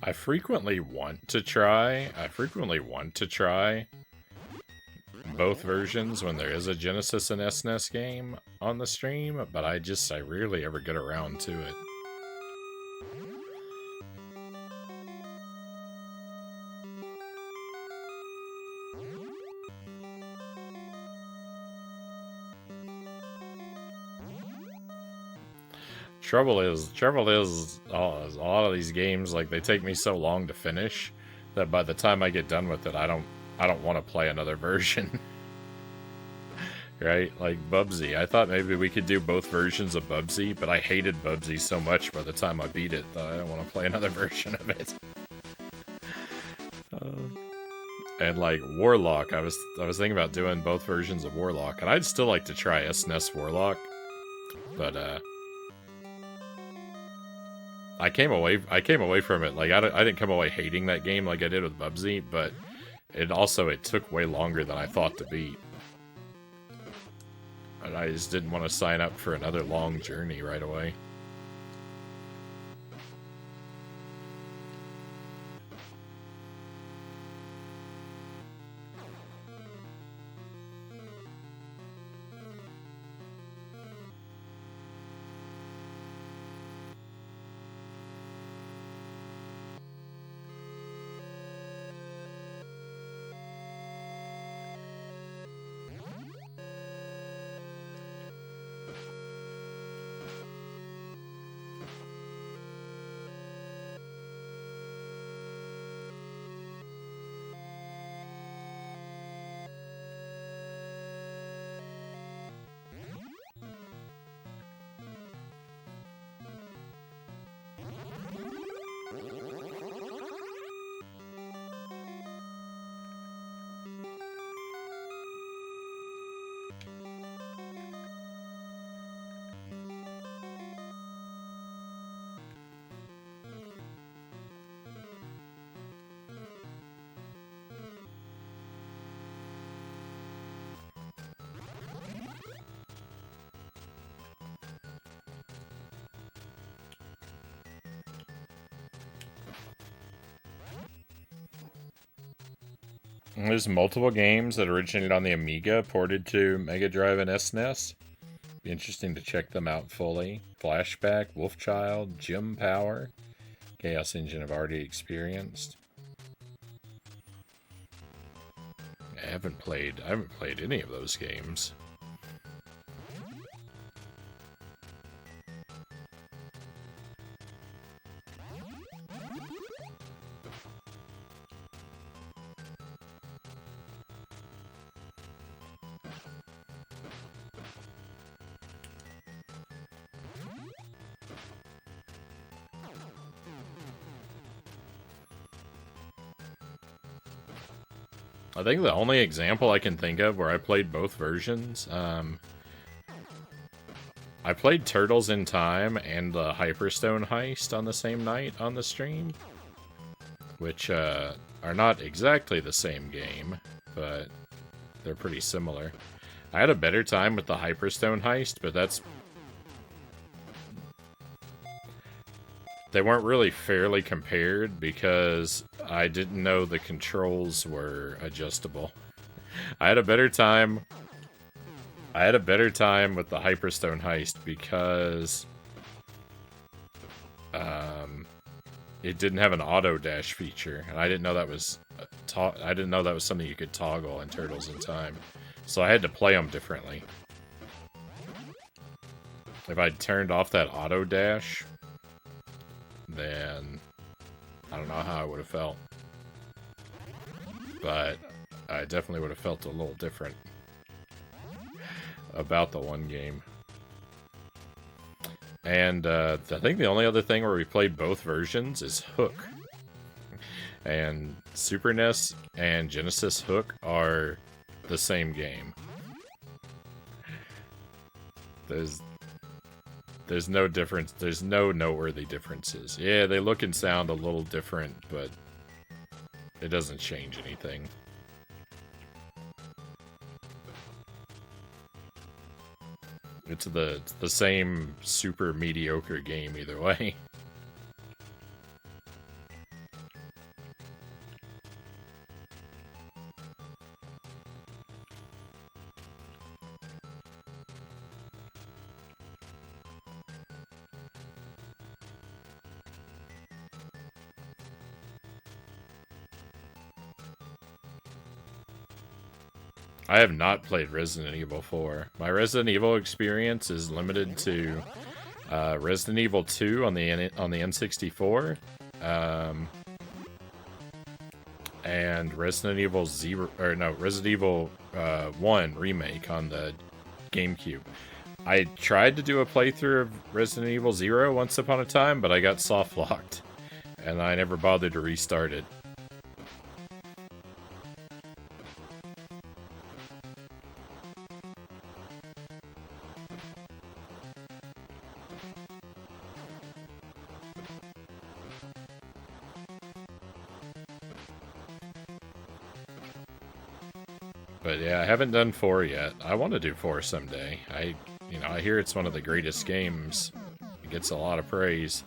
I frequently want to try both versions when there is a Genesis and SNES game on the stream, but I rarely ever get around to it. Trouble is, a lot of these games, like, they take me so long to finish that by the time I get done with it, I don't want to play another version. Right? Like Bubsy. I thought maybe we could do both versions of Bubsy, but I hated Bubsy so much by the time I beat it that I don't want to play another version of it. And like Warlock, I was thinking about doing both versions of Warlock, and I'd still like to try SNES Warlock, but I came away from it, like, I didn't come away hating that game like I did with Bubsy, but it took way longer than I thought to beat. And I just didn't want to sign up for another long journey right away. There's multiple games that originated on the Amiga ported to Mega Drive and SNES. Be interesting to check them out fully. Flashback, Wolfchild, Gym Power, Chaos Engine I've already experienced. I haven't played any of those games. I think the only example I can think of where I played both versions, I played Turtles in Time and the Hyperstone Heist on the same night on the stream, which are not exactly the same game, but they're pretty similar. I had a better time with the Hyperstone Heist, but they weren't really fairly compared because I didn't know the controls were adjustable. I had a better time with the Hyperstone Heist because it didn't have an auto dash feature, and I didn't know that was something you could toggle in Turtles in Time. So I had to play them differently. If I'd turned off that auto dash, then I don't know how I would have felt. But I definitely would have felt a little different about the one game. And I think the only other thing where we played both versions is Hook. And Super NES and Genesis Hook are the same game. There's no difference. There's no noteworthy differences. Yeah, they look and sound a little different, but it doesn't change anything. It's the same super mediocre game either way. I have not played Resident Evil 4. My Resident Evil experience is limited to Resident Evil 2 on the N64, and Resident Evil Resident Evil 1 remake on the GameCube. I tried to do a playthrough of Resident Evil 0 once upon a time, but I got soft locked, and I never bothered to restart it. But yeah, I haven't done 4 yet. I want to do 4 someday. I hear it's one of the greatest games. It gets a lot of praise.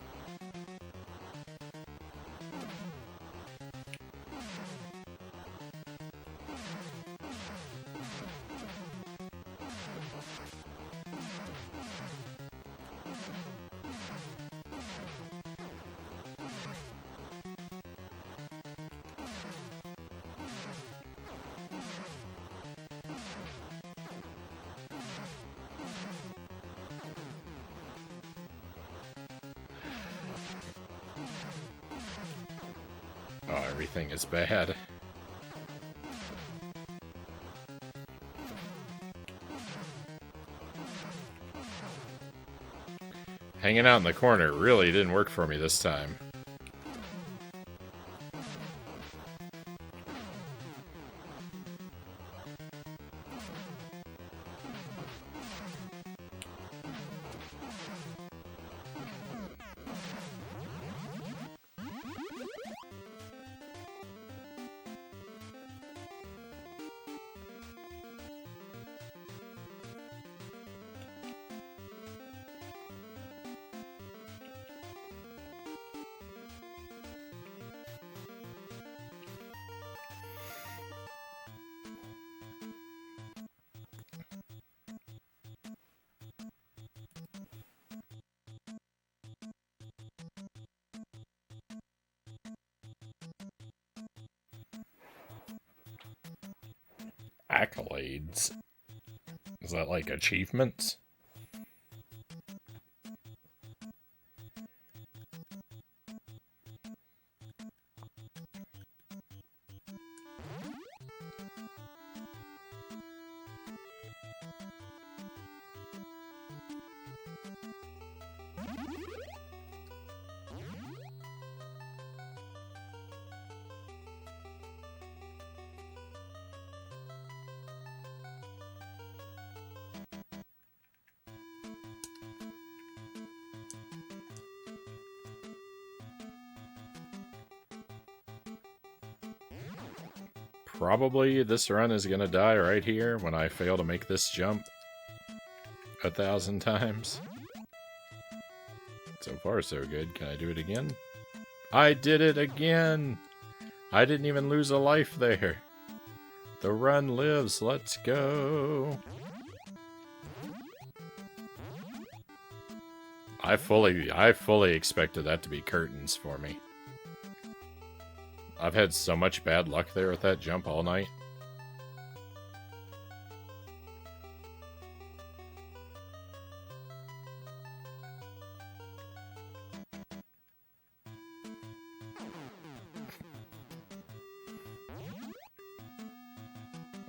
Oh, everything is bad. Hanging out in the corner really didn't work for me this time. Accolades? Is that like achievements? Probably this run is gonna die right here when I fail to make this jump 1,000 times. So far, so good. Can I do it again? I did it again! I didn't even lose a life there. The run lives. Let's go. I fully expected that to be curtains for me. I've had so much bad luck there with that jump all night.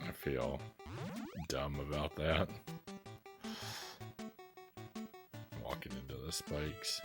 I feel dumb about that. Walking into the spikes.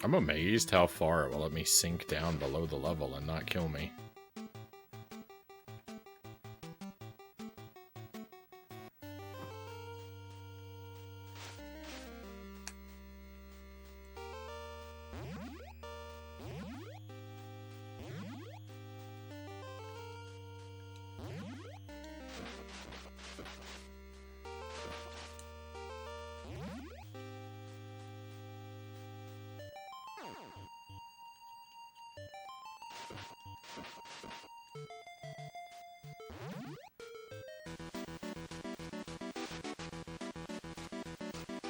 I'm amazed how far it will let me sink down below the level and not kill me.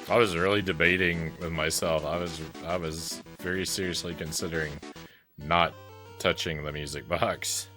I was really debating with myself. I was very seriously considering not touching the music box.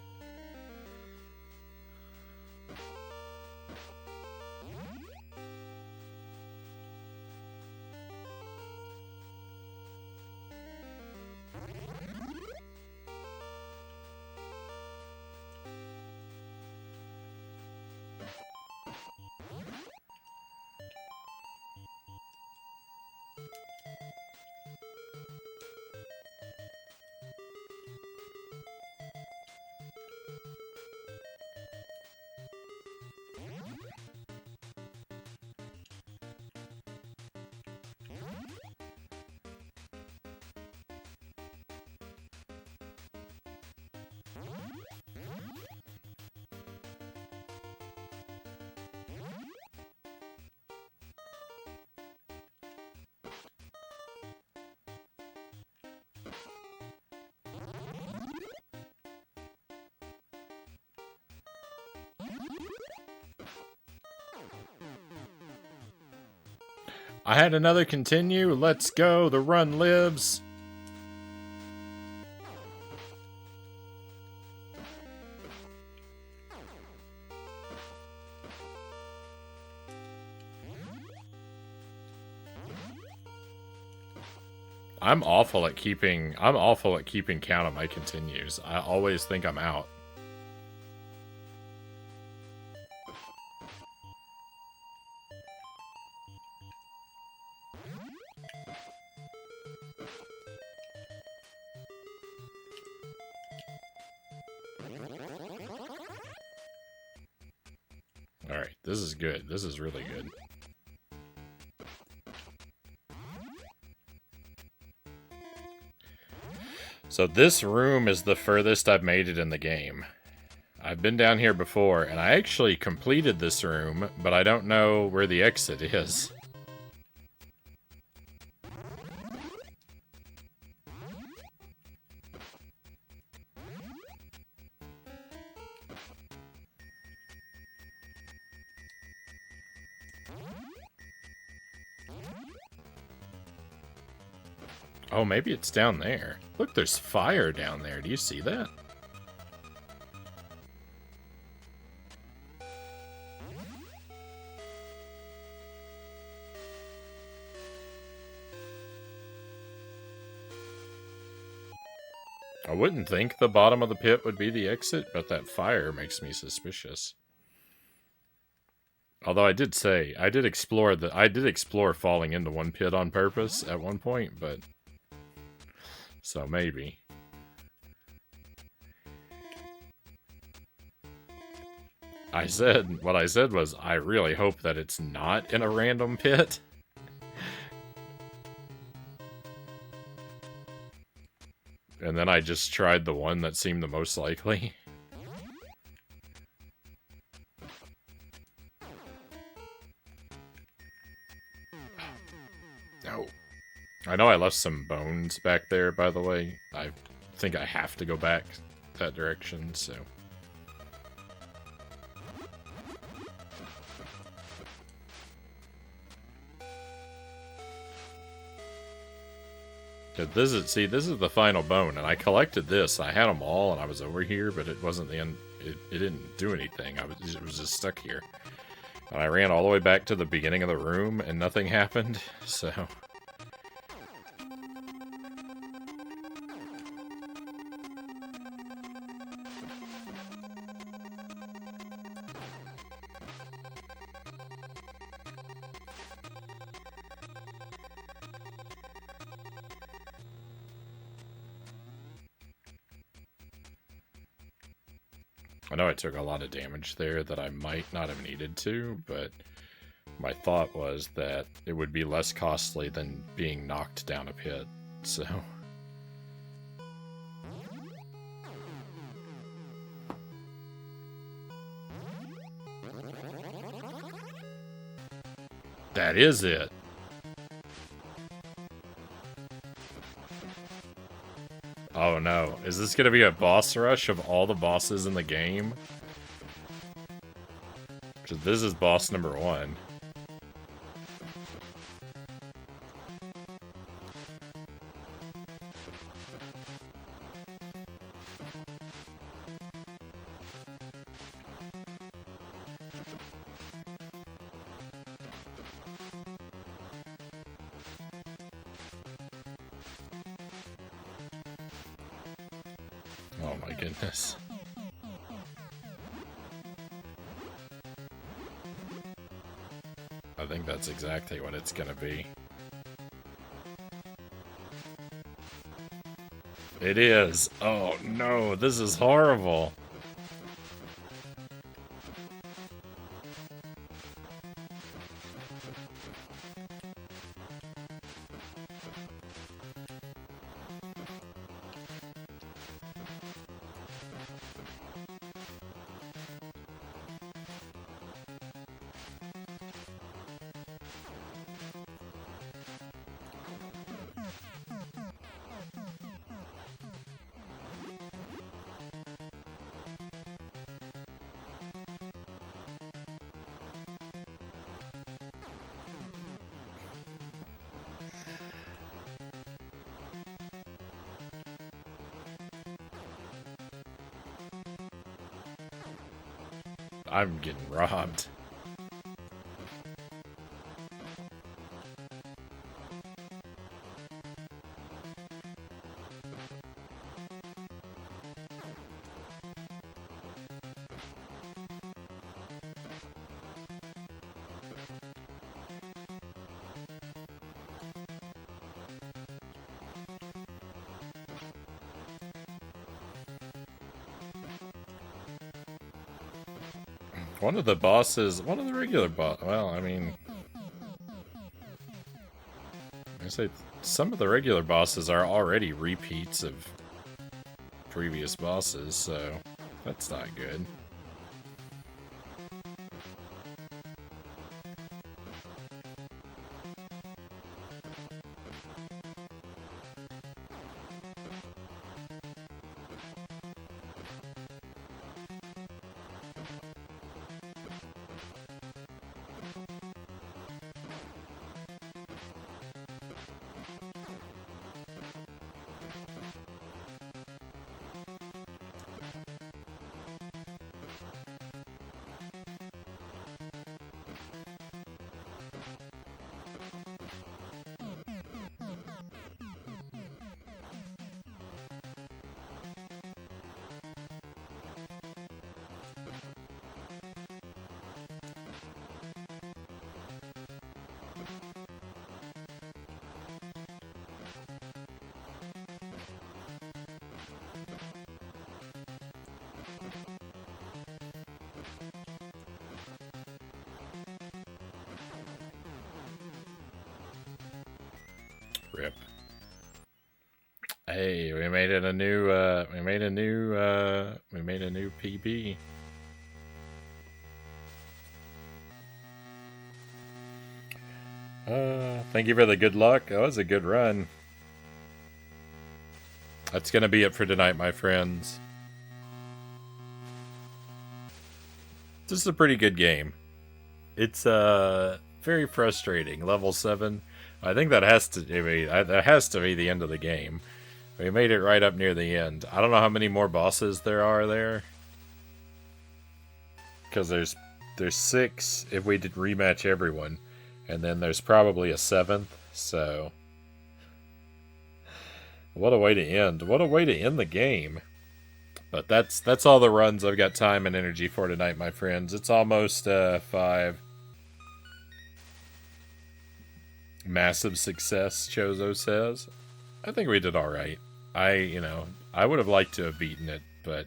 I had another continue. Let's go. The run lives. I'm awful at keeping count of my continues. I always think I'm out. Alright, this is good. This is really good. So this room is the furthest I've made it in the game. I've been down here before, and I actually completed this room, but I don't know where the exit is. Oh, maybe it's down there. Look, there's fire down there. Do you see that? I wouldn't think the bottom of the pit would be the exit, but that fire makes me suspicious. Although I did explore falling into one pit on purpose at one point, but so maybe. What I said was, I really hope that it's not in a random pit. And then I just tried the one that seemed the most likely. No. I know I left some bones back there, by the way. I think I have to go back that direction, so... This is the final bone, and I collected this. I had them all, and I was over here, but it wasn't the end. It didn't do anything. It was just stuck here. And I ran all the way back to the beginning of the room, and nothing happened, so... I know I took a lot of damage there that I might not have needed to, but my thought was that it would be less costly than being knocked down a pit, so... That is it! Oh no, is this gonna be a boss rush of all the bosses in the game? This is boss number 1. Oh my goodness. I think that's exactly what it's gonna be. It is! Oh no, this is horrible! I'm getting robbed. One of the regular boss, well, I mean, I say some of the regular bosses are already repeats of previous bosses, so that's not good. Rip. Hey, we made it a new PB. Thank you for the good luck. That was a good run. That's gonna be it for tonight, my friends. This is a pretty good game. It's very frustrating. Level 7. I think that has to be the end of the game. We made it right up near the end. I don't know how many more bosses there are there. Because there's 6 if we did rematch everyone. And then there's probably a 7th, so... What a way to end. What a way to end the game. But that's all the runs I've got time and energy for tonight, my friends. It's almost 5. Massive success, Chozo says. I think we did alright. I would have liked to have beaten it, but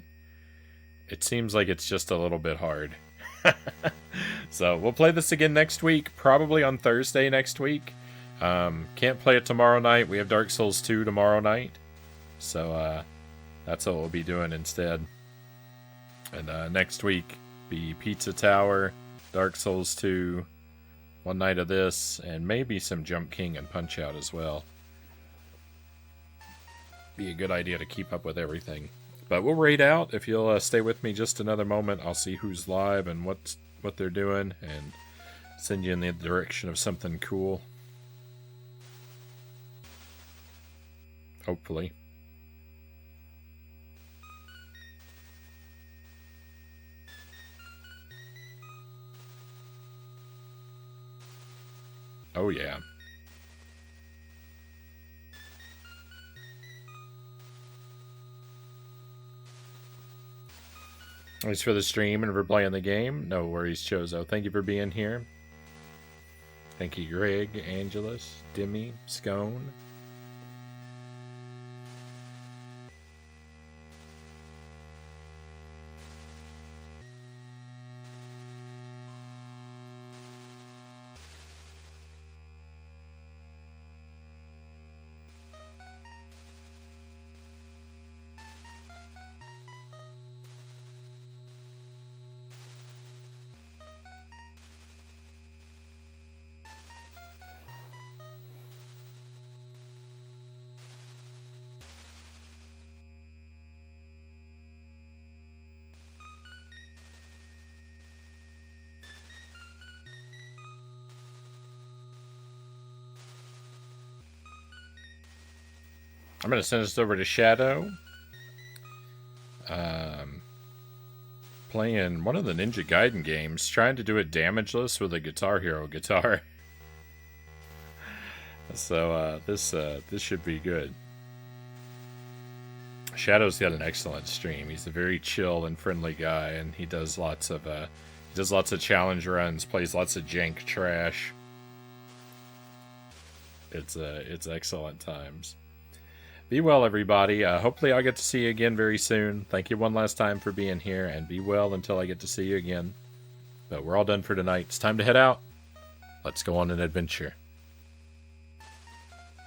it seems like it's just a little bit hard. So we'll play this again next week, probably on Thursday next week. Can't play it tomorrow night. We have Dark Souls 2 tomorrow night. So that's what we'll be doing instead. And next week be Pizza Tower, Dark Souls 2, one night of this, and maybe some Jump King and Punch Out as well. Be a good idea to keep up with everything. But we'll raid out. If you'll stay with me just another moment, I'll see who's live and what they're doing, and send you in the direction of something cool. Hopefully. Oh yeah. Thanks for the stream and for playing the game. No worries, Chozo. Thank you for being here. Thank you, Greg, Angelus, Demi, Scone. I'm going to send this over to Shadow. Playing one of the Ninja Gaiden games, trying to do it damageless with a Guitar Hero guitar. So this should be good. Shadow's got an excellent stream. He's a very chill and friendly guy, and he does lots of challenge runs, plays lots of jank trash. It's excellent times. Be well, everybody. Hopefully I'll get to see you again very soon. Thank you one last time for being here, and be well until I get to see you again. But we're all done for tonight. It's time to head out. Let's go on an adventure.